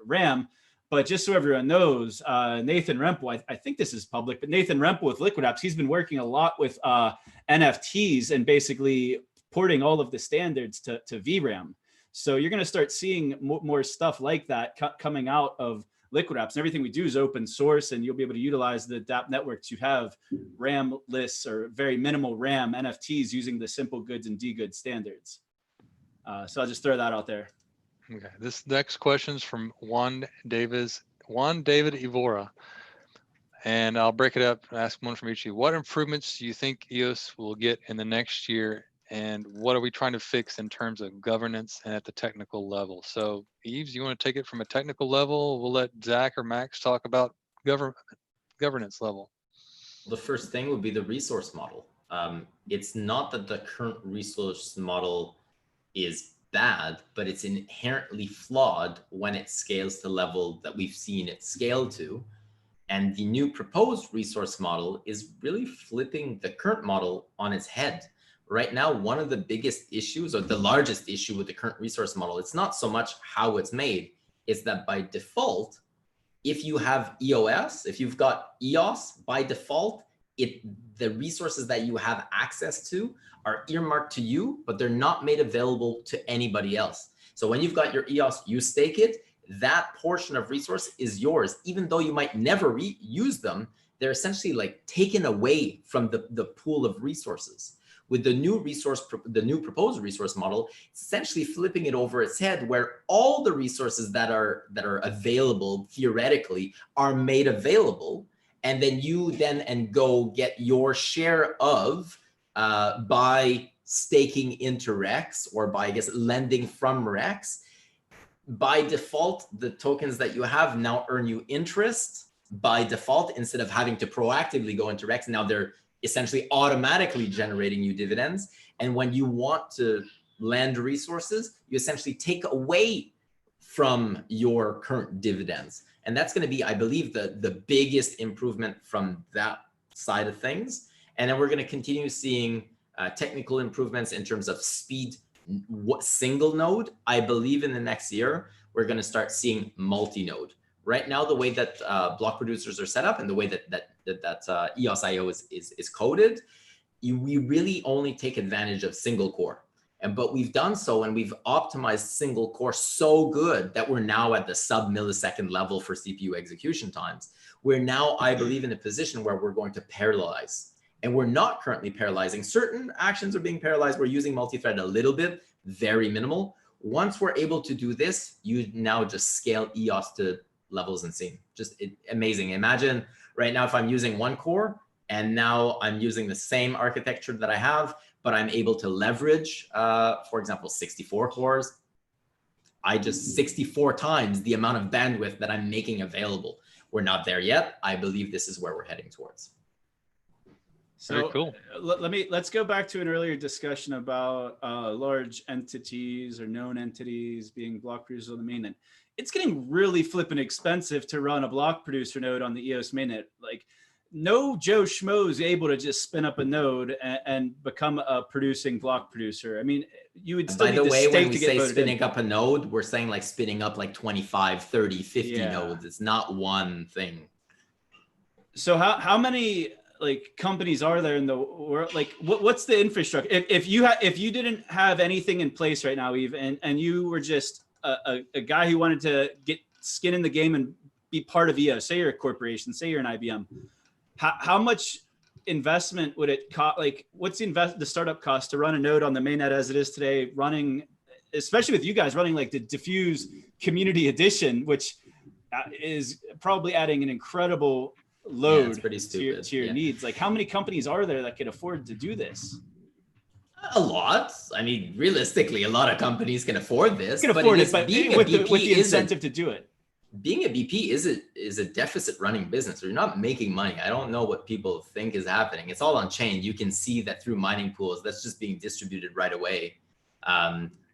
RAM. But just so everyone knows, Nathan Rempel, I think this is public, but Nathan Rempel with Liquid Apps, he's been working a lot with NFTs and basically porting all of the standards to VRAM. So you're going to start seeing more stuff like that coming out of Liquid Apps. And everything we do is open source, and you'll be able to utilize the DApp network to have RAM lists or very minimal RAM NFTs using the simple goods and D-good standards. So I'll just throw that out there. Okay, this next question is from Juan David Ivora, and I'll break it up and ask one from each of you. What improvements do you think EOS will get in the next year, and what are we trying to fix in terms of governance and at the technical level? So Yves, you want to take it from a technical level? We'll let Zach or Max talk about governance level. The first thing would be the resource model. It's not that the current resource model is bad, but it's inherently flawed when it scales to the level that we've seen it scale to. And the new proposed resource model is really flipping the current model on its head. Right now, one of the biggest issues, or the largest issue with the current resource model, it's not so much how it's made, is that by default, if you have EOS, if you've got EOS, by default, the resources that you have access to are earmarked to you, but they're not made available to anybody else. So when you've got your EOS, you stake it, that portion of resource is yours. Even though you might never use them, they're essentially like taken away from the pool of resources. With the new proposed resource model, it's essentially flipping it over its head, where all the resources that are available theoretically are made available, and then you go get your share of by staking into Rex, or by, I guess, lending from Rex. By default, the tokens that you have now earn you interest by default, instead of having to proactively go into Rex. Now they're essentially automatically generating you dividends. And when you want to lend resources, you essentially take away from your current dividends. And that's going to be, I believe, the biggest improvement from that side of things. And then we're going to continue seeing technical improvements in terms of speed. What single node? I believe in the next year, we're going to start seeing multi-node. Right now, the way that block producers are set up and the way that EOSIO is coded, we really only take advantage of single core. But we've done so, and we've optimized single core so good that we're now at the sub-millisecond level for CPU execution times. We're now, I believe, in a position where we're going to parallelize. and we're not currently parallelizing. Certain actions are being parallelized. We're using multi-thread a little bit, very minimal. Once we're able to do this, you now just scale EOS to levels insane. Just amazing. Imagine right now if I'm using one core and now I'm using the same architecture that I have, but I'm able to leverage, for example, 64 cores. I just 64 times the amount of bandwidth that I'm making available. We're not there yet. I believe this is where we're heading towards. So very cool. Let's go back to an earlier discussion about large entities or known entities being block producers on the mainnet. It's getting really flippin' expensive to run a block producer node on the EOS mainnet. Like, no Joe Schmo is able to just spin up a node and become a producing block producer. I mean, you would still By need the to way, stake when we to get say voted spinning in. up a node, we're saying like spinning up like 25, 30, 50 Yeah. nodes. It's not one thing. So how many like companies are there in the world? Like what's the infrastructure? If you didn't have anything in place right now, Yves, and you were just a guy who wanted to get skin in the game and be part of EOS, say you're a corporation, say you're an IBM, how much investment would it cost? Like, what's the startup cost to run a node on the mainnet as it is today, running, especially with you guys running like the Diffuse Community Edition, which is probably adding an incredible load to your needs. Like, how many companies are there that could afford to do this? A lot. I mean, realistically, a lot of companies can afford this. Can afford it, but with the incentive to do it. Being a BP is a deficit running business. You're not making money. I don't know what people think is happening. It's all on chain. You can see that through mining pools. That's just being distributed right away.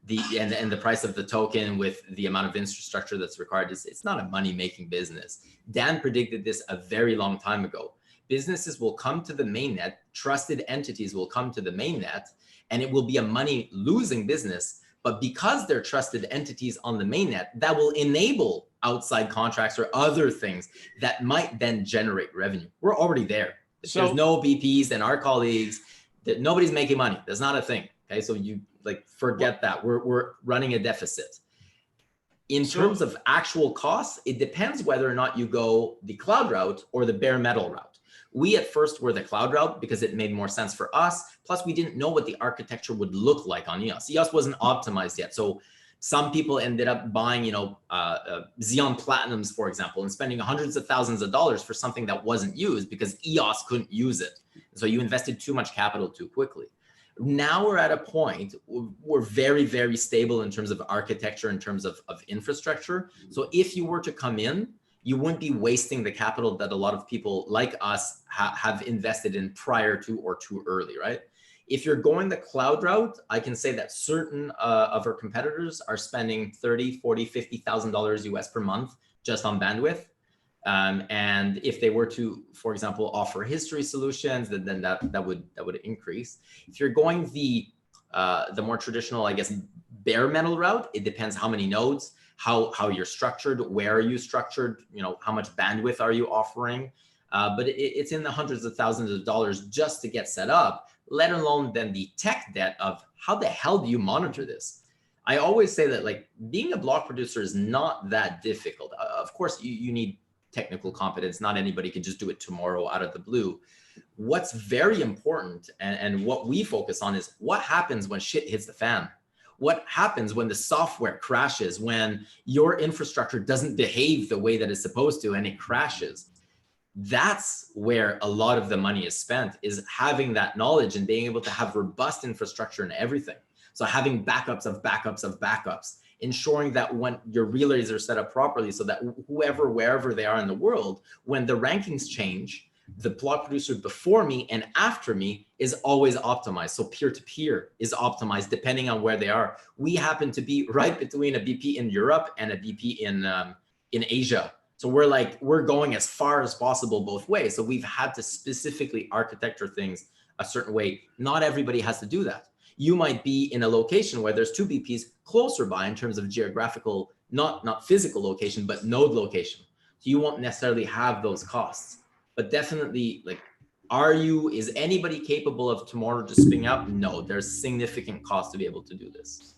The price of the token with the amount of infrastructure that's required it's not a money making business. Dan predicted this a very long time ago. Businesses will come to the mainnet. Trusted entities will come to the mainnet, and it will be a money losing business. But because they're trusted entities on the mainnet, that will enable outside contracts or other things that might then generate revenue. We're already there. If there's no BPs and our colleagues, that nobody's making money. That's not a thing. Okay, so you like forget that. We're running a deficit. In terms of actual costs, it depends whether or not you go the cloud route or the bare metal route. We at first were the cloud route because it made more sense for us. Plus, we didn't know what the architecture would look like on EOS. EOS wasn't optimized yet. So some people ended up buying, Xeon Platinums, for example, and spending hundreds of thousands of dollars for something that wasn't used because EOS couldn't use it. So you invested too much capital too quickly. Now we're at a point, we're very, very stable in terms of architecture, in terms of infrastructure. So if you were to come in, you wouldn't be wasting the capital that a lot of people like us have invested in prior to or too early, right? If you're going the cloud route, I can say that certain of our competitors are spending $30,000, $40,000, $50,000 US per month just on bandwidth. And if they were to, for example, offer history solutions, then that would increase. If you're going the more traditional, I guess, bare metal route, it depends how many nodes, how you're structured, where are you structured, how much bandwidth are you offering. But it's in the hundreds of thousands of dollars just to get set up, let alone then the tech debt of how the hell do you monitor this? I always say that like being a block producer is not that difficult. Of course, you need technical competence. Not anybody can just do it tomorrow out of the blue. What's very important and what we focus on is what happens when shit hits the fan. What happens when the software crashes, when your infrastructure doesn't behave the way that it's supposed to and it crashes? That's where a lot of the money is spent, is having that knowledge and being able to have robust infrastructure and everything. So having backups of backups of backups, ensuring that when your relays are set up properly so that wherever they are in the world, when the rankings change, the block producer before me and after me is always optimized. So peer-to-peer is optimized depending on where they are. We happen to be right between a BP in Europe and a BP in Asia. So we're going as far as possible both ways. So we've had to specifically architecture things a certain way. Not everybody has to do that. You might be in a location where there's two BPs closer by in terms of geographical, not physical location, but node location. So you won't necessarily have those costs. But definitely, like, is anybody capable of tomorrow just spinning up? No, there's significant cost to be able to do this.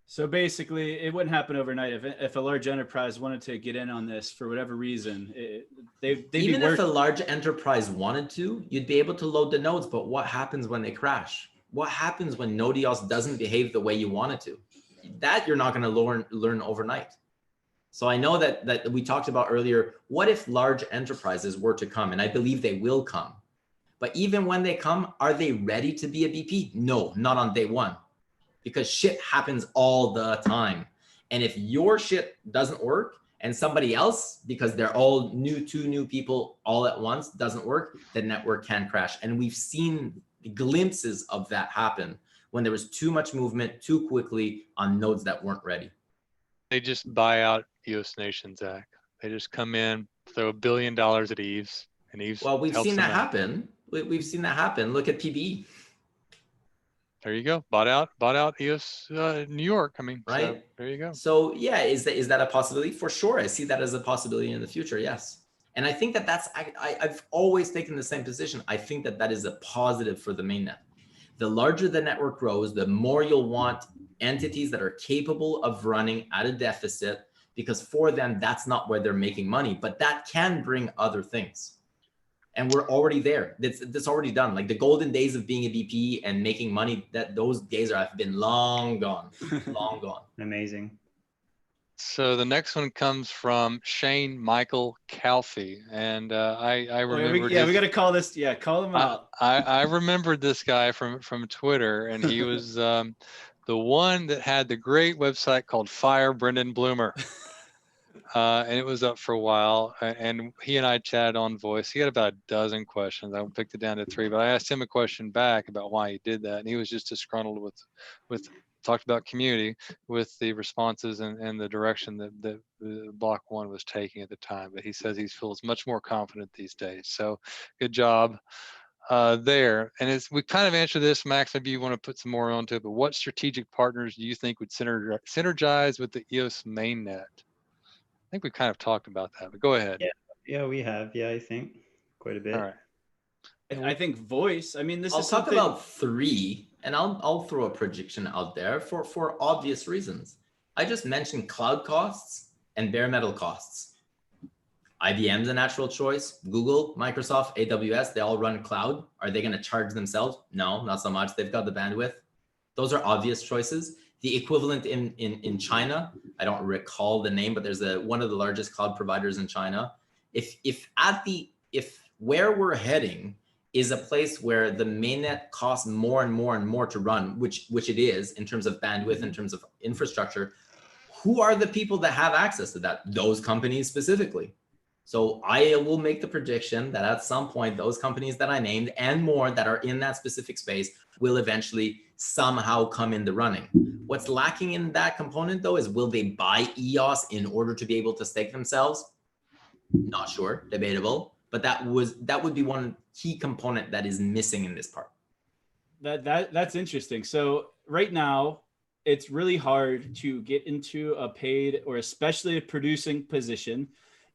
So basically, it wouldn't happen overnight. If a large enterprise wanted to get in on this for whatever reason, they'd even be if a large enterprise wanted to, you'd be able to load the nodes. But what happens when they crash? What happens when Node EOS doesn't behave the way you want it to? That you're not going to learn overnight. So I know that we talked about earlier. What if large enterprises were to come? And I believe they will come. But even when they come, are they ready to be a BP? No, not on day one. Because shit happens all the time. And if your shit doesn't work and somebody else, because they're all two new people all at once, doesn't work, the network can crash. And we've seen glimpses of that happen when there was too much movement too quickly on nodes that weren't ready. They just buy out EOS Nation, Zach. They just come in, throw $1 billion at Yves, and Yves. Well, we've seen that happen. We've seen that happen. Look at PBE. There you go. Bought out EOS New York. I mean, right. So there you go. So yeah, is that a possibility? For sure. I see that as a possibility in the future. Yes. And I think that I've always taken the same position. I think that is a positive for the mainnet. The larger the network grows, the more you'll want entities that are capable of running at a deficit, because for them, that's not where they're making money, but that can bring other things. And we're already there. That's already done. Like the golden days of being a BP and making money, those days have been long gone, long gone. Amazing. So the next one comes from Shane Michael Calfee, and I remember. We got to call this. Yeah, call him out. I remembered this guy from Twitter, and he was the one that had the great website called Fire Brendan Bloomer. And it was up for a while, and he and I chatted on voice. He had about a dozen questions. I picked it down to 3, but I asked him a question back about why he did that, and he was just disgruntled with talked about community with the responses and the direction that Block.one was taking at the time. But he says he feels much more confident these days. So good job there. And we kind of answered this, Max, maybe you want to put some more onto it, but what strategic partners do you think would synergize with the EOS mainnet? I think we kind of talked about that, but go ahead. Yeah, we have. Yeah, I think quite a bit. All right. I think voice. I mean, I'll talk about 3, and I'll throw a prediction out there for obvious reasons. I just mentioned cloud costs and bare metal costs. IBM's a natural choice. Google, Microsoft, AWS, they all run cloud. Are they going to charge themselves? No, not so much. They've got the bandwidth. Those are obvious choices. The equivalent in China, I don't recall the name, but there's one of the largest cloud providers in China. If where we're heading is a place where the mainnet costs more and more and more to run, which it is in terms of bandwidth, in terms of infrastructure, who are the people that have access to that? Those companies specifically. So I will make the prediction that at some point, those companies that I named and more that are in that specific space will eventually somehow come in the running. What's lacking in that component though is, will they buy EOS in order to be able to stake themselves? Not sure, debatable, but that would be one key component that is missing in this part. That's interesting. So right now, it's really hard to get into a paid or especially a producing position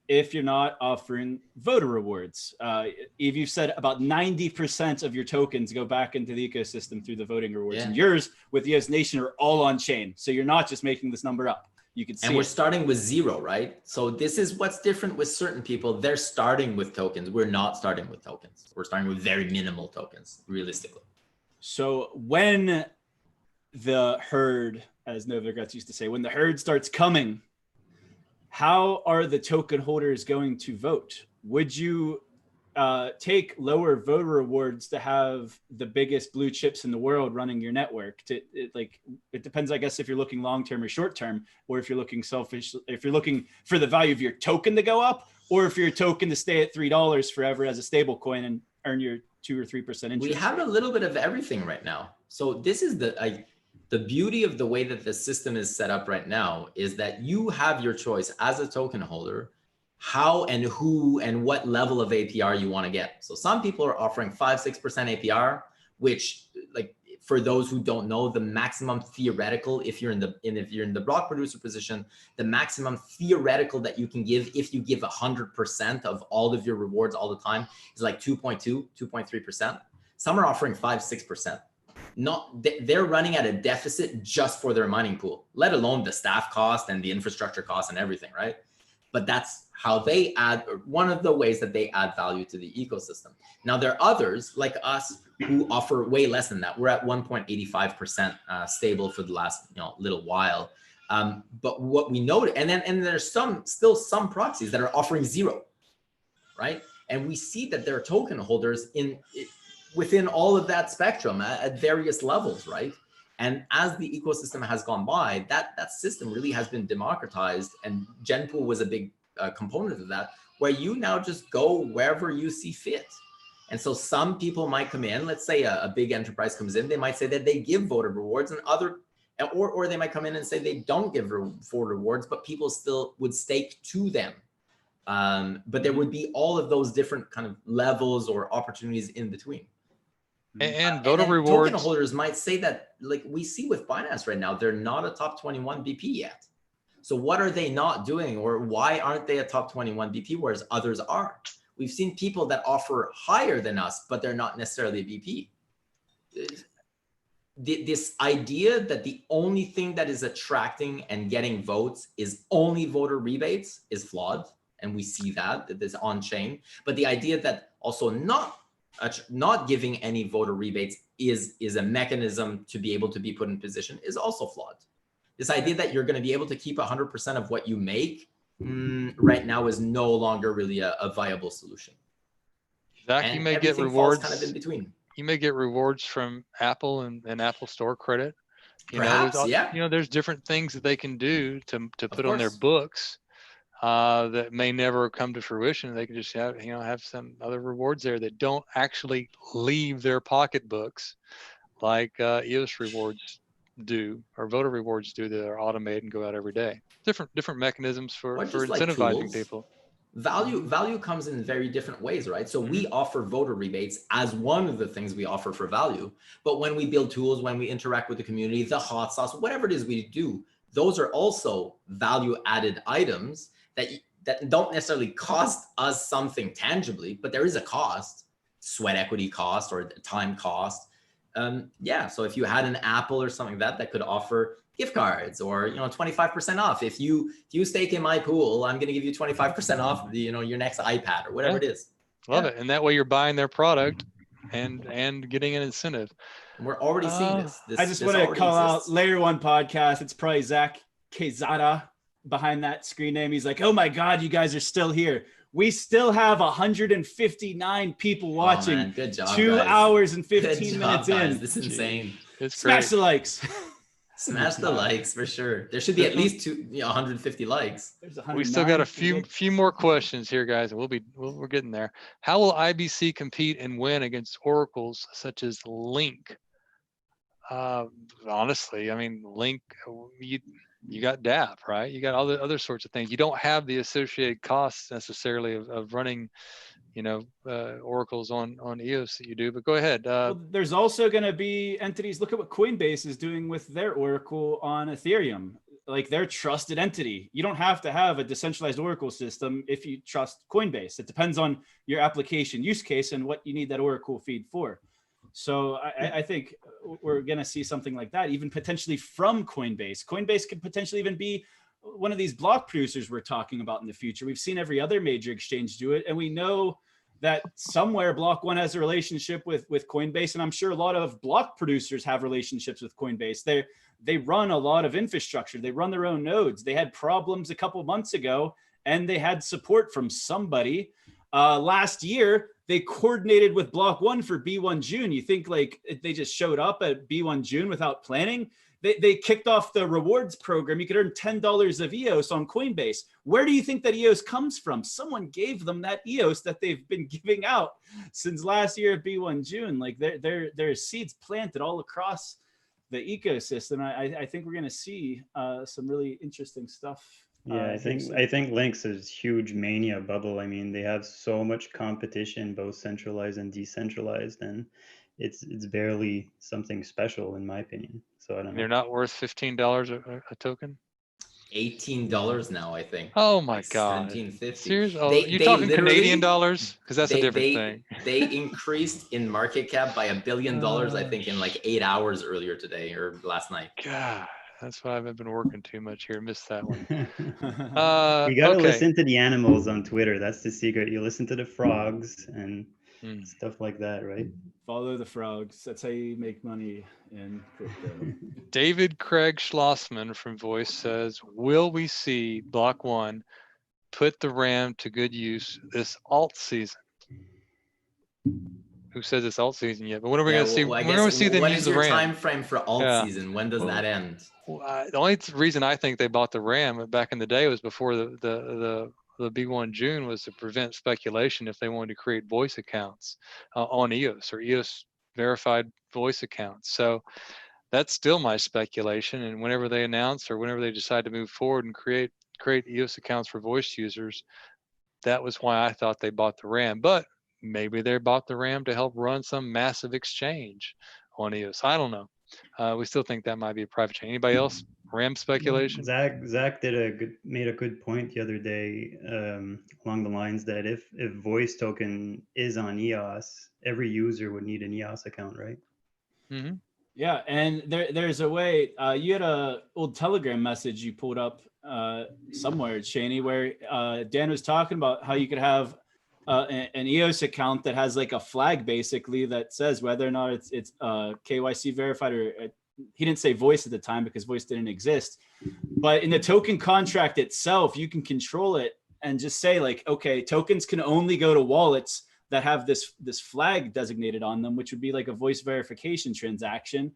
if you're not offering voter rewards. If you've said about 90% of your tokens go back into the ecosystem through the voting rewards, and yours with EOS Nation are all on chain. So you're not just making this number up. You can see. And we're starting with 0, right? So this is what's different with certain people. They're starting with tokens. We're not starting with tokens. We're starting with very minimal tokens, realistically. So when the herd, as Novogratz used to say, when the herd starts coming, how are the token holders going to vote? Would you take lower voter rewards to have the biggest blue chips in the world running your network? It depends, I guess, if you're looking long-term or short-term, or if you're looking selfish, if you're looking for the value of your token to go up, or if your token to stay at $3 forever as a stable coin and earn your 2 or 3% interest. We have a little bit of everything right now. So this is the beauty of the way that the system is set up right now is that you have your choice as a token holder, how and who and what level of APR you want to get. So some people are offering 5-6% APR, which, like, for those who don't know, the maximum theoretical, if you're in the block producer position, the maximum theoretical that you can give if you give 100% of all of your rewards all the time is like 2.2, 2.3%. Some are offering 5-6%. they're running at a deficit just for their mining pool, let alone the staff cost and the infrastructure cost and everything, right? But that's how they add, one of the ways that they add value to the ecosystem. Now, there are others like us who offer way less than that. We're at 1.85% stable for the last little while. But what we noted, and there's still some proxies that are offering zero, right? And we see that there are token holders within all of that spectrum at various levels, right? And as the ecosystem has gone by, that system really has been democratized, and Genpool was a big component of that, where you now just go wherever you see fit. And so some people might come in, let's say a big enterprise comes in, they might say that they give voter rewards, and or they might come in and say they don't give voter rewards, but people still would stake to them. But there would be all of those different kind of levels or opportunities in between. And voter rewards. Token holders might say that, like we see with Binance right now, they're not a top 21 BP yet. So what are they not doing, or why aren't they a top 21 BP, whereas others are? We've seen people that offer higher than us, but they're not necessarily a BP. This idea that the only thing that is attracting and getting votes is only voter rebates is flawed. And we see that is on chain. But the idea that also not giving any voter rebates is a mechanism to be able to be put in position is also flawed. This idea that you're going to be able to keep 100% of what you make right now is no longer really a viable solution. Zach, and you may get rewards kind of in between. You may get rewards from Apple and Apple Store credit. Perhaps, there's different things that they can do to put on their books that may never come to fruition. They can just have some other rewards there that don't actually leave their pocketbooks, like EOS rewards do, or voter rewards do, that are automated and go out every day. Different mechanisms for incentivizing people. Value comes in very different ways, right? So we offer voter rebates as one of the things we offer for value. But when we build tools, when we interact with the community, the hot sauce, whatever it is we do, those are also value added items that don't necessarily cost us something tangibly, but there is a cost, sweat equity cost or time cost. So if you had an Apple or something that could offer gift cards or 25% off. If you stake in my pool, I'm going to give you 25% off your next iPad or whatever it is. Love it. And that way you're buying their product and getting an incentive. And we're already seeing this. I just want to call out Layer One Podcast. It's probably Zach Quezada behind that screen name. He's like, oh my God, you guys are still here. We still have 159 people watching. Man. Good job, 2 guys. hours and 15 minutes guys. in. This is insane. Smash the likes. Smash the likes for sure. There should be at least 150 likes. We still got a few more questions here, guys, and we're getting there. How will IBC compete and win against oracles such as Link? Honestly, I mean, Link, you got DApp, right? You got all the other sorts of things. You don't have the associated costs necessarily of running, oracles on EOS that you do, but go ahead. Well, there's also going to be entities. Look at what Coinbase is doing with their oracle on Ethereum. Like, their trusted entity. You don't have to have a decentralized oracle system if you trust Coinbase. It depends on your application use case and what you need that oracle feed for. So I think we're going to see something like that, even potentially from Coinbase. Coinbase could potentially even be one of these block producers we're talking about in the future. We've seen every other major exchange do it. And we know that somewhere Block.one has a relationship with Coinbase. And I'm sure a lot of block producers have relationships with Coinbase. They run a lot of infrastructure. They run their own nodes. They had problems a couple months ago, and they had support from somebody. Last year, they coordinated with Block.one for B1 June. You think like they just showed up at B1 June without planning? They kicked off the rewards program. You could earn $10 of EOS on Coinbase. Where do you think that EOS comes from? Someone gave them that EOS that they've been giving out since last year at B1 June. Like there are seeds planted all across the ecosystem. I think we're going to see some really interesting stuff. Yeah, I think Link's a huge mania bubble. I mean, they have so much competition, both centralized and decentralized, and it's barely something special in my opinion. So I don't know. They're not worth $15 a token? $18 now, I think. Oh my like God. 17.50. Seriously? Oh, you're talking Canadian dollars? Because that's a different thing. They increased in market cap by $1 billion, I think, in like 8 hours earlier today or last night. God, that's why I've been working too much here. Missed that one. You gotta listen to the animals on Twitter. That's the secret. You listen to the frogs and stuff like that, right? Follow the frogs. That's how you make money in crypto. David Craig Schlossman from Voice says, will we see Block.one put the RAM to good use this alt season? Who says it's alt season yet? But when are we going to see? Well, we're going to see them use the RAM. What is your time frame for alt season? When does that end? The only reason I think they bought the RAM back in the day was before the B1 June was to prevent speculation if they wanted to create voice accounts on EOS or EOS verified voice accounts. So that's still my speculation. And whenever they announce or whenever they decide to move forward and create EOS accounts for voice users, that was why I thought they bought the RAM. But maybe they bought the RAM to help run some massive exchange on EOS. I don't know. We still think that might be a private chain. Anybody else? RAM speculation? Zach made a good point the other day along the lines that if voice token is on EOS, every user would need an EOS account, right? Mm-hmm. Yeah, and there's a way. You had a old Telegram message you pulled up somewhere, Chaney, where Dan was talking about how you could have an EOS account that has like a flag basically that says whether or not it's KYC verified or he didn't say voice at the time because voice didn't exist. But in the token contract itself, you can control it and just say like, okay, tokens can only go to wallets that have this flag designated on them, which would be like a voice verification transaction.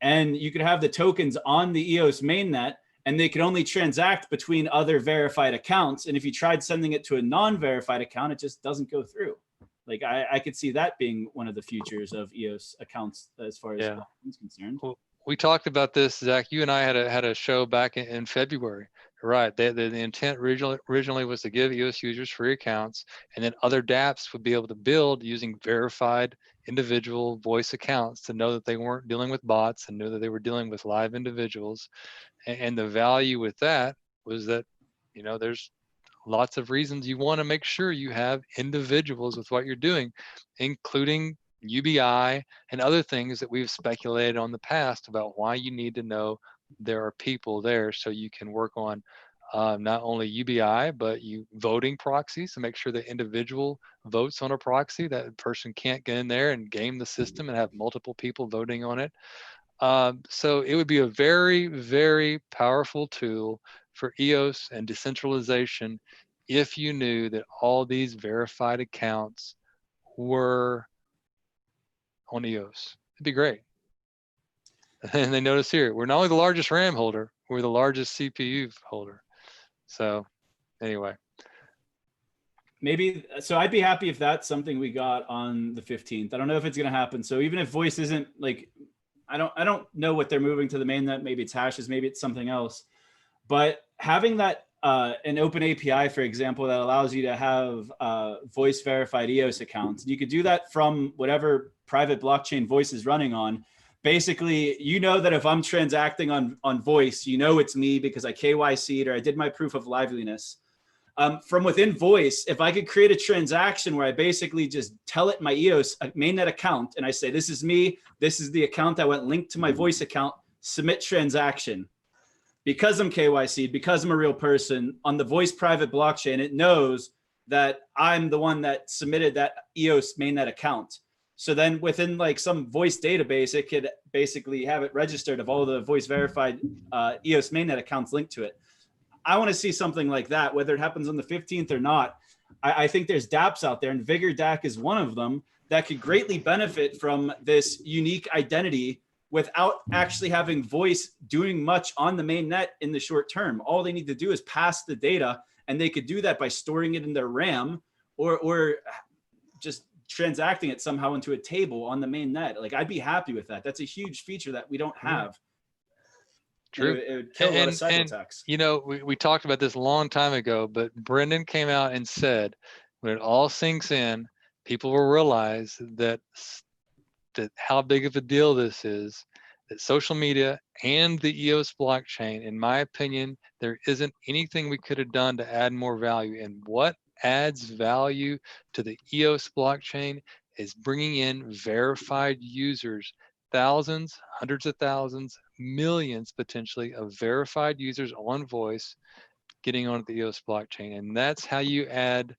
And you could have the tokens on the EOS mainnet and they could only transact between other verified accounts. And if you tried sending it to a non-verified account, it just doesn't go through. Like I could see that being one of the futures of EOS accounts as far as is concerned. Well, we talked about this, Zach. You and I had a show back in February. Right. The intent originally was to give EOS users free accounts, and then other dApps would be able to build using verified individual voice accounts to know that they weren't dealing with bots and know that they were dealing with live individuals. And the value with that was that, there's lots of reasons you want to make sure you have individuals with what you're doing, including UBI and other things that we've speculated on the past about why you need to know there are people there so you can work on not only UBI, but voting proxies to make sure the individual votes on a proxy. That person can't get in there and game the system and have multiple people voting on it. So it would be a very, very powerful tool for EOS and decentralization if you knew that all these verified accounts were on EOS. It'd be great. And they notice here, we're not only the largest RAM holder, we're the largest CPU holder. So anyway. Maybe, so I'd be happy if that's something we got on the 15th. I don't know if it's going to happen. So even if voice isn't like, I don't know what they're moving to the mainnet. Maybe it's hashes, maybe it's something else. But having that an open API, for example, that allows you to have voice verified EOS accounts. And you could do that from whatever private blockchain voice is running on. Basically, that if I'm transacting on voice, it's me because I KYC'd or I did my proof of liveliness. From within voice, if I could create a transaction where I basically just tell it my EOS mainnet account and I say, this is me, this is the account that went linked to my voice account, submit transaction. Because I'm KYC'd, because I'm a real person on the voice private blockchain, it knows that I'm the one that submitted that EOS mainnet account. So then within like some voice database, it could basically have it registered of all the voice verified EOS mainnet accounts linked to it. I want to see something like that, whether it happens on the 15th or not. I think there's dApps out there, and Vigor DAC is one of them, that could greatly benefit from this unique identity without actually having voice doing much on the mainnet in the short term. All they need to do is pass the data, and they could do that by storing it in their RAM or just transacting it somehow into a table on the mainnet. Like, I'd be happy with that. That's a huge feature that we don't have. True. It would kill a lot of cyber attacks. We talked about this a long time ago, but Brendan came out and said, when it all sinks in, people will realize that how big of a deal this is, that social media and the EOS blockchain, in my opinion, there isn't anything we could have done to add more value. And what adds value to the EOS blockchain is bringing in verified users, thousands, hundreds of thousands, millions potentially of verified users on voice getting on the EOS blockchain. And that's how you add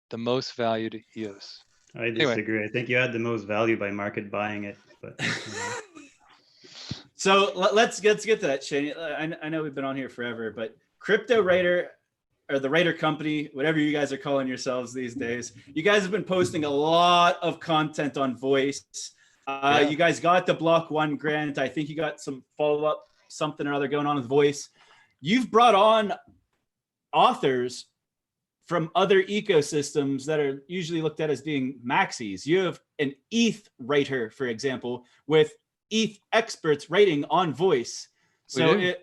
the most value to EOS. I disagree. Anyway. I think you add the most value by market buying it. But So let's get to that, Chaney. I know we've been on here forever, but CryptoWriter, or the Writer Company, whatever you guys are calling yourselves these days, you guys have been posting a lot of content on voice. You guys got the Block.one grant. I think you got some follow-up, something or other going on with voice. You've brought on authors from other ecosystems that are usually looked at as being maxis. You have an ETH writer, for example, with ETH experts writing on voice. So Bitcoin,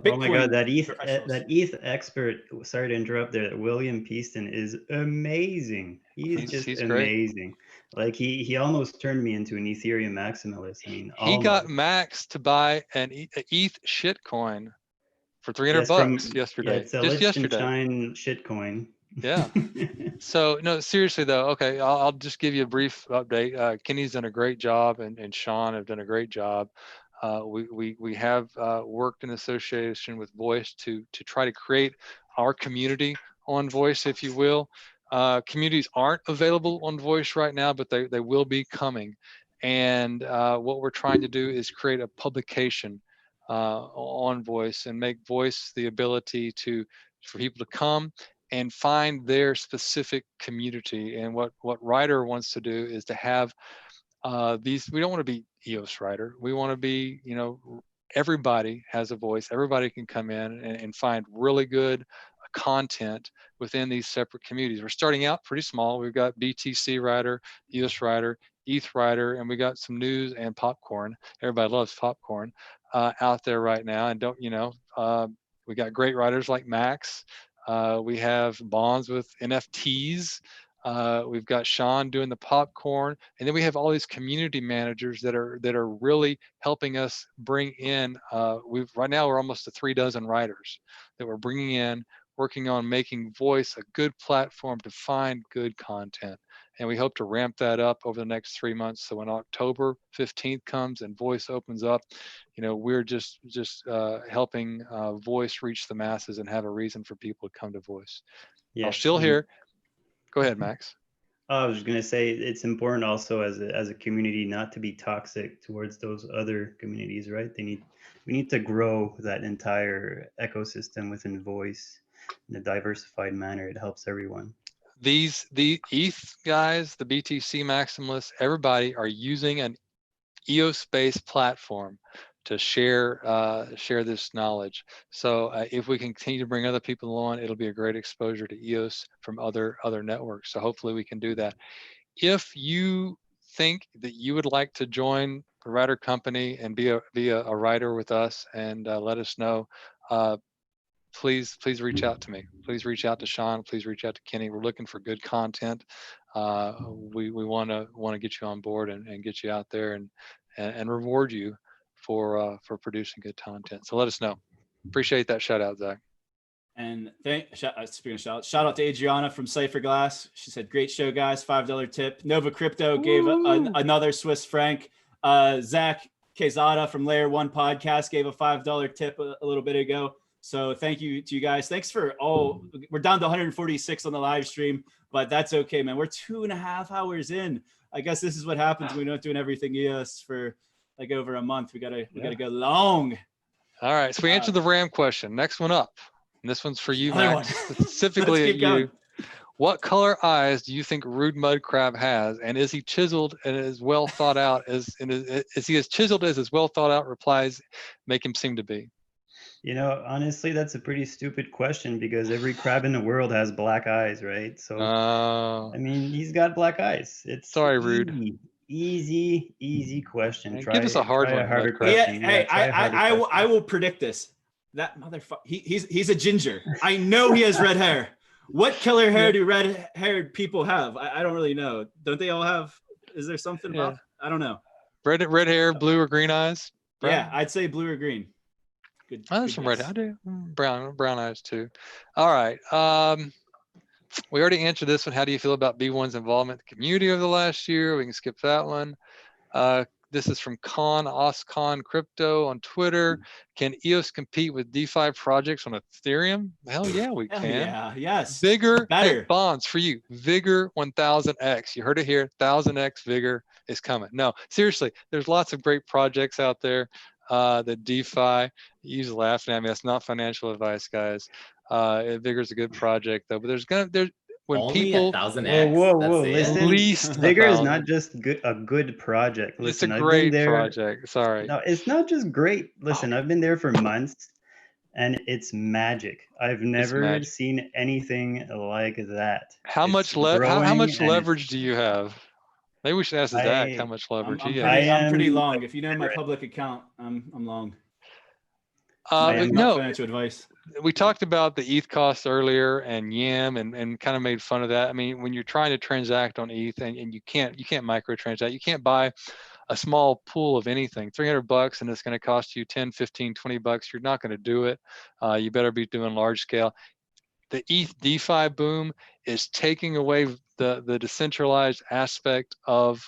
oh my God, that ETH expert, sorry to interrupt there, William Peaston is amazing. He's just amazing. Great. Like he almost turned me into an Ethereum maximalist. I mean, he got Max to buy an ETH shitcoin for $300 yesterday. Yeah, it's a Liechtenstein shitcoin. Yeah. So no, seriously though. Okay, I'll just give you a brief update. Kenny's done a great job, and Sean have done a great job. We have worked in association with Voice to try to create our community on Voice, if you will. Communities aren't available on Voice right now, but they will be coming. And what we're trying to do is create a publication on Voice and make Voice the ability for people to come and find their specific community. And what Writer wants to do is to have these. We don't want to be EOSwriter. We want to be, everybody has a voice. Everybody can come in and find really good content within these separate communities. We're starting out pretty small. We've got BTC Writer, EOSwriter, ETH Writer, and we got some news and popcorn. Everybody loves popcorn out there right now. And we got great writers like Max. We have bonds with NFTs. We've got Sean doing the popcorn, and then we have all these community managers that are really helping us bring in. Right now we're almost to 36 writers that we're bringing in, working on making Voice a good platform to find good content. And we hope to ramp that up over the next 3 months. So when October 15th comes and Voice opens up, we're just helping Voice reach the masses and have a reason for people to come to Voice. Yeah. I'm still here. Go ahead, Max. I was just going to say it's important also as a community not to be toxic towards those other communities, right? We need to grow that entire ecosystem within Voice in a diversified manner. It helps everyone. The ETH guys, the BTC maximalists, everybody are using an EOS-based platform to share this knowledge. So if we continue to bring other people on, it'll be a great exposure to EOS from other networks. So hopefully we can do that. If you think that you would like to join the Writer Company and be a writer with us, and let us know, please reach out to me. Please reach out to Sean. Please reach out to Kenny. We're looking for good content. We want to get you on board and get you out there and reward you for producing good content. So let us know. Appreciate that shout out, Zach. And speaking of shout out to Adriana from Cypher Glass. She said, "Great show, guys. $5 tip." Nova Crypto gave another Swiss franc. Zach Quezada from Layer One Podcast gave a $5 tip a little bit ago. So thank you to you guys. Thanks for all. We're down to 146 on the live stream, but that's okay, man. We're 2.5 hours in. I guess this is what happens when we're not doing everything EOS for like over a month. We gotta go long. All right, so we answered the RAM question. Next one up, and this one's for you, Max, specifically at you. What color eyes do you think Rude Mud Crab has, and is he chiseled and as well thought out is he as chiseled as his well thought out replies make him seem to be? Honestly, that's a pretty stupid question because every crab in the world has black eyes, right? So, I mean, he's got black eyes. It's Rude. Easy question. Give us a harder question. I will predict this. That motherfucker, he's a ginger. I know he has red hair. What color hair do red-haired people have? I don't really know. Don't they all have? Is there something about? I don't know. Red hair, blue or green eyes? Brown? Yeah, I'd say blue or green. Good. Oh, there's some red. I do brown eyes too. All right. We already answered this one. How do you feel about B1's involvement in the community over the last year? We can skip that one. This is from Oscon Crypto on Twitter. Can EOS compete with DeFi projects on Ethereum? Hell yeah, we can. Yeah, yes. Vigor, better. hey, bonds for you. Vigor 1000X. You heard it here. 1000X Vigor is coming. No, seriously, there's lots of great projects out there. The DeFi, you're laughing at me. That's not financial advice, guys. Vigor's a good project though, but there's when only people 1000X. Whoa, That's listen. it. least Vigor is 1,000. not just a good project. Listen, It's a I've great been there. project. Sorry. No, it's not just great. Listen, I've been there for months, and it's magic. I've never magic. seen anything like that. How much leverage do you have? Maybe we should ask Zach how much leverage he has. I'm pretty long. If you know my public account, I'm long. No financial advice. We talked about the ETH costs earlier and YAM and kind of made fun of that. I mean, when you're trying to transact on ETH and you can't micro transact, you can't buy a small pool of anything, $300, and it's going to cost you 10, 15, 20 bucks. You're not going to do it. You better be doing large scale. The ETH DeFi boom is taking away the decentralized aspect of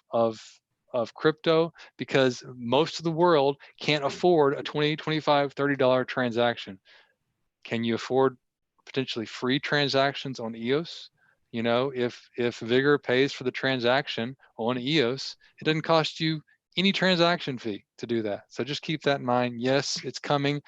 crypto because most of the world can't afford a $20, $25, $30 transaction. Can you afford potentially free transactions on EOS? You know, if Vigor pays for the transaction on EOS, it doesn't cost you any transaction fee to do that. So just keep that in mind. Yes, it's coming.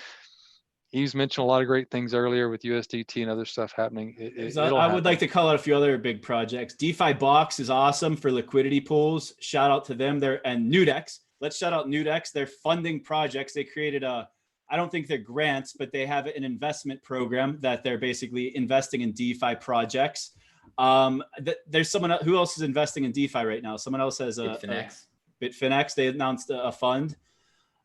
He's mentioned a lot of great things earlier with USDT and other stuff happening. I would like to call out a few other big projects. DeFi Box is awesome for liquidity pools. Shout out to them there. And Nudex. Let's shout out Nudex. They're funding projects. They created I don't think they're grants, but they have an investment program that they're basically investing in DeFi projects. There's someone who else is investing in DeFi right now. Someone else has Bitfinex. They announced a fund.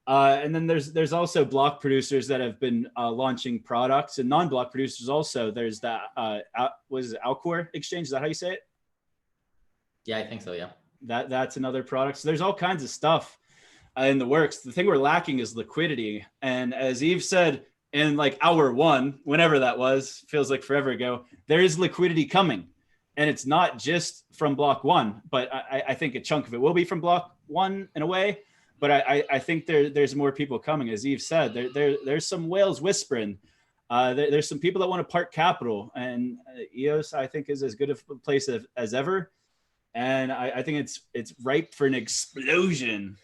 And then there's also block producers that have been launching products and non-block producers also. There's that was it Alcor Exchange? Is that how you say it? Yeah, I think so. Yeah. That's another product. So there's all kinds of stuff in the works. The thing we're lacking is liquidity. And as Yves said in like hour one, whenever that was, feels like forever ago, there is liquidity coming. And it's not just from Block.one, but I think a chunk of it will be from Block.one in a way. But I think there's more people coming. As Yves said, there's some whales whispering. There's some people that want to park capital. And EOS, I think, is as good a place as ever. And I think it's ripe for an explosion.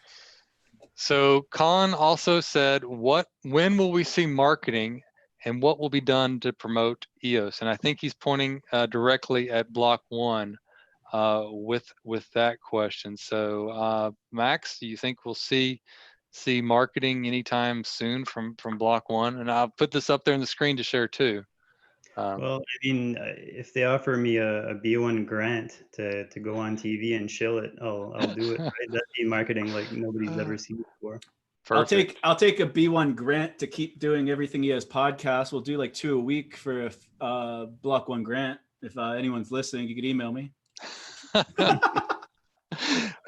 So Khan also said, when will we see marketing and what will be done to promote EOS? And I think he's pointing directly at Block.one with that question. So Max, do you think we'll see marketing anytime soon from Block.one? And I'll put this up there on the screen to share too. Well, I mean, if they offer me a B1 grant to go on TV and shill it, I'll do it. Right? That'd be marketing like nobody's ever seen before. Perfect. I'll take a B1 grant to keep doing everything EOS podcast. We'll do like 2 a week for a Block.one grant. If anyone's listening, you could email me.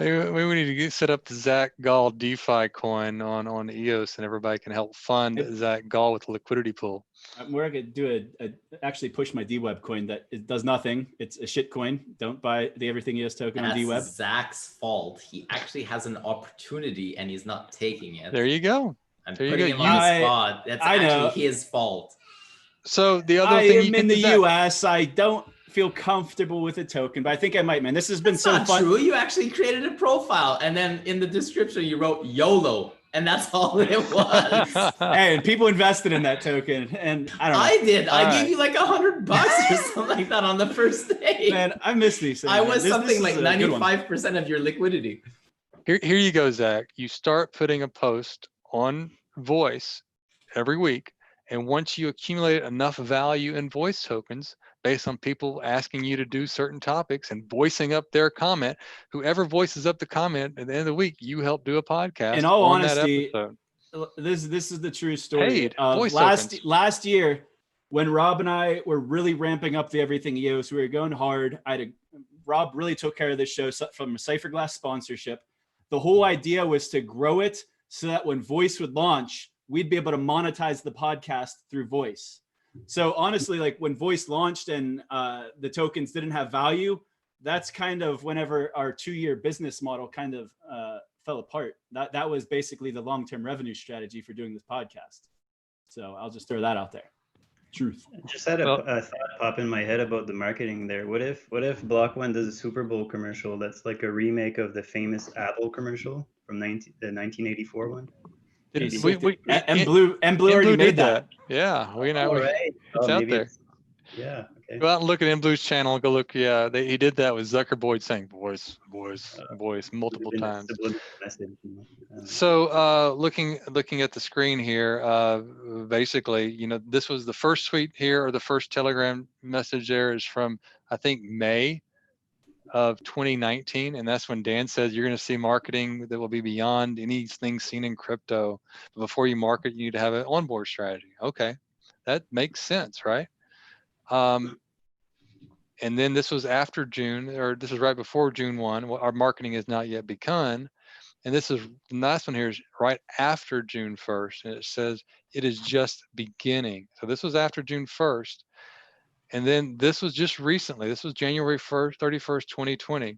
Maybe we need to set up the Zack Gall DeFi coin on EOS, and everybody can help fund Zack Gall with the liquidity pool. We're gonna do actually push my DWeb coin that it does nothing. It's a shit coin. Don't buy the Everything EOS token on DWeb. That's Zach's fault. He actually has an opportunity and he's not taking it. There you go. I'm putting him on the spot. That's actually his fault. So the other thing, I am in the US. I don't feel comfortable with a token, but I think I might, man. This has been so fun. True. You actually created a profile, and then in the description you wrote YOLO, and that's all it was. Hey, and people invested in that token, and I don't know. I did. I gave you like $100 or something like that on the first day. Man, I miss these things. I was something like 95% of your liquidity. Here you go, Zach. You start putting a post on Voice every week, and once you accumulate enough value in Voice tokens, based on people asking you to do certain topics and voicing up their comment, whoever voices up the comment at the end of the week, you help do a podcast. In all honesty, this is the true story. Last year, when Rob and I were really ramping up the Everything EOS, we were going hard. Rob really took care of this show from a Cypherglass sponsorship. The whole idea was to grow it so that when voice would launch, we'd be able to monetize the podcast through voice. So honestly, like when voice launched and the tokens didn't have value, that's kind of whenever our 2-year business model kind of fell apart. That was basically the long-term revenue strategy for doing this podcast. So I'll just throw that out there. Truth. I just had a thought pop in my head about the marketing there. What if Block.one does a Super Bowl commercial that's like a remake of the famous Apple commercial from the 1984 one? Blue already made that. Yeah, we know. Right. It's out there. Yeah. Okay. Go out and look at Blue's channel. Go look. Yeah, he did that with Zuckerberg saying voice multiple times. So looking at the screen here, basically, you know, this was the first tweet here, or the first Telegram message there is from, I think, May of 2019, and that's when Dan said you're going to see marketing that will be beyond anything seen in crypto. But before you market, you need to have an onboard strategy. Okay, that makes sense, right? And then this was after June, or this was right before June 1. Our marketing has not yet begun. And this is the last one here is right after June 1st. And it says it is just beginning. So this was after June 1st. And then this was just recently. This was January 31st, 2020.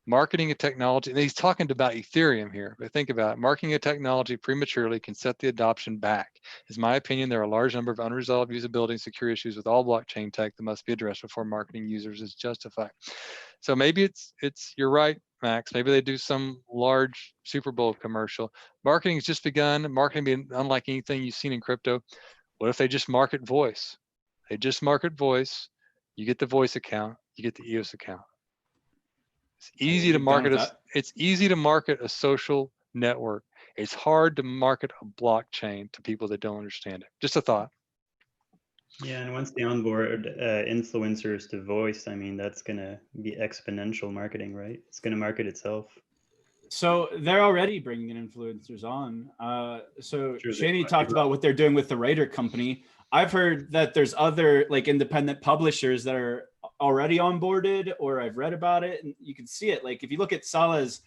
Marketing a technology, and he's talking about Ethereum here, but think about it. Marketing a technology prematurely can set the adoption back. In my opinion, there are a large number of unresolved usability and security issues with all blockchain tech that must be addressed before marketing users is justified. So maybe it's you're right, Max. Maybe they do some large Super Bowl commercial. Marketing has just begun. Marketing being unlike anything you've seen in crypto. What if they just market voice? They just market voice. You get the voice account. You get the EOS account. It's easy to market it's easy to market a social network. It's hard to market a blockchain to people that don't understand it. Just a thought. Yeah, and once they onboard influencers to voice, I mean, that's gonna be exponential marketing, right? It's gonna market itself. So they're already bringing in influencers on. So Chaney talked about what they're doing with the writer company. I've heard that there's other like independent publishers that are already onboarded, or I've read about it, and you can see it. Like if you look at Salah's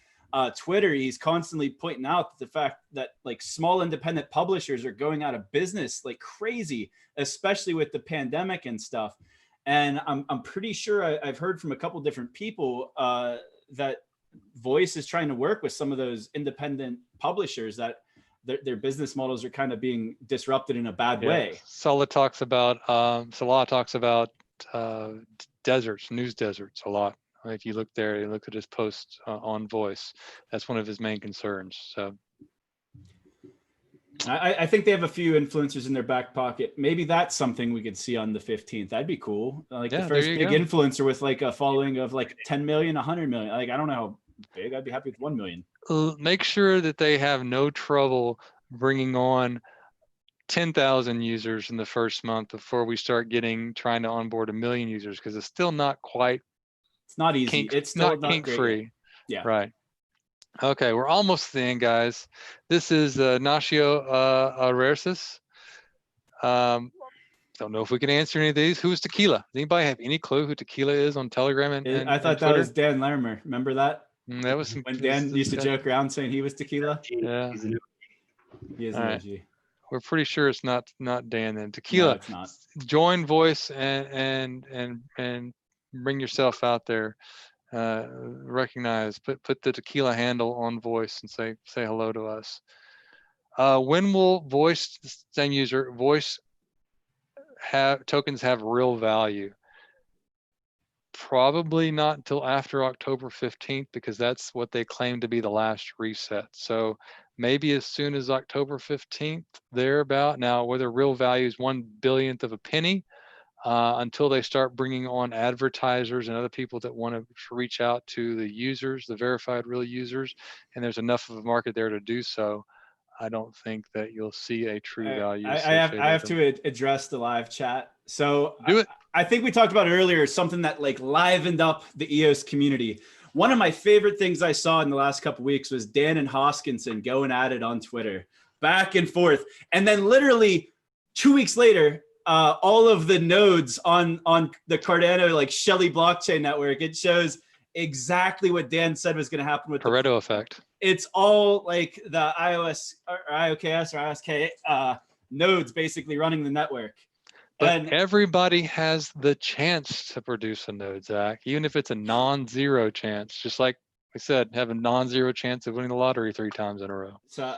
Twitter, he's constantly pointing out the fact that like small independent publishers are going out of business like crazy, especially with the pandemic and stuff. And I'm pretty sure I've heard from a couple different people that Voice is trying to work with some of those independent publishers that their business models are kind of being disrupted in a bad way. Salah talks about news deserts a lot. If you look there, you look at his posts on Voice. That's one of his main concerns. So I think they have a few influencers in their back pocket. Maybe that's something we could see on the 15th. That'd be cool. Like the first big influencer with like a following of like 10 million, 100 million. Like, I don't know how big. I'd be happy with 1 million. Make sure that they have no trouble bringing on 10,000 users in the first month before we start trying to onboard 1 million users, because it's still not quite. It's not easy. It's still not kink free. Yeah. Right. Okay, we're almost to the end, guys. This is Ignacio Arreces. Don't know if we can answer any of these. Who is Tequila? Does anybody have any clue who Tequila is on Telegram and I thought that was Dan Larimer. Remember that? That was when Dan used to joke around saying he was Tequila. Yeah. He is an OG. We're pretty sure it's not Dan then. Tequila. No, it's not. Join Voice and bring yourself out there. Recognize, put the Tequila handle on Voice and say hello to us. When will Voice, same user, Voice tokens have real value? Probably not until after October 15th, because that's what they claim to be the last reset. So maybe as soon as October 15th, thereabout. Now, whether real value is 1/billionth of a penny, until they start bringing on advertisers and other people that want to reach out to the users, the verified real users, and there's enough of a market there to do so, I don't think that you'll see a true value. I have to address the live chat. So do it. I think we talked about earlier something that like livened up the EOS community. One of my favorite things I saw in the last couple of weeks was Dan and Hoskinson going at it on Twitter, back and forth, and then literally 2 weeks later, all of the nodes on the Cardano like Shelley blockchain network, it shows exactly what Dan said was going to happen with Pareto effect. it's all like the iOS or IOKS or ISK nodes basically running the network. But everybody has the chance to produce a node, Zach, even if it's a non-zero chance, just like I said, have a non-zero chance of winning the lottery 3 times in a row. So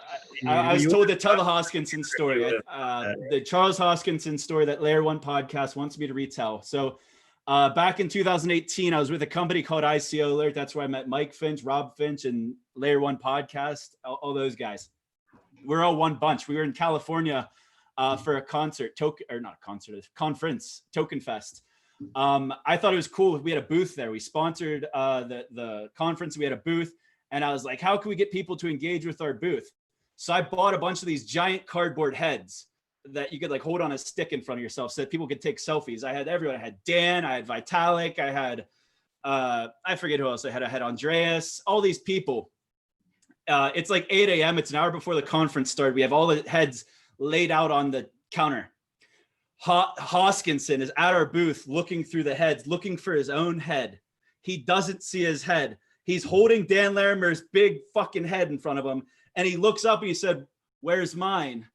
I was told to tell the Hoskinson story, the Charles Hoskinson story that Layer 1 podcast wants me to retell. So back in 2018, I was with a company called ICO Alert. That's where I met Mike Finch, Rob Finch, and Layer 1 podcast, all those guys. We're all one bunch. We were in California for a conference, Token Fest. I thought it was cool. We had a booth there. We sponsored the conference. We had a booth, and I was like, how can we get people to engage with our booth? So I bought a bunch of these giant cardboard heads that you could like hold on a stick in front of yourself so that people could take selfies. I had everyone. I had Dan, I had Vitalik, I had I forget who else I had Andreas, all these people. It's like 8 a.m. It's an hour before the conference started. We have all the heads laid out on the counter. Hoskinson is at our booth looking through the heads, looking for his own head. He doesn't see his head. He's holding Dan Larimer's big fucking head in front of him. And he looks up and he said, "Where's mine?"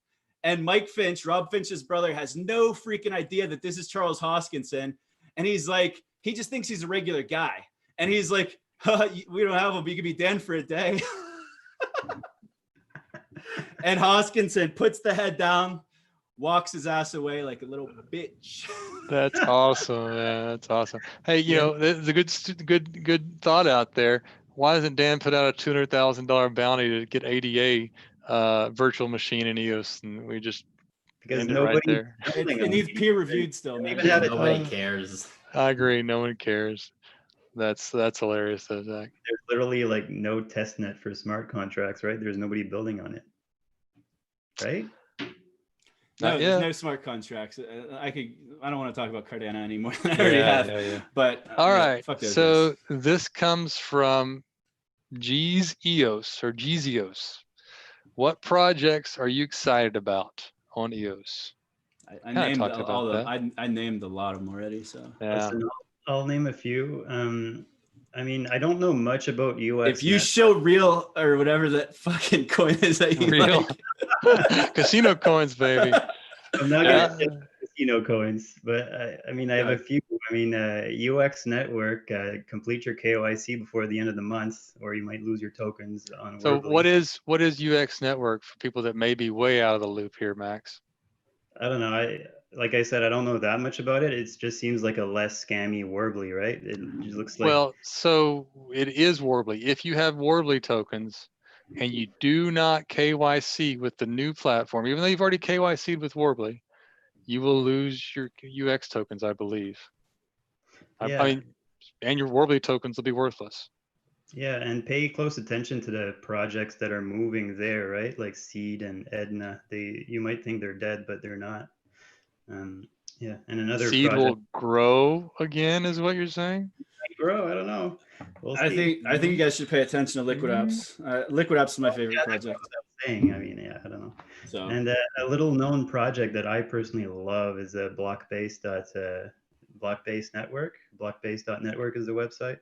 And Mike Finch, Rob Finch's brother, has no freaking idea that this is Charles Hoskinson. And he's like, he just thinks he's a regular guy. And he's like, we don't have him. You could be Dan for a day. And Hoskinson puts the head down, walks his ass away like a little bitch. That's awesome, man. That's awesome. Hey, you know, there's a good thought out there. Why doesn't Dan put out a $200,000 bounty to get ADA virtual machine in EOS, and we just because nobody right there. It needs peer reviewed still, man. Nobody cares. I agree. No one cares. That's hilarious, though, Zach. There's literally like no test net for smart contracts, right? There's nobody building on it, right? No, there's no smart contracts. I don't want to talk about Cardano anymore. I already have. Yeah. But all right. So this comes from G's EOS or G's EOS. What projects are you excited about on EOS? I named all of them. I named a lot of them already. So listen, I'll name a few. I mean, I don't know much about EOS. If you show real or whatever that fucking coin is that you real like. Casino coins, baby. I'm not gonna get casino coins, but I mean, I have a few. I mean, EOS network, complete your KYC before the end of the month, or you might lose your tokens on. So what is EOS network for people that may be way out of the loop here, Max? I don't know. Like I said, I don't know that much about it. It just seems like a less scammy Warbly, right? It just looks like. Well, so it is Warbly. If you have Warbly tokens and you do not KYC with the new platform, even though you've already KYC'd with Warbly, you will lose your UX tokens, I believe. Yeah. I mean, and your Warbly tokens will be worthless. Yeah, and pay close attention to the projects that are moving there, right? Like Seed and Edna. You might think they're dead, but they're not. Yeah, and another Seed will grow again, is what you're saying? Grow, I don't know. I think you guys should pay attention to Liquid Apps. Liquid Apps is my favorite project. That's what I'm saying. I mean, yeah, I don't know. So, and a little known project that I personally love is a block-based network. Blockbase.network is the website.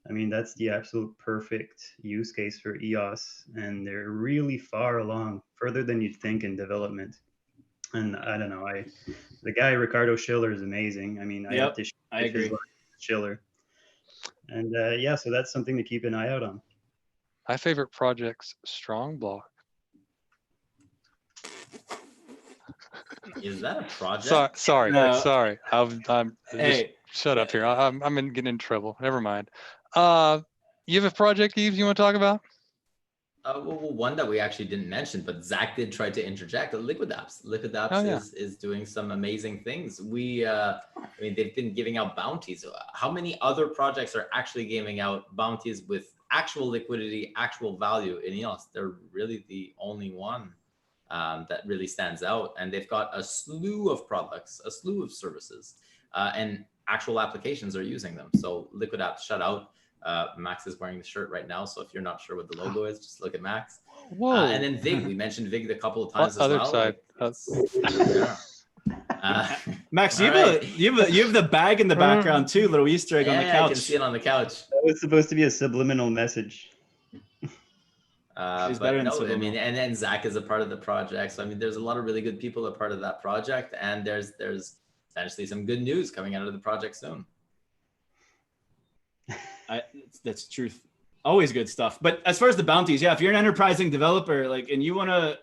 I mean, that's the absolute perfect use case for EOS, and they're really far along, further than you'd think in development. And I don't know, the guy Ricardo Schiller is amazing. I mean, I agree. Schiller. And yeah, so that's something to keep an eye out on. My favorite project's Strong Block. Is that a project? Sorry. I'm shut up here. I'm getting in trouble. Never mind. You have a project, Yves, you want to talk about? Well, one that we actually didn't mention, but Zach did try to interject. Liquid Apps. Liquid Apps is doing some amazing things. I mean, they've been giving out bounties. How many other projects are actually giving out bounties with actual liquidity, actual value in EOS? They're really the only one that really stands out. And they've got a slew of products, a slew of services, and actual applications are using them. So Liquid Apps, shout out. Max is wearing the shirt right now, so if you're not sure what the logo is, just look at Max. Whoa! And then Vig, we mentioned Vig a couple of times other as well. Side. Max, you have the bag in the background too, little Easter egg on the couch. I can see it on the couch. That was supposed to be a subliminal message. But no, I mean, and then Zack is a part of the project. So I mean, there's a lot of really good people a part of that project, and there's potentially some good news coming out of the project soon. That's truth. Always good stuff. But as far as the bounties, yeah, if you're an enterprising developer, like, and you want to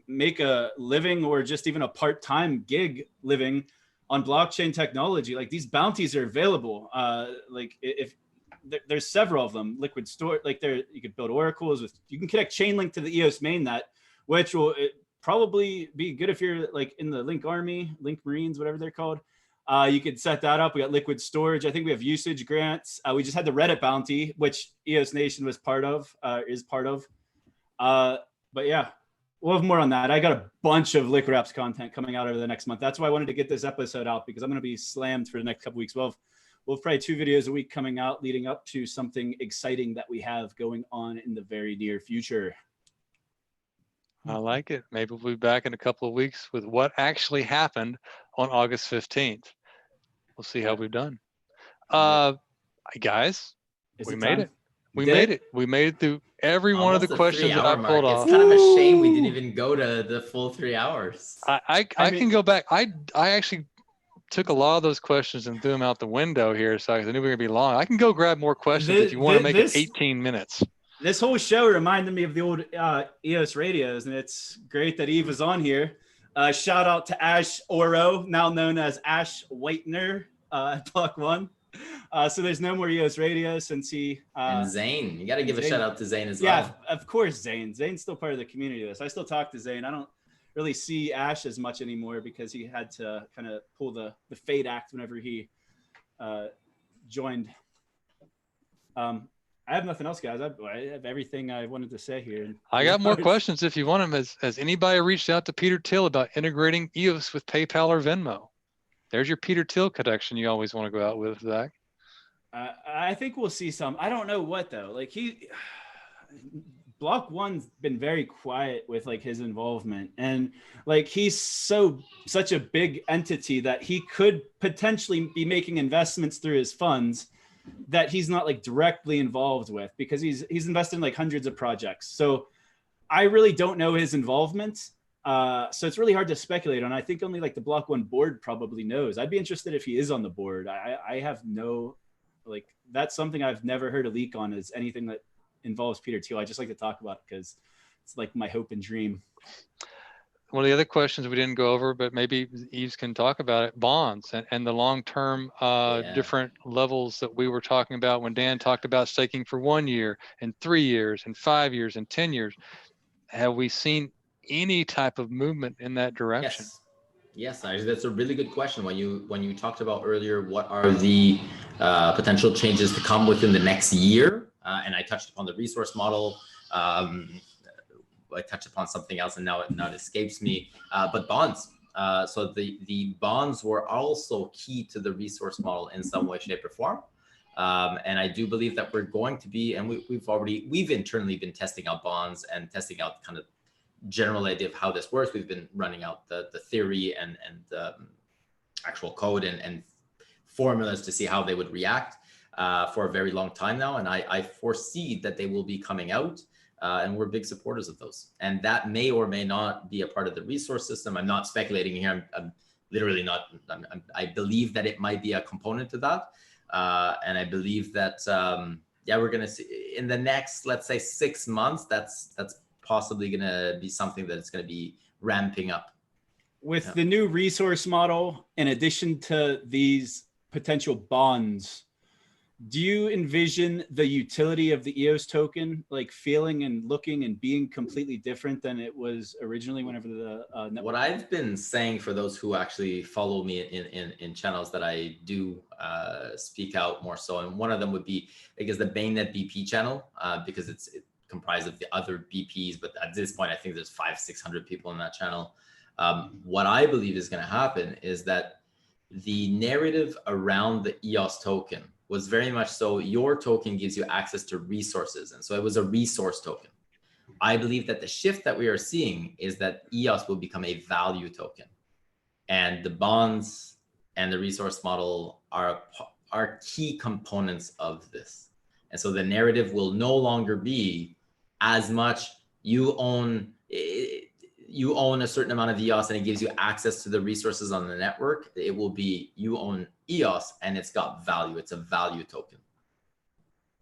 make a living or just even a part-time gig living on blockchain technology, like, these bounties are available. Like, if there's several of them, liquid store, like, there, you could build oracles with, you can connect Chainlink to the EOS mainnet, which will probably be good if you're like in the Link Army, Link Marines, whatever they're called. You could set that up. We got liquid storage. I think we have usage grants. We just had the Reddit bounty, which EOS Nation was part of, is part of. But yeah, we'll have more on that. I got a bunch of Liquid Apps content coming out over the next month. That's why I wanted to get this episode out, because I'm going to be slammed for the next couple weeks. We'll have probably 2 videos a week coming out leading up to something exciting that we have going on in the very near future. I like it. Maybe we'll be back in a couple of weeks with what actually happened on August 15th. We'll see how we've done. Guys, we made it. We made it. We made it through every one of the questions that I pulled off. It's kind of a shame we didn't even go to the full 3 hours. I can go back. I actually took a lot of those questions and threw them out the window here, so I knew we were going to be long. I can go grab more questions if you want to make it 18 minutes. This whole show reminded me of the old EOS radios, and it's great that Eve is on here. Shout out to Ash Oro, now known as Ash Whitener at Block.one. So there's no more EOS radios since he... and Zane. You got to give a shout out to Zane as well. Yeah, of course, Zane. Zane's still part of the community of this. I still talk to Zane. I don't really see Ash as much anymore because he had to kind of pull the fade act whenever he joined. I have nothing else, guys. I have everything I wanted to say here. I got more questions if you want them. Has anybody reached out to Peter Thiel about integrating EOS with PayPal or Venmo? There's your Peter Thiel connection you always want to go out with, Zach. I think we'll see some. I don't know what, though. Like, Block.one's been very quiet with like his involvement, and like he's such a big entity that he could potentially be making investments through his funds that he's not like directly involved with, because he's invested in like hundreds of projects. So I really don't know his involvement. So it's really hard to speculate on. I think only like the Block.one board probably knows. I'd be interested if he is on the board. I have no, like, that's something I've never heard a leak on, is anything that involves Peter Thiel. I just like to talk about it because it's like my hope and dream. One of the other questions we didn't go over, but maybe Yves can talk about it, bonds and the long-term different levels that we were talking about when Dan talked about staking for 1 year and 3 years and 5 years and 10 years. Have we seen any type of movement in that direction? Yes, that's a really good question. When you talked about earlier, what are the potential changes to come within the next year? And I touched upon the resource model. I touched upon something else, and now it escapes me. But bonds. So the bonds were also key to the resource model in some way, shape, or form. And I do believe that we're going to be, and we've internally been testing out bonds and testing out kind of general idea of how this works. We've been running out the theory and actual code and formulas to see how they would react for a very long time now. And I foresee that they will be coming out. And we're big supporters of those. And that may or may not be a part of the resource system. I'm not speculating here. I'm literally not. I believe that it might be a component to that. And I believe that, we're going to see in the next, let's say 6 months, that's possibly going to be something that's going to be ramping up. With the new resource model, in addition to these potential bonds, do you envision the utility of the EOS token like feeling and looking and being completely different than it was originally whenever the what I've been saying, for those who actually follow me in channels that I do speak out more so, and one of them would be, I guess, the Mainnet BP channel, because it's comprised of the other BPs, but at this point I think there's 500-600 people in that channel. What I believe is going to happen is that the narrative around the EOS token was very much so, your token gives you access to resources. And so it was a resource token. I believe that the shift that we are seeing is that EOS will become a value token. And the bonds and the resource model are key components of this. And so the narrative will no longer be as much you own a certain amount of EOS and it gives you access to the resources on the network, it will be you own EOS and it's got value. It's a value token.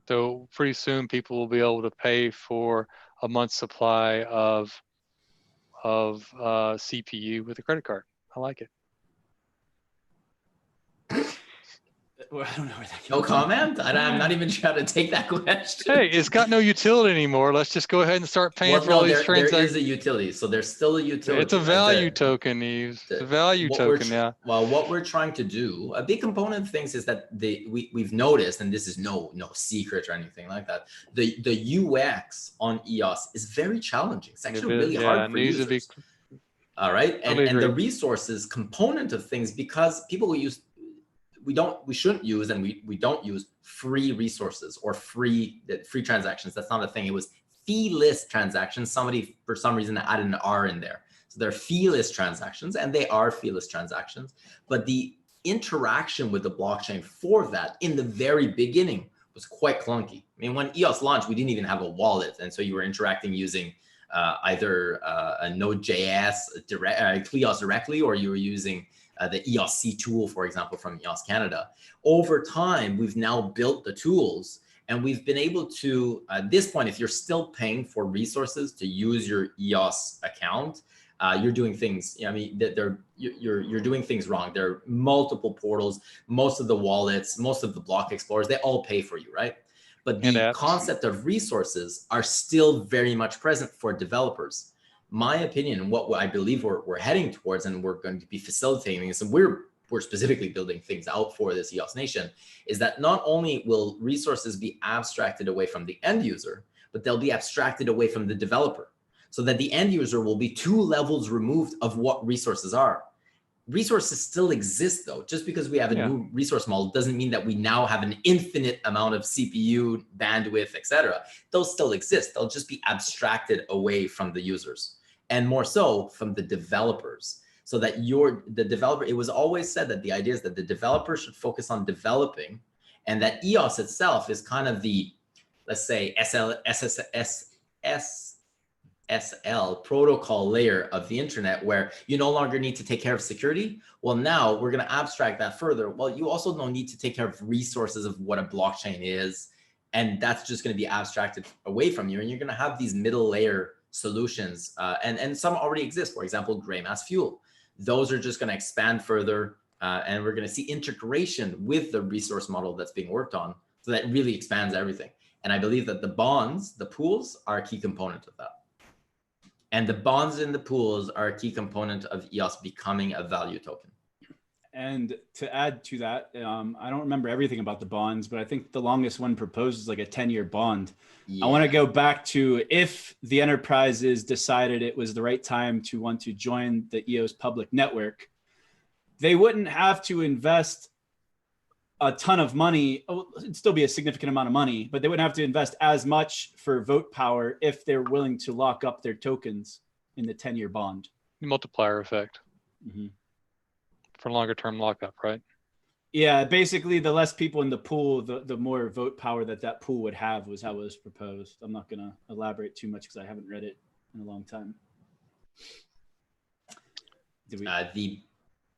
So pretty soon people will be able to pay for a month's supply of CPU with a credit card. I like it. Well, I don't know where that came No from. comment? I'm not even trying to take that question. Hey, it's got no utility anymore. Let's just go ahead and start paying for all these transactions. There is a utility. So there's still a utility. It's a value token, Yves. It's a value token, yeah. Well, what we're trying to do, a big component of things is that we've noticed, and this is no secret or anything like that, the UX on EOS is very challenging. It's actually really hard for users. All right. And the resources component of things, because people we shouldn't use, and we don't use free resources or free transactions. That's not a thing. It was fee-less transactions. Somebody, for some reason, added an R in there. So they're fee-less transactions, and they are fee-less transactions. But the interaction with the blockchain for that in the very beginning was quite clunky. I mean, when EOS launched, we didn't even have a wallet. And so you were interacting using either a Node.js, EOS directly, or you were using the EOSC tool, for example, from EOS Canada. Over time, we've now built the tools, and we've been able to, at this point, if you're still paying for resources to use your EOS account, you're doing things, I mean, you're doing things wrong. There are multiple portals, most of the wallets, most of the block explorers, they all pay for you, right? But the concept of resources are still very much present for developers. My opinion, and what I believe we're heading towards, and we're going to be facilitating this, and we're specifically building things out for this EOS Nation, is that not only will resources be abstracted away from the end user, but they'll be abstracted away from the developer, so that the end user will be 2 levels removed of what resources are. Resources still exist, though. Just because we have a new resource model doesn't mean that we now have an infinite amount of CPU, bandwidth, etc. Those still exist. They'll just be abstracted away from the users, and more so from the developers. So that the developer, it was always said that the idea is that the developer should focus on developing, and that EOS itself is kind of the, let's say, SL protocol layer of the internet, where you no longer need to take care of security. Well, now we're going to abstract that further. Well, you also don't need to take care of resources of what a blockchain is, and that's just going to be abstracted away from you. And you're going to have these middle layer solutions, and some already exist. For example, gray mass fuel. Those are just going to expand further, and we're going to see integration with the resource model that's being worked on. So that really expands everything. And I believe that the bonds, the pools, are a key component of that. And the bonds in the pools are a key component of EOS becoming a value token. And to add to that, I don't remember everything about the bonds, but I think the longest one proposed is like a 10-year bond. Yeah. I want to go back to, if the enterprises decided it was the right time to want to join the EOS public network, they wouldn't have to invest a ton of money. It'd still be a significant amount of money, but they wouldn't have to invest as much for vote power if they're willing to lock up their tokens in the 10-year bond. Multiplier effect. Mm-hmm. For longer term lockup, right? Yeah, basically the less people in the pool, the more vote power that pool would have, was how it was proposed. I'm not going to elaborate too much because I haven't read it in a long time. The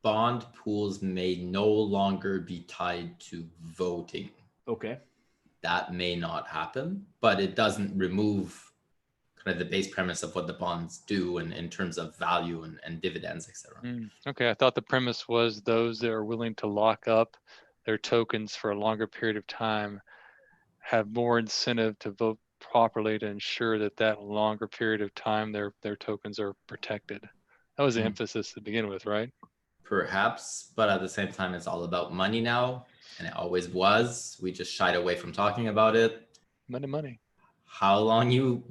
bond pools may no longer be tied to voting. Okay. That may not happen, but it doesn't remove kind of the base premise of what the bonds do in terms of value and dividends, etc. Okay, I thought the premise was those that are willing to lock up their tokens for a longer period of time have more incentive to vote properly to ensure that longer period of time their tokens are protected. That was the emphasis to begin with, right? Perhaps, but at the same time, it's all about money now, and it always was. We just shied away from talking about it. Money. How long you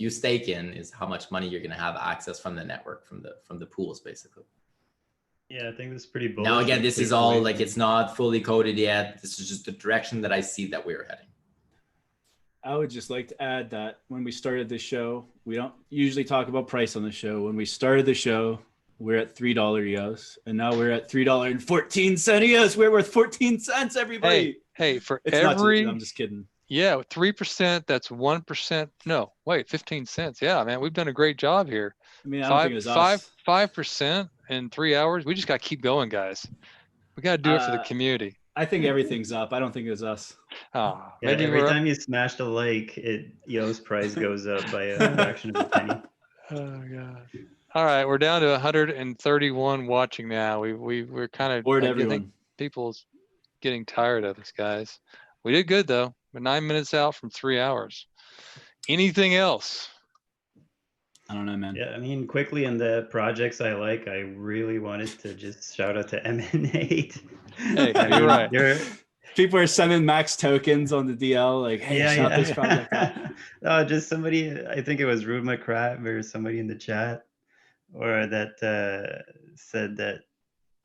stake in is how much money you're going to have access from the network, from the pools, basically. Yeah, I think this is pretty bullish. Now, again, this is all like, it's not fully coded yet. This is just the direction that I see that we're heading. I would just like to add that when we started the show, we don't usually talk about price on the show. When we started the show, we're at $3 EOS, and now we're at $3.14 EOS. We're worth 14 cents, everybody. Hey, I'm just kidding. Yeah, 3%. That's 1%. No, wait, 15 cents. Yeah, man, we've done a great job here. I mean, I don't think it was us. 5% in 3 hours. We just got to keep going, guys. We got to do it for the community. I think everything's up. I don't think it was us. Yeah, maybe every time you smash the like, EOS price goes up by a fraction of a penny. Oh god! All right, we're down to 131 watching now. We're kind of bored. I Everyone. think people's getting tired of us, guys. We did good though. We're 9 minutes out from 3 hours. Anything else? I don't know, man. Yeah, I mean, quickly in the projects I like, I really wanted to just shout out to Emanate. Hey, you're right. People are sending max tokens on the DL, like, hey, shout this project out. No, just somebody, I think it was Rude McCrab or somebody in the chat, or that said that,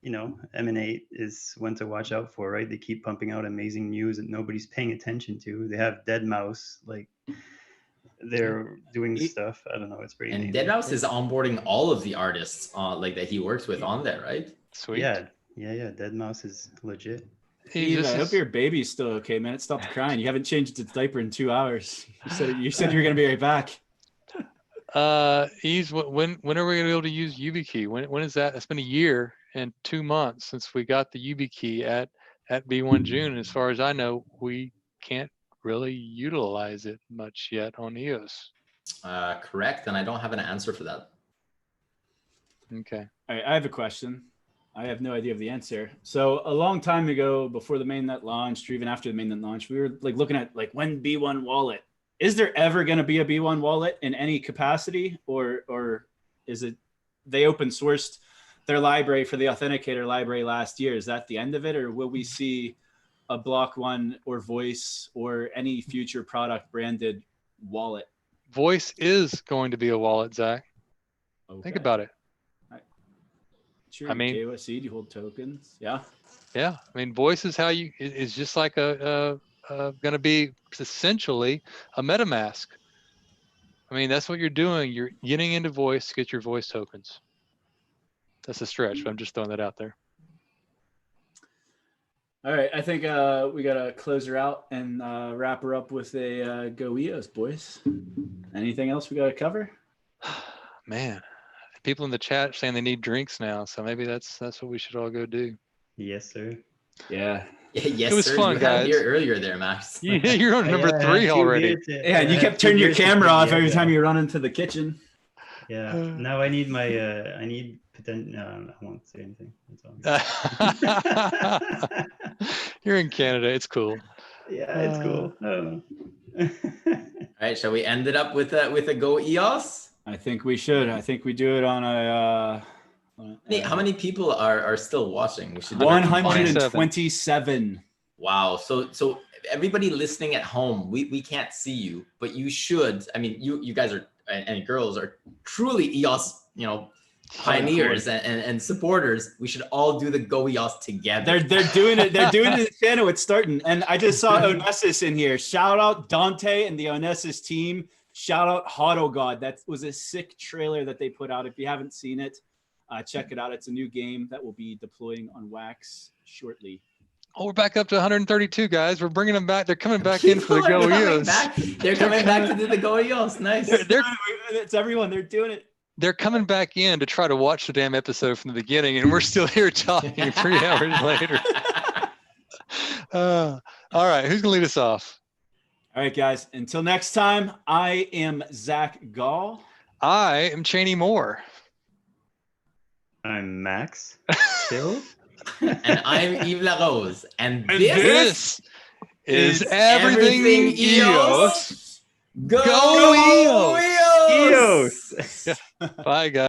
you know, Emanate is one to watch out for, right? They keep pumping out amazing news that nobody's paying attention to. They have Deadmau5, like, they're doing stuff. I don't know. It's pretty. And Deadmau5 is onboarding all of the artists like that he works with on there, right? Sweet. Yeah. Deadmau5 is legit. Eve, I hope your baby's still okay, man. It stopped crying. You haven't changed its diaper in 2 hours. You said you were gonna be right back. Yves, when are we gonna be able to use YubiKey? When is that? It's been a year and 2 months since we got the YubiKey at B1 June. As far as I know, we can't really utilize it much yet on EOS. Correct, and I don't have an answer for that. Okay. All right, I have a question. I have no idea of the answer. So a long time ago, before the mainnet launched, or even after the mainnet launched, we were like looking at like when B1 wallet. Is there ever going to be a B1 wallet in any capacity, or is it they open sourced their library for the authenticator library last year? Is that the end of it, or will we see a Block.one or Voice or any future product branded wallet? Voice is going to be a wallet, Zach. Okay. Think about it. Sure. I mean, KYC, do you hold tokens? Yeah. Yeah. I mean, Voice is how it's just like going to be essentially a MetaMask. I mean, that's what you're doing. You're getting into Voice to get your Voice tokens. That's a stretch, but I'm just throwing that out there. All right, I think we got to close her out and wrap her up with a Go EOS, boys. Anything else we got to cover? Man, people in the chat saying they need drinks now, so maybe that's what we should all go do. Yes, sir. Yeah. Yes, it was sir. fun, you guys. Had beer earlier there, Max. Yeah, you're on number 3 already. Yeah, you kept turning your camera off every time you run into the kitchen. Yeah. Now I need my no, I won't say anything. That's all. You're in Canada. It's cool. Yeah, it's cool. I don't know. All right, shall we end it up with a Go EOS? I think we should. I think we do it on a. How many people are still watching? We should 127. Wow. So everybody listening at home, we can't see you, but you should. I mean, you guys are and girls are truly EOS, pioneers and supporters. We should all do the Go EOS together. They're doing it. They're doing it in the channel. It's starting. And I just saw Onessus in here. Shout out Dante and the Onessus team. Shout out Hodo God. That was a sick trailer that they put out. If you haven't seen it, check it out. It's a new game that will be deploying on Wax shortly. Oh, we're back up to 132, guys. We're bringing them back. They're coming back in for the Go EOS. They're coming back to do the Go EOS. Nice. It's everyone. They're doing it. They're coming back in to try to watch the damn episode from the beginning, and we're still here talking 3 hours later. All right, who's gonna lead us off? All right, guys. Until next time, I am Zack Gall. I am Chaney Moore. I'm MaxShill. And I'm Yves La Rose. And this is everything EOS. Go EOS! Bye, guys.